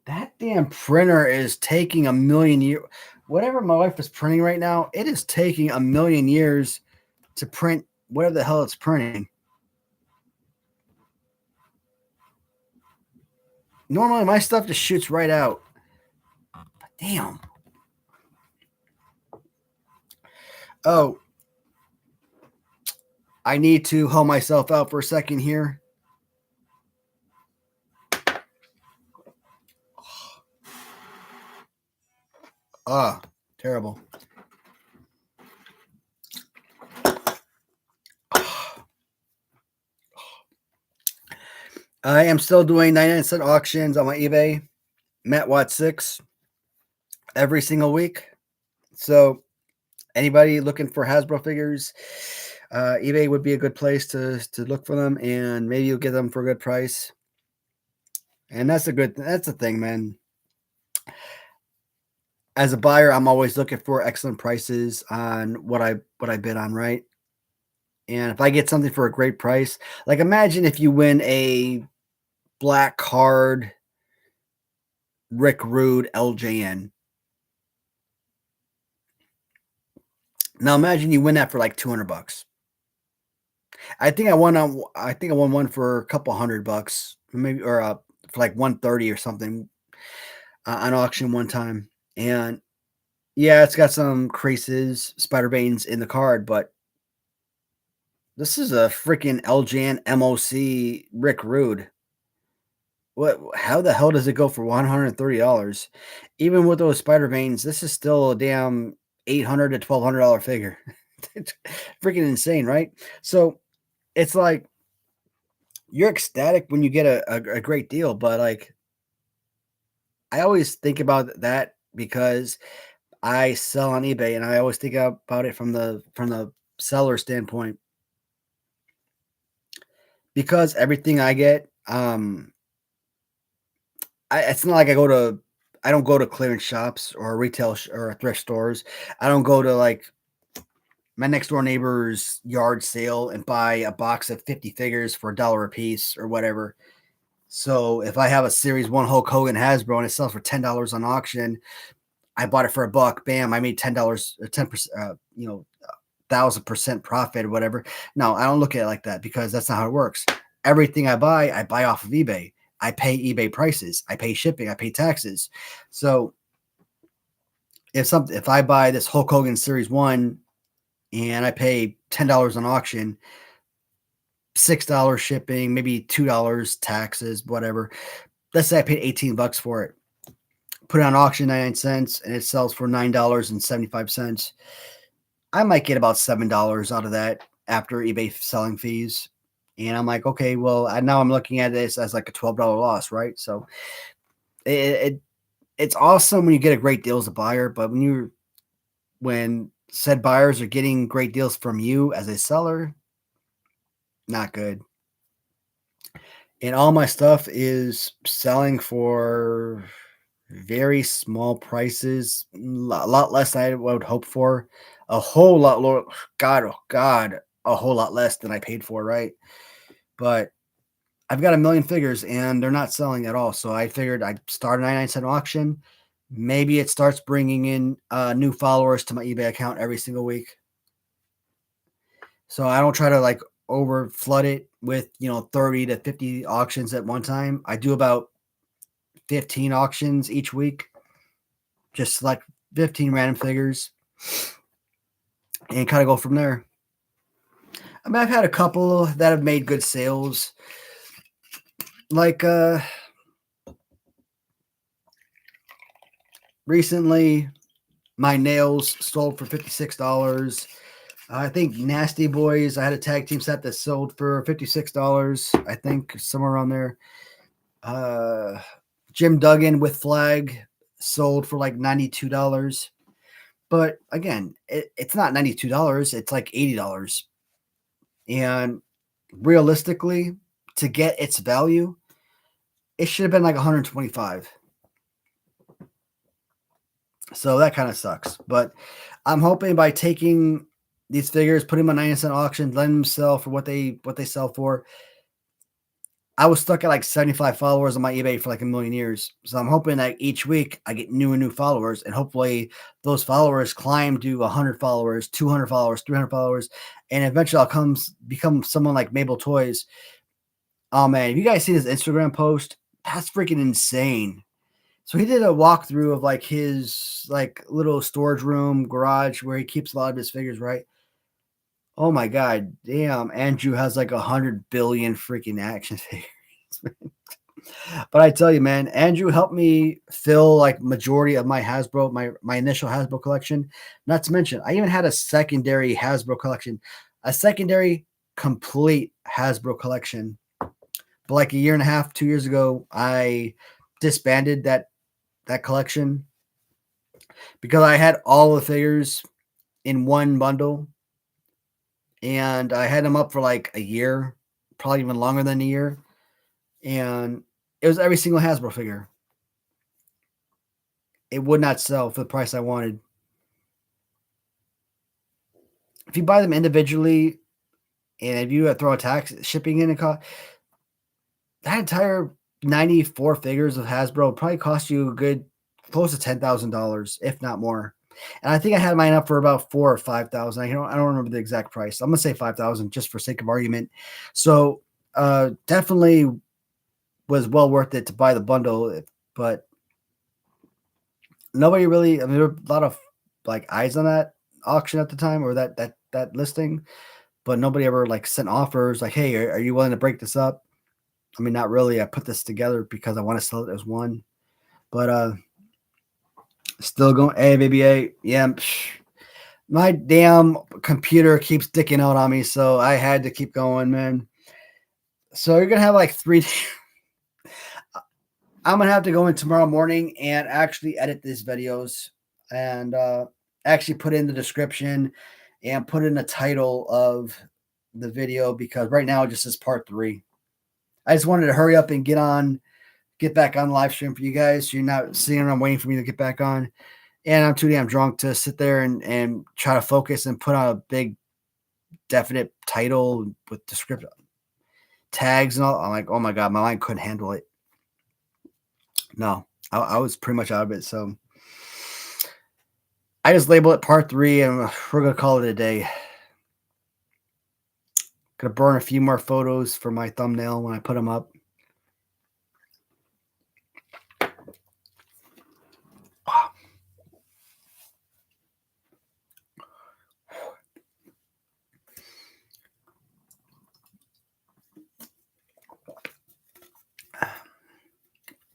Speaker 1: That damn printer is taking a million years. Whatever my wife is printing right now, it is taking a million years to print whatever the hell it's printing. Normally, my stuff just shoots right out. But damn. Oh, I need to hoe myself out for a second here. Ah, terrible. I am still doing 99-cent auctions on my eBay, Matt Watt 6, every single week. So anybody looking for Hasbro figures, eBay would be a good place to look for them, and maybe you'll get them for a good price. And that's the thing, man. As a buyer, I'm always looking for excellent prices on what I bid on, right? And if I get something for a great price, like imagine if you win a black card Rick Rude LJN. Now imagine you win that for like $200. I think I won one for a couple $100, maybe, or for like 130 or something on auction one time. And yeah, it's got some creases, spider veins in the card, but this is a freaking LJN MOC Rick Rude. What? How the hell does it go for $130? Even with those spider veins, this is still a damn $800 to $1,200 figure. It's freaking insane, right? So it's like you're ecstatic when you get a great deal, but like I always think about that because I sell on eBay, and I always think about it from the seller standpoint because everything I get, it's not like I don't go to clearance shops or retail or thrift stores. I don't go to like my next door neighbor's yard sale and buy a box of 50 figures for $1 a piece or whatever. So if I have a Series 1 Hulk Hogan Hasbro and it sells for $10 on auction, I bought it for $1. Bam, I made $10, 10%, 1,000% profit or whatever. No, I don't look at it like that because that's not how it works. Everything I buy off of eBay. I pay eBay prices. I pay shipping. I pay taxes. So if I buy this Hulk Hogan Series 1 and I pay $10 on auction, $6 shipping, maybe $2 taxes, whatever. Let's say I paid $18 for it. Put it on auction 99 cents and it sells for $9.75. I might get about $7 out of that after eBay selling fees. And I'm like, okay, well, now I'm looking at this as like a $12 loss, right? So it, it it's awesome when you get a great deal as a buyer, but when said buyers are getting great deals from you as a seller, not good. And all my stuff is selling for very small prices, a lot less than I would hope for, a whole lot lower. God, oh God, a whole lot less than I paid for, right? But I've got a million figures and they're not selling at all. So I figured I'd start a 99-cent auction. Maybe it starts bringing in new followers to my eBay account every single week. So I don't try to like over flood it with, 30 to 50 auctions at one time. I do about 15 auctions each week, just select 15 random figures and kind of go from there. I mean, I've had a couple that have made good sales. Like recently, my nails sold for $56. I think Nasty Boys, I had a tag team set that sold for $56. I think somewhere around there. Jim Duggan with flag sold for like $92. But again, it's not $92. It's like $80. And realistically, to get its value, it should have been like 125. So that kind of sucks. But I'm hoping by taking these figures, putting them on 90-cent auction, letting them sell for what they sell for. I was stuck at like 75 followers on my eBay for like a million years. So I'm hoping that each week I get new and new followers, and hopefully those followers climb to 100 followers, 200 followers, 300 followers, and eventually I'll become someone like Mabel Toys. Oh man, if you guys see this Instagram post, that's freaking insane. So he did a walkthrough of like his like little storage room garage where he keeps a lot of his figures, right? Oh my god, damn! Andrew has like 100 billion freaking action figures. But I tell you, man, Andrew helped me fill like majority of my Hasbro, my initial Hasbro collection. Not to mention, I even had a secondary Hasbro collection, a secondary complete Hasbro collection. But like a year and a half, 2 years ago, I disbanded that collection because I had all the figures in one bundle, and I had them up for like a year, probably even longer than a year, and it was every single Hasbro figure. It would not sell for the price I wanted. If you buy them individually, and if you throw a tax shipping in, that entire 94 figures of Hasbro would probably cost you a good close to $10,000, if not more. And I think I had mine up for about 4 or 5,000. I don't remember the exact price. I'm gonna say 5,000 just for sake of argument. So definitely was well worth it to buy the bundle, but nobody really. I mean, there were a lot of like eyes on that auction at the time, or that listing, but nobody ever like sent offers like, "Hey, are you willing to break this up?" I mean, not really. I put this together because I want to sell it as one, but still going. Hey, baby, hey, yeah. My damn computer keeps dicking out on me, so I had to keep going, man. So you're gonna have like three. I'm gonna have to go in tomorrow morning and actually edit these videos and actually put in the description and put in the title of the video because right now it just says part 3. I just wanted to hurry up and get back on live stream for you guys. So you're not sitting around waiting for me to get back on. And I'm too damn drunk to sit there and try to focus and put on a big definite title with description tags and all. I'm like, oh my God, my mind couldn't handle it. No, I was pretty much out of it. So I just label it part 3 and we're going to call it a day. Gonna burn a few more photos for my thumbnail when I put them up.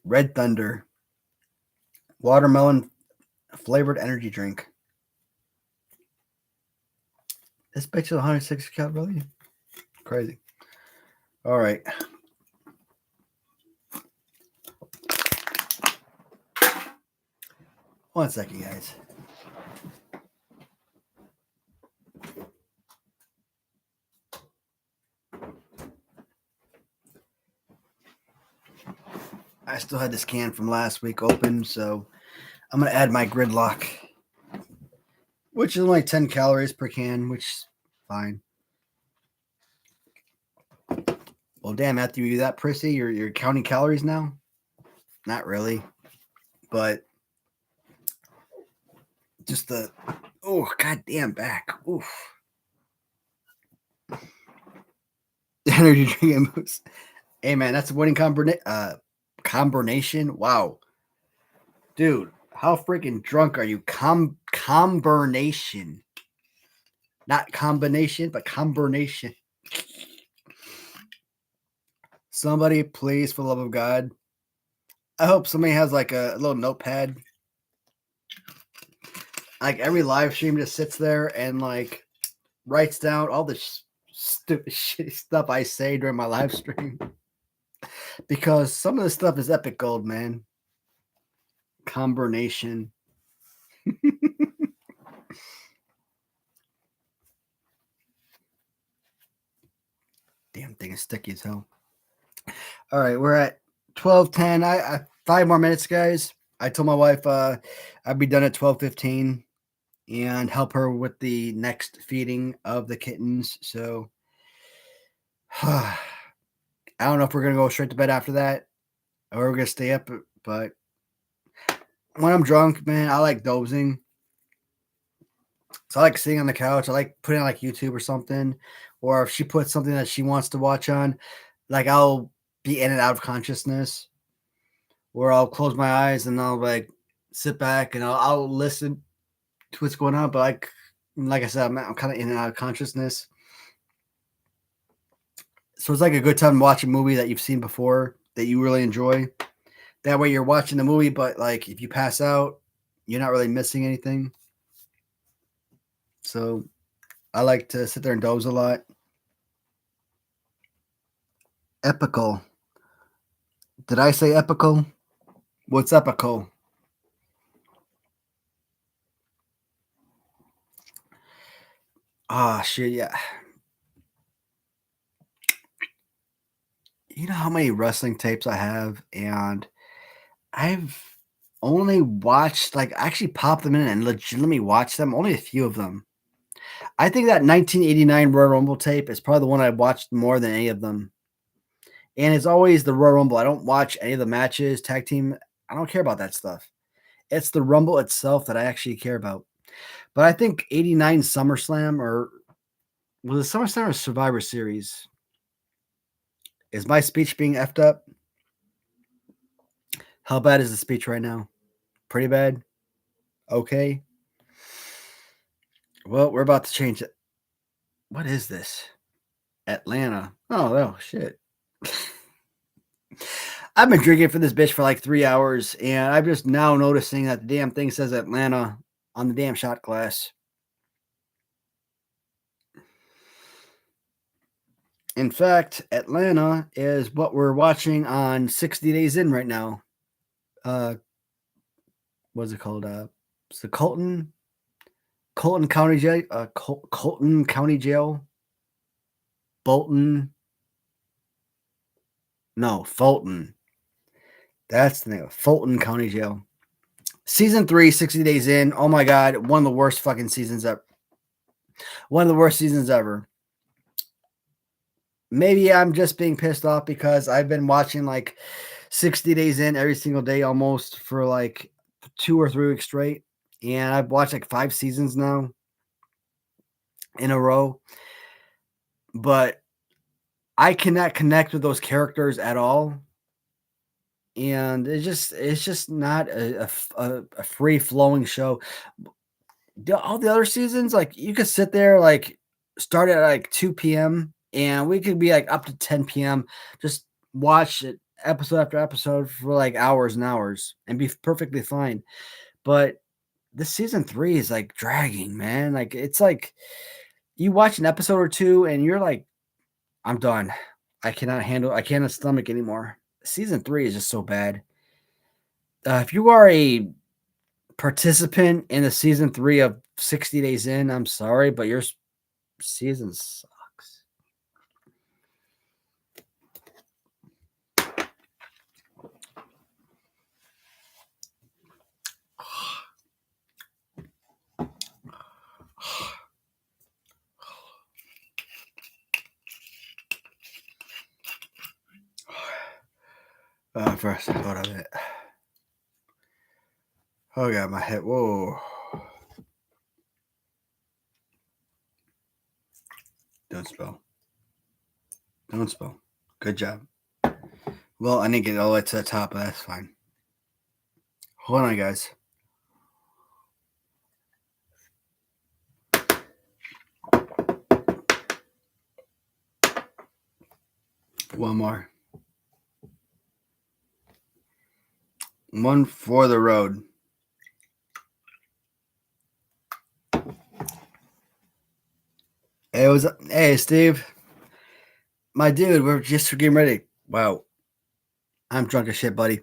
Speaker 1: Red Thunder, watermelon flavored energy drink. This bitch is 160 calories. Crazy. All right. One second, guys. I still had this can from last week open, so I'm going to add my gridlock, which is only 10 calories per can, which is fine. Well, damn, Matthew, you that prissy? You're counting calories now? Not really, but just the goddamn back. Oof. Energy drink and boost. Hey man, that's a winning combination. Wow, dude, how freaking drunk are you? Combination, not combination, but combination. Somebody, please, for the love of God, I hope somebody has like a little notepad. Like every live stream just sits there and like writes down all the stupid shitty stuff I say during my live stream. Because some of the stuff is epic gold, man. Combination. Damn thing is sticky as hell. All right, we're at 12:10. I 5 more minutes, guys. I told my wife I'd be done at 12:15 and help her with the next feeding of the kittens. So I don't know if we're gonna go straight to bed after that or we're gonna stay up. But when I'm drunk, man, I like dozing. So I like sitting on the couch. I like putting on like YouTube or something. Or if she puts something that she wants to watch on, like I'll be in and out of consciousness. Or I'll close my eyes and I'll like sit back and I'll listen to what's going on. But like I said, I'm kind of in and out of consciousness. So it's like a good time to watch a movie that you've seen before that you really enjoy. That way you're watching the movie, but like if you pass out, you're not really missing anything. So I like to sit there and doze a lot. Epical. Did I say epical? What's epical? Ah, shit, yeah. You know how many wrestling tapes I have, and I've only watched, like, I actually popped them in and legitimately watched them, only a few of them. I think that 1989 Royal Rumble tape is probably the one I watched more than any of them. And it's always the Royal Rumble. I don't watch any of the matches, tag team. I don't care about that stuff. It's the Rumble itself that I actually care about. But I think 89 SummerSlam, or was it SummerSlam or Survivor Series? Is my speech being effed up? How bad is the speech right now? Pretty bad? Okay. Well, we're about to change it. What is this? Atlanta. Oh, shit. I've been drinking for this bitch for like 3 hours, and I'm just now noticing that the damn thing says Atlanta on the damn shot glass. In fact, Atlanta is what we're watching on 60 Days In right now. What's it called? It's the Colton County Jail. Colton County Jail. Bolton. No, Fulton. That's the name. Fulton County Jail. Season 3, 60 Days In. Oh my God, one of the worst fucking seasons ever. One of the worst seasons ever. Maybe I'm just being pissed off because I've been watching like 60 Days In every single day almost for like 2 or 3 weeks straight. And I've watched like 5 seasons now in a row. But I cannot connect with those characters at all. And it's just not a free flowing show. All the other seasons, like you could sit there, like start at like 2 p.m. and we could be like up to 10 p.m. just watch it episode after episode for like hours and hours and be perfectly fine. But this season 3 is like dragging, man. Like it's like you watch an episode or two and you're like, I'm done. I cannot stomach anymore. Season 3 is just so bad. If you are a participant in the season 3 of 60 Days In, I'm sorry, but your season sucks. First, hold on a minute. Oh god, my head. Whoa. Don't spell. Don't spell. Good job. Well, I didn't get all the way to the top, but that's fine. Hold on, guys. One more. One for the road. Hey, Steve. My dude, we're just getting ready. Wow. I'm drunk as shit, buddy.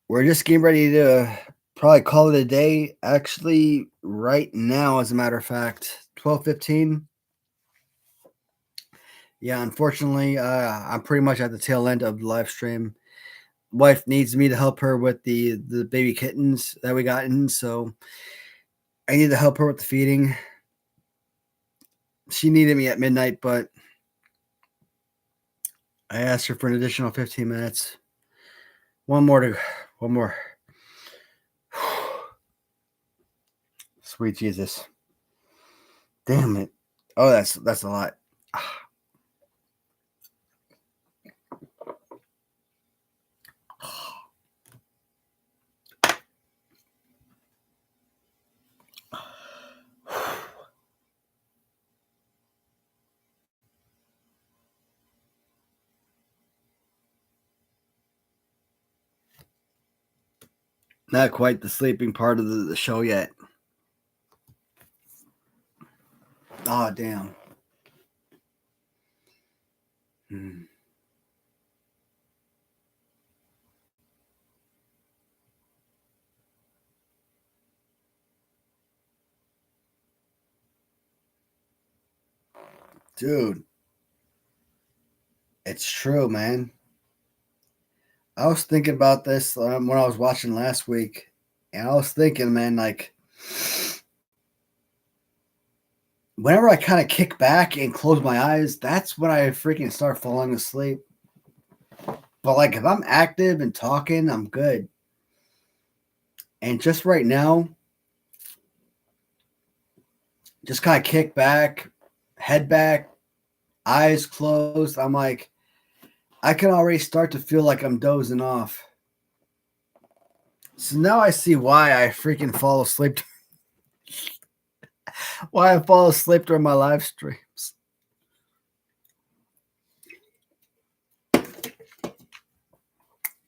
Speaker 1: We're just getting ready to probably call it a day. Actually, right now, as a matter of fact, 12:15. Yeah, unfortunately, I'm pretty much at the tail end of the live stream. Wife needs me to help her with the baby kittens that we got in, so I need to help her with the feeding. She needed me at midnight, but I asked her for an additional 15 minutes. One more. Sweet Jesus. Damn it. Oh, that's a lot. Not quite the sleeping part of the show yet. Oh, damn. Dude, it's true, man. I was thinking about this when I was watching last week, and I was thinking, man, like, whenever I kind of kick back and close my eyes, that's when I freaking start falling asleep. But, like, if I'm active and talking, I'm good. And just right now, just kind of kick back, head back, eyes closed. I'm like, I can already start to feel like I'm dozing off. So now I see why I freaking fall asleep. Why I fall asleep during my live streams.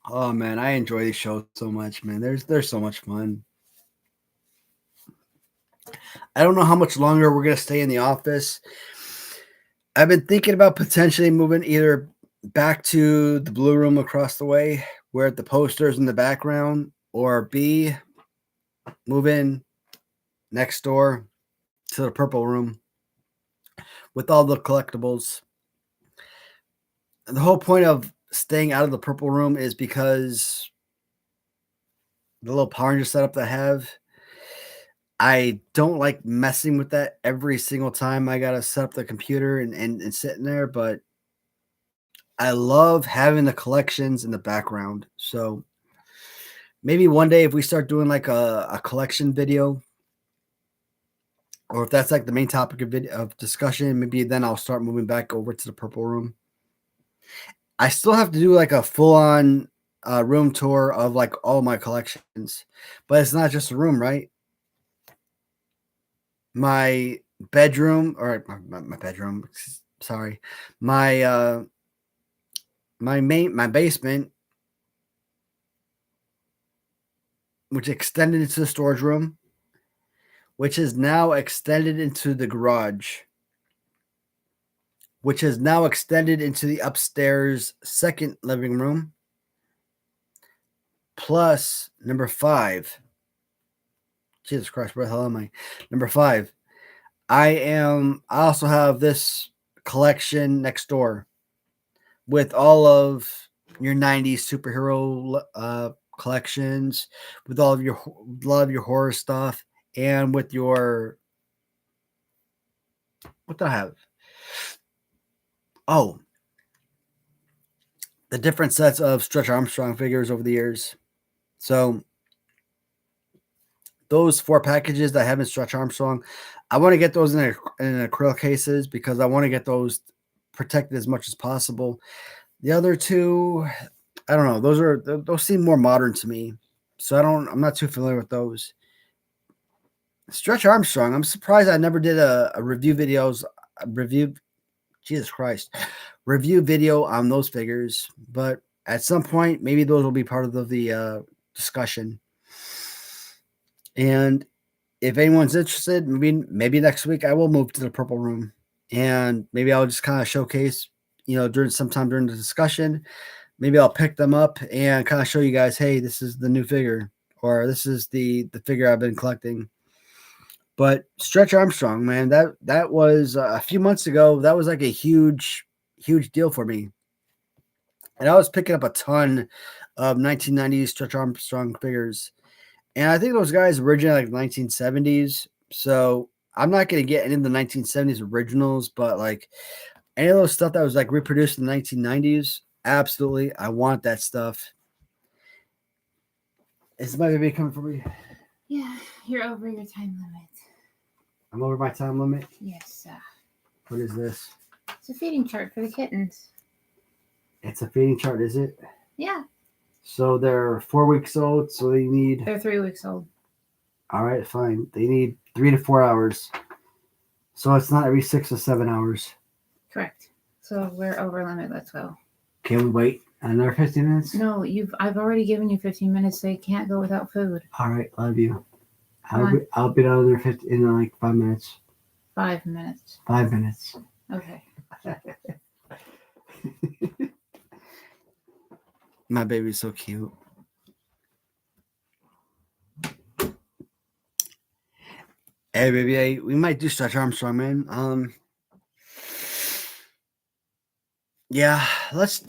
Speaker 1: Oh man, I enjoy these shows so much, man. They're so much fun. I don't know how much longer we're gonna stay in the office. I've been thinking about potentially moving either back to the blue room across the way where the posters in the background, or B, move in next door to the purple room with all the collectibles. The whole point of staying out of the purple room is because the little Power Ranger setup that I have, I don't like messing with that every single time I gotta set up the computer and sit in there, but I love having the collections in the background. So maybe one day if we start doing like a collection video, or if that's like the main topic of discussion, maybe then I'll start moving back over to the purple room. I still have to do like a full-on room tour of like all my collections, but it's not just a room, right? My bedroom, or my bedroom, sorry, my my basement which extended into the storage room, which is now extended into the garage, which is now extended into the upstairs second living room, plus number 5. Jesus Christ, where the hell am I? Number 5. I also have this collection next door with all of your 90s superhero collections, with all of your a lot of your horror stuff, and with your what do I have? Oh, the different sets of Stretch Armstrong figures over the years. So those 4 packages that have in Stretch Armstrong, I want to get those in acrylic cases because I want to get those protected as much as possible. The other 2, I don't know. Those seem more modern to me, so I'm not too familiar with those. Stretch Armstrong, I'm surprised I never did a review Jesus Christ, review video on those figures, but at some point, maybe those will be part of the discussion. And if anyone's interested, maybe next week I will move to the purple room, and maybe I'll just kind of showcase, sometime during the discussion. Maybe I'll pick them up and kind of show you guys, hey, this is the new figure, or this is the figure I've been collecting. But Stretch Armstrong, man, that was a few months ago. That was like a huge deal for me. And I was picking up a ton of 1990s Stretch Armstrong figures. And I think those guys originated like 1970s. So I'm not going to get any of the 1970s originals, but like any of those stuff that was like reproduced in the 1990s, absolutely. I want that stuff. Is my baby coming for me?
Speaker 2: Yeah, you're over your time limit.
Speaker 1: I'm over my time limit?
Speaker 2: Yes.
Speaker 1: What is this?
Speaker 2: It's a feeding chart for the kittens.
Speaker 1: It's a feeding chart, is it?
Speaker 2: Yeah.
Speaker 1: So they're 4 weeks old, so
Speaker 2: They're 3 weeks old.
Speaker 1: All right, fine. They need 3 to 4 hours. So it's not every 6 or 7 hours.
Speaker 2: Correct. So we're over limit. Let's go.
Speaker 1: Can we wait another 15 minutes?
Speaker 2: No, I've already given you 15 minutes, so you can't go without food.
Speaker 1: All right, love you. I'll be down there in like 5 minutes.
Speaker 2: 5 minutes.
Speaker 1: 5 minutes.
Speaker 2: Okay.
Speaker 1: My baby's so cute. Hey, baby, hey, we might do Stretch Armstrong, man. Yeah, let's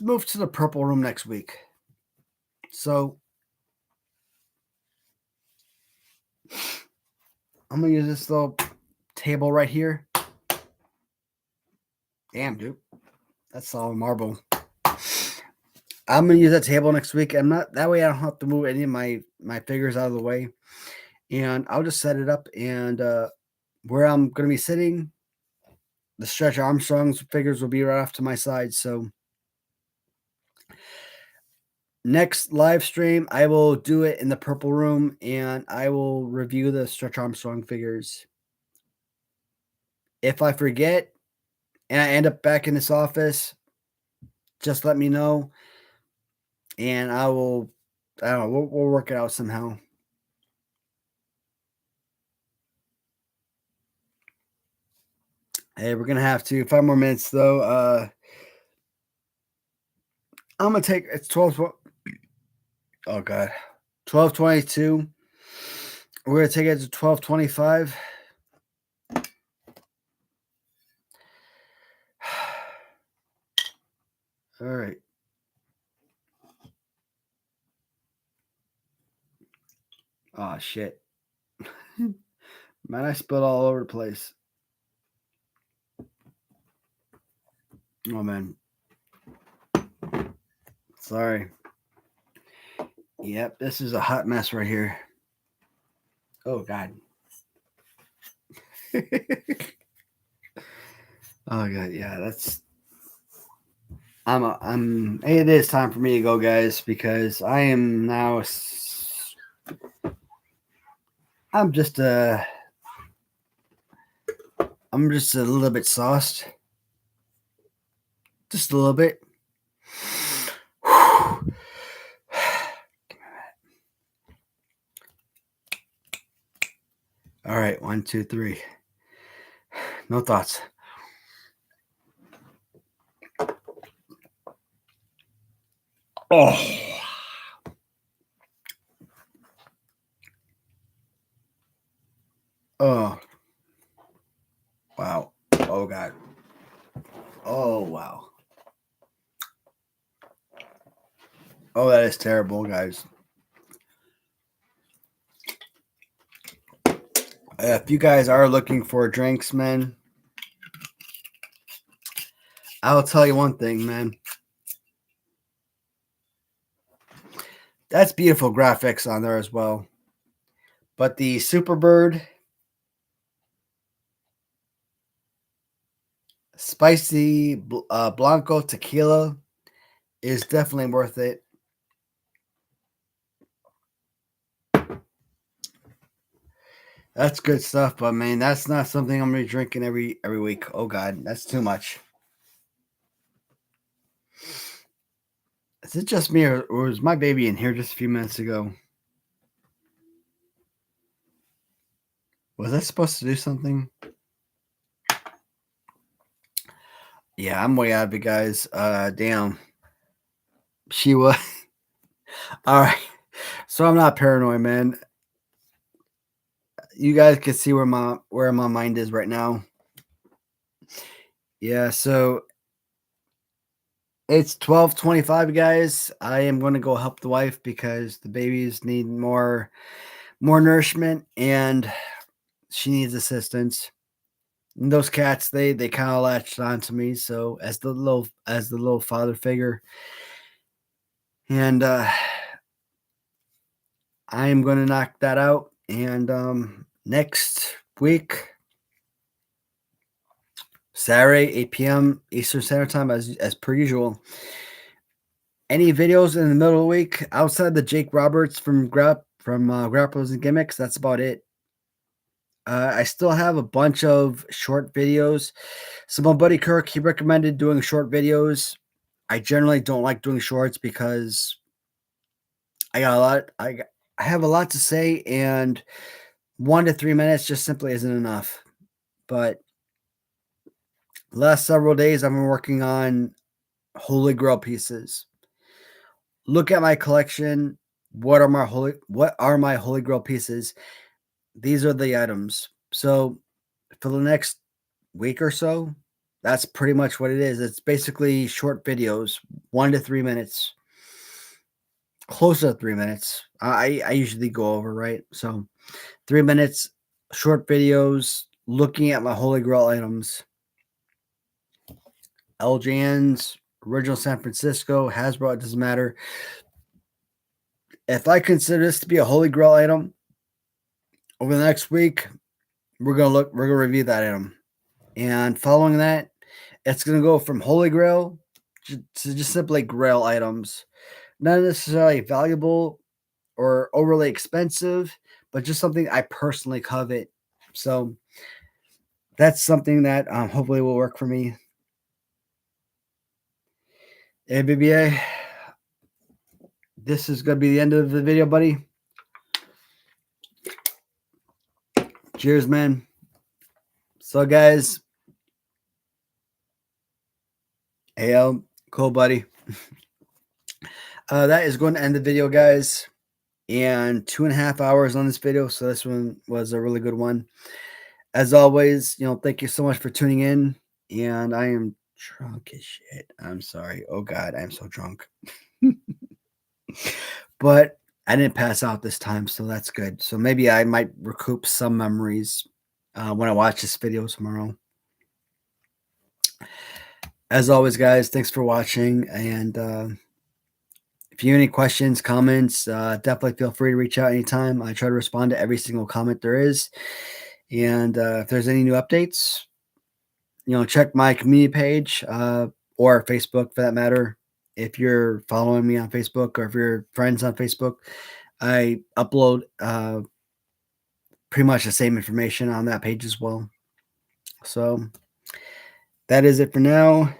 Speaker 1: move to the purple room next week. So I'm gonna use this little table right here. Damn, dude, that's solid marble. I'm gonna use that table next week. That way I don't have to move any of my figures out of the way, and I'll just set it up. And where I'm gonna be sitting, the Stretch Armstrong's figures will be right off to my side. So next live stream, I will do it in the purple room, and I will review the Stretch Armstrong figures. If I forget and I end up back in this office, just let me know, and I don't know, we'll work it out somehow. Hey, we're gonna have to 5 more minutes though. I'm gonna take it's 12. Oh god, 12:22. We're gonna take it to 12:25. All right. Oh shit. Man, I spilled all over the place. Oh man. Sorry. Yep, this is a hot mess right here. Oh god. Oh god, yeah, that's it is time for me to go, guys, because I am now I'm just a little bit sauced. Just a little bit. All right, 1, 2, 3. No thoughts. Oh. Oh. Wow. Oh, God. Oh, wow. Oh, that is terrible, guys. If you guys are looking for drinks, man, I'll tell you one thing, man. That's beautiful graphics on there as well. But the Superbird Spicy Blanco Tequila is definitely worth it. That's good stuff, but man, that's not something I'm gonna be drinking every week. Oh God, that's too much. Is it just me, or was my baby in here just a few minutes ago? Was I supposed to do something? Yeah, I'm way out of it, guys. Damn. She was. All right. So I'm not paranoid, man. You guys can see where my mind is right now. Yeah, so it's 12:25, guys. I am going to go help the wife because the babies need more nourishment and she needs assistance. And those cats, they kind of latched onto me, so as the little father figure, and I am going to knock that out. And next week, Saturday, 8 p.m. Eastern Standard Time, as per usual. Any videos in the middle of the week outside the Jake Roberts from Grapplers and Gimmicks? That's about it. I still have a bunch of short videos. So my buddy Kirk, he recommended doing short videos. I generally don't like doing shorts because I have a lot to say, and 1 to 3 minutes just simply isn't enough. But last several days, I've been working on Holy Grail pieces. Look at my collection. What are my Holy Grail pieces? These are the items. So for the next week or so, that's pretty much what it is. It's basically short videos, 1 to 3 minutes, close to 3 minutes. I usually go over, right? So 3 minutes, short videos, looking at my Holy Grail items. LJN's, original San Francisco, Hasbro, it doesn't matter. If I consider this to be a Holy Grail item, over the next week, we're gonna review that item. And following that, it's gonna go from Holy Grail to just simply Grail items. Not necessarily valuable or overly expensive, but just something I personally covet. So that's something that hopefully will work for me. Hey, BBA, this is going to be the end of the video, buddy. Cheers, man. So, guys, hey, cool, buddy. That is going to end the video, guys. And 2.5 hours on this video. So this one was a really good one. As always, thank you so much for tuning in. And I am drunk as shit. I'm sorry. Oh, God, I'm so drunk. But I didn't pass out this time, so that's good. So maybe I might recoup some memories when I watch this video tomorrow. As always, guys, thanks for watching. And if you have any questions, comments, definitely feel free to reach out anytime. I try to respond to every single comment there is. And if there's any new updates, check my community page or Facebook for that matter. If you're following me on Facebook or if you're friends on Facebook, I upload pretty much the same information on that page as well. So that is it for now.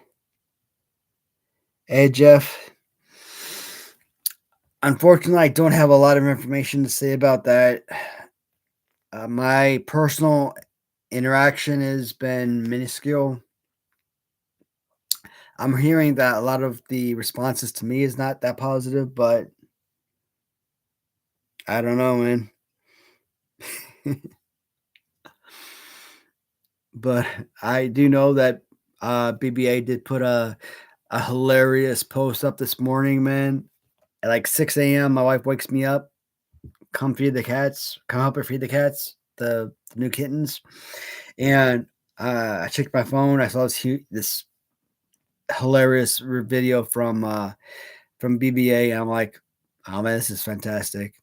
Speaker 1: Hey, Jeff. Unfortunately, I don't have a lot of information to say about that. My personal interaction has been minuscule. I'm hearing that a lot of the responses to me is not that positive, but I don't know, man. But I do know that BBA did put a hilarious post up this morning, man. At like 6 a.m., my wife wakes me up, come feed the cats, come help her feed the cats, the new kittens. And I checked my phone. I saw this hilarious video from BBA, and I'm like, oh man, this is fantastic.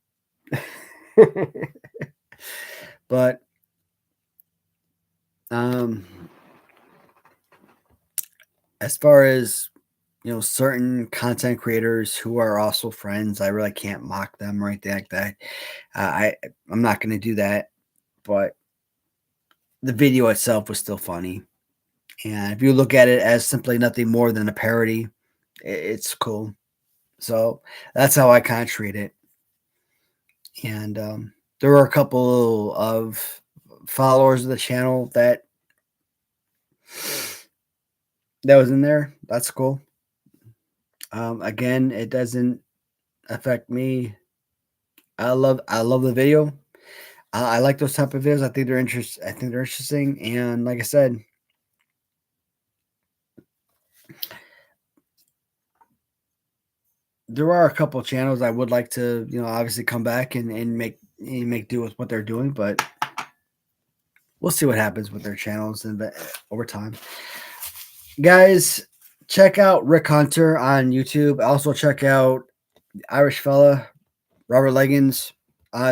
Speaker 1: But um, as far as certain content creators who are also friends, I really can't mock them or anything like that. I'm not going to do that, but the video itself was still funny. And if you look at it as simply nothing more than a parody, it's cool. So that's how I kind of treat it. And there were a couple of followers of the channel that was in there. That's cool. Again, it doesn't affect me. I love the video. I like those type of videos. I think they're interesting. And like I said, there are a couple channels I would like to, obviously come back and make do with what they're doing, but we'll see what happens with their channels and over time. Guys, check out Rick Hunter on YouTube. Also check out Irish fella Robert Leggins,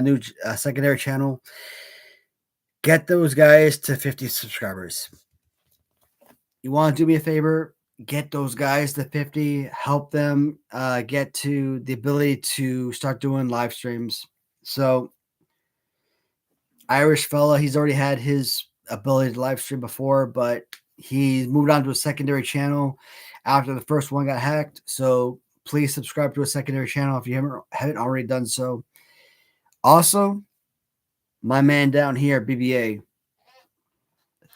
Speaker 1: new secondary channel. Get those guys to 50 subscribers. You want to do me a favor? Get those guys to 50. Help them get to the ability to start doing live streams. So, Irish fella, he's already had his ability to live stream before, but he moved on to a secondary channel after the first one got hacked. So, please subscribe to a secondary channel if you haven't already done so. Also, my man down here, BBA,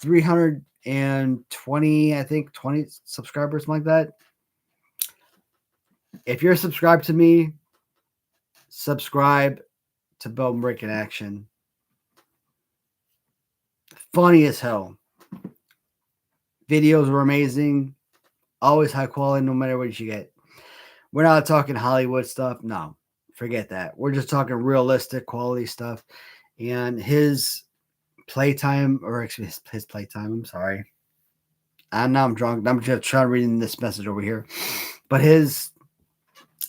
Speaker 1: 320, I think 20 subscribers, something like that. If you're subscribed to me, subscribe to Bone Break in Action. Funny as hell. Videos were amazing. Always high quality, no matter what you get. We're not talking Hollywood stuff. No, forget that. We're just talking realistic quality stuff. And his playtime, or actually his playtime, I'm sorry. I'm drunk. I'm just trying to read this message over here. But his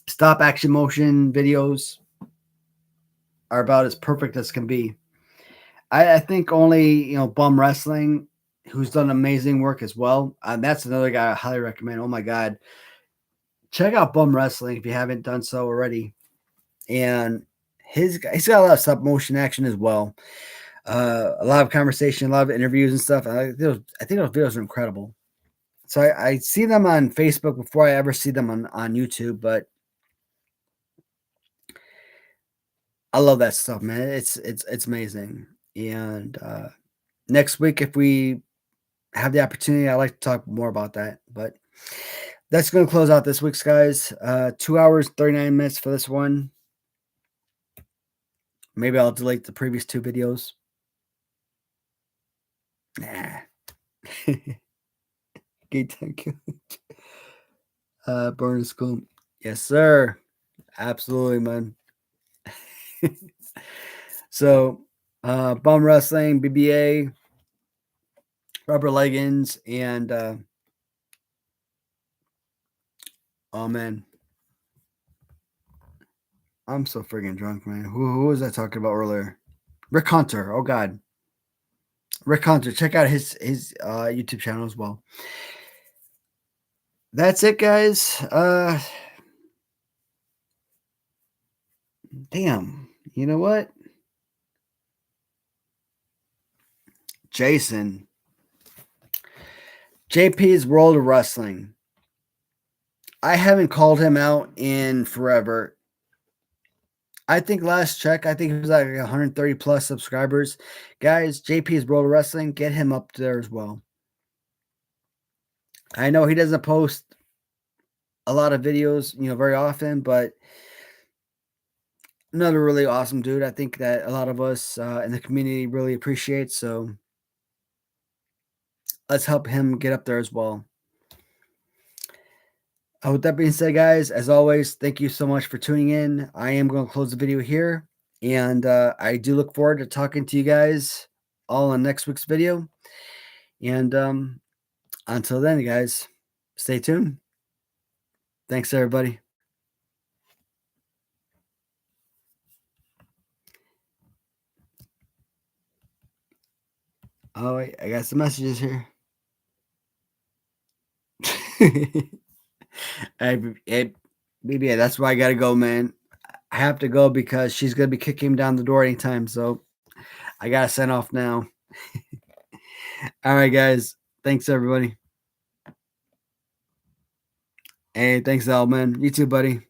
Speaker 1: stop action motion videos are about as perfect as can be. I think only Bum Wrestling, who's done amazing work as well. That's another guy I highly recommend. Oh my god, check out Bum Wrestling if you haven't done so already. And he's got a lot of stop motion action as well. A lot of conversation, a lot of interviews and stuff. I think those videos are incredible. So I see them on Facebook before I ever see them on YouTube, but I love that stuff, man. It's amazing. And next week, if we have the opportunity, I'd like to talk more about that. But that's going to close out this week's, guys. 2 hours, 39 minutes for this one. Maybe I'll delete the previous two videos. Nah. Okay, thank you. Burn School. Yes, sir. Absolutely, man. So, Bum Wrestling, BBA, Rubber Leggings, and oh man, I'm so friggin' drunk, man. Who was I talking about earlier? Rick Hunter. Oh god, Rick Hunter. Check out his YouTube channel as well. That's it, guys. Damn. You know what? Jason. JP's World of Wrestling. I haven't called him out in forever. I think last check, I think it was like 130 plus subscribers. Guys, JP's World of Wrestling, get him up there as well. I know he doesn't post a lot of videos, very often, but another really awesome dude. I think that a lot of us in the community really appreciate. So let's help him get up there as well. With that being said, guys, as always, thank you so much for tuning in. I am going to close the video here, and I do look forward to talking to you guys all on next week's video. And until then, guys, stay tuned. Thanks, everybody. Oh, wait, I got some messages here. Hey, BB, that's why I got to go, man. I have to go because she's going to be kicking him down the door anytime. So I got to sign off now. All right, guys. Thanks, everybody. Hey, thanks, Al, man. You too, buddy.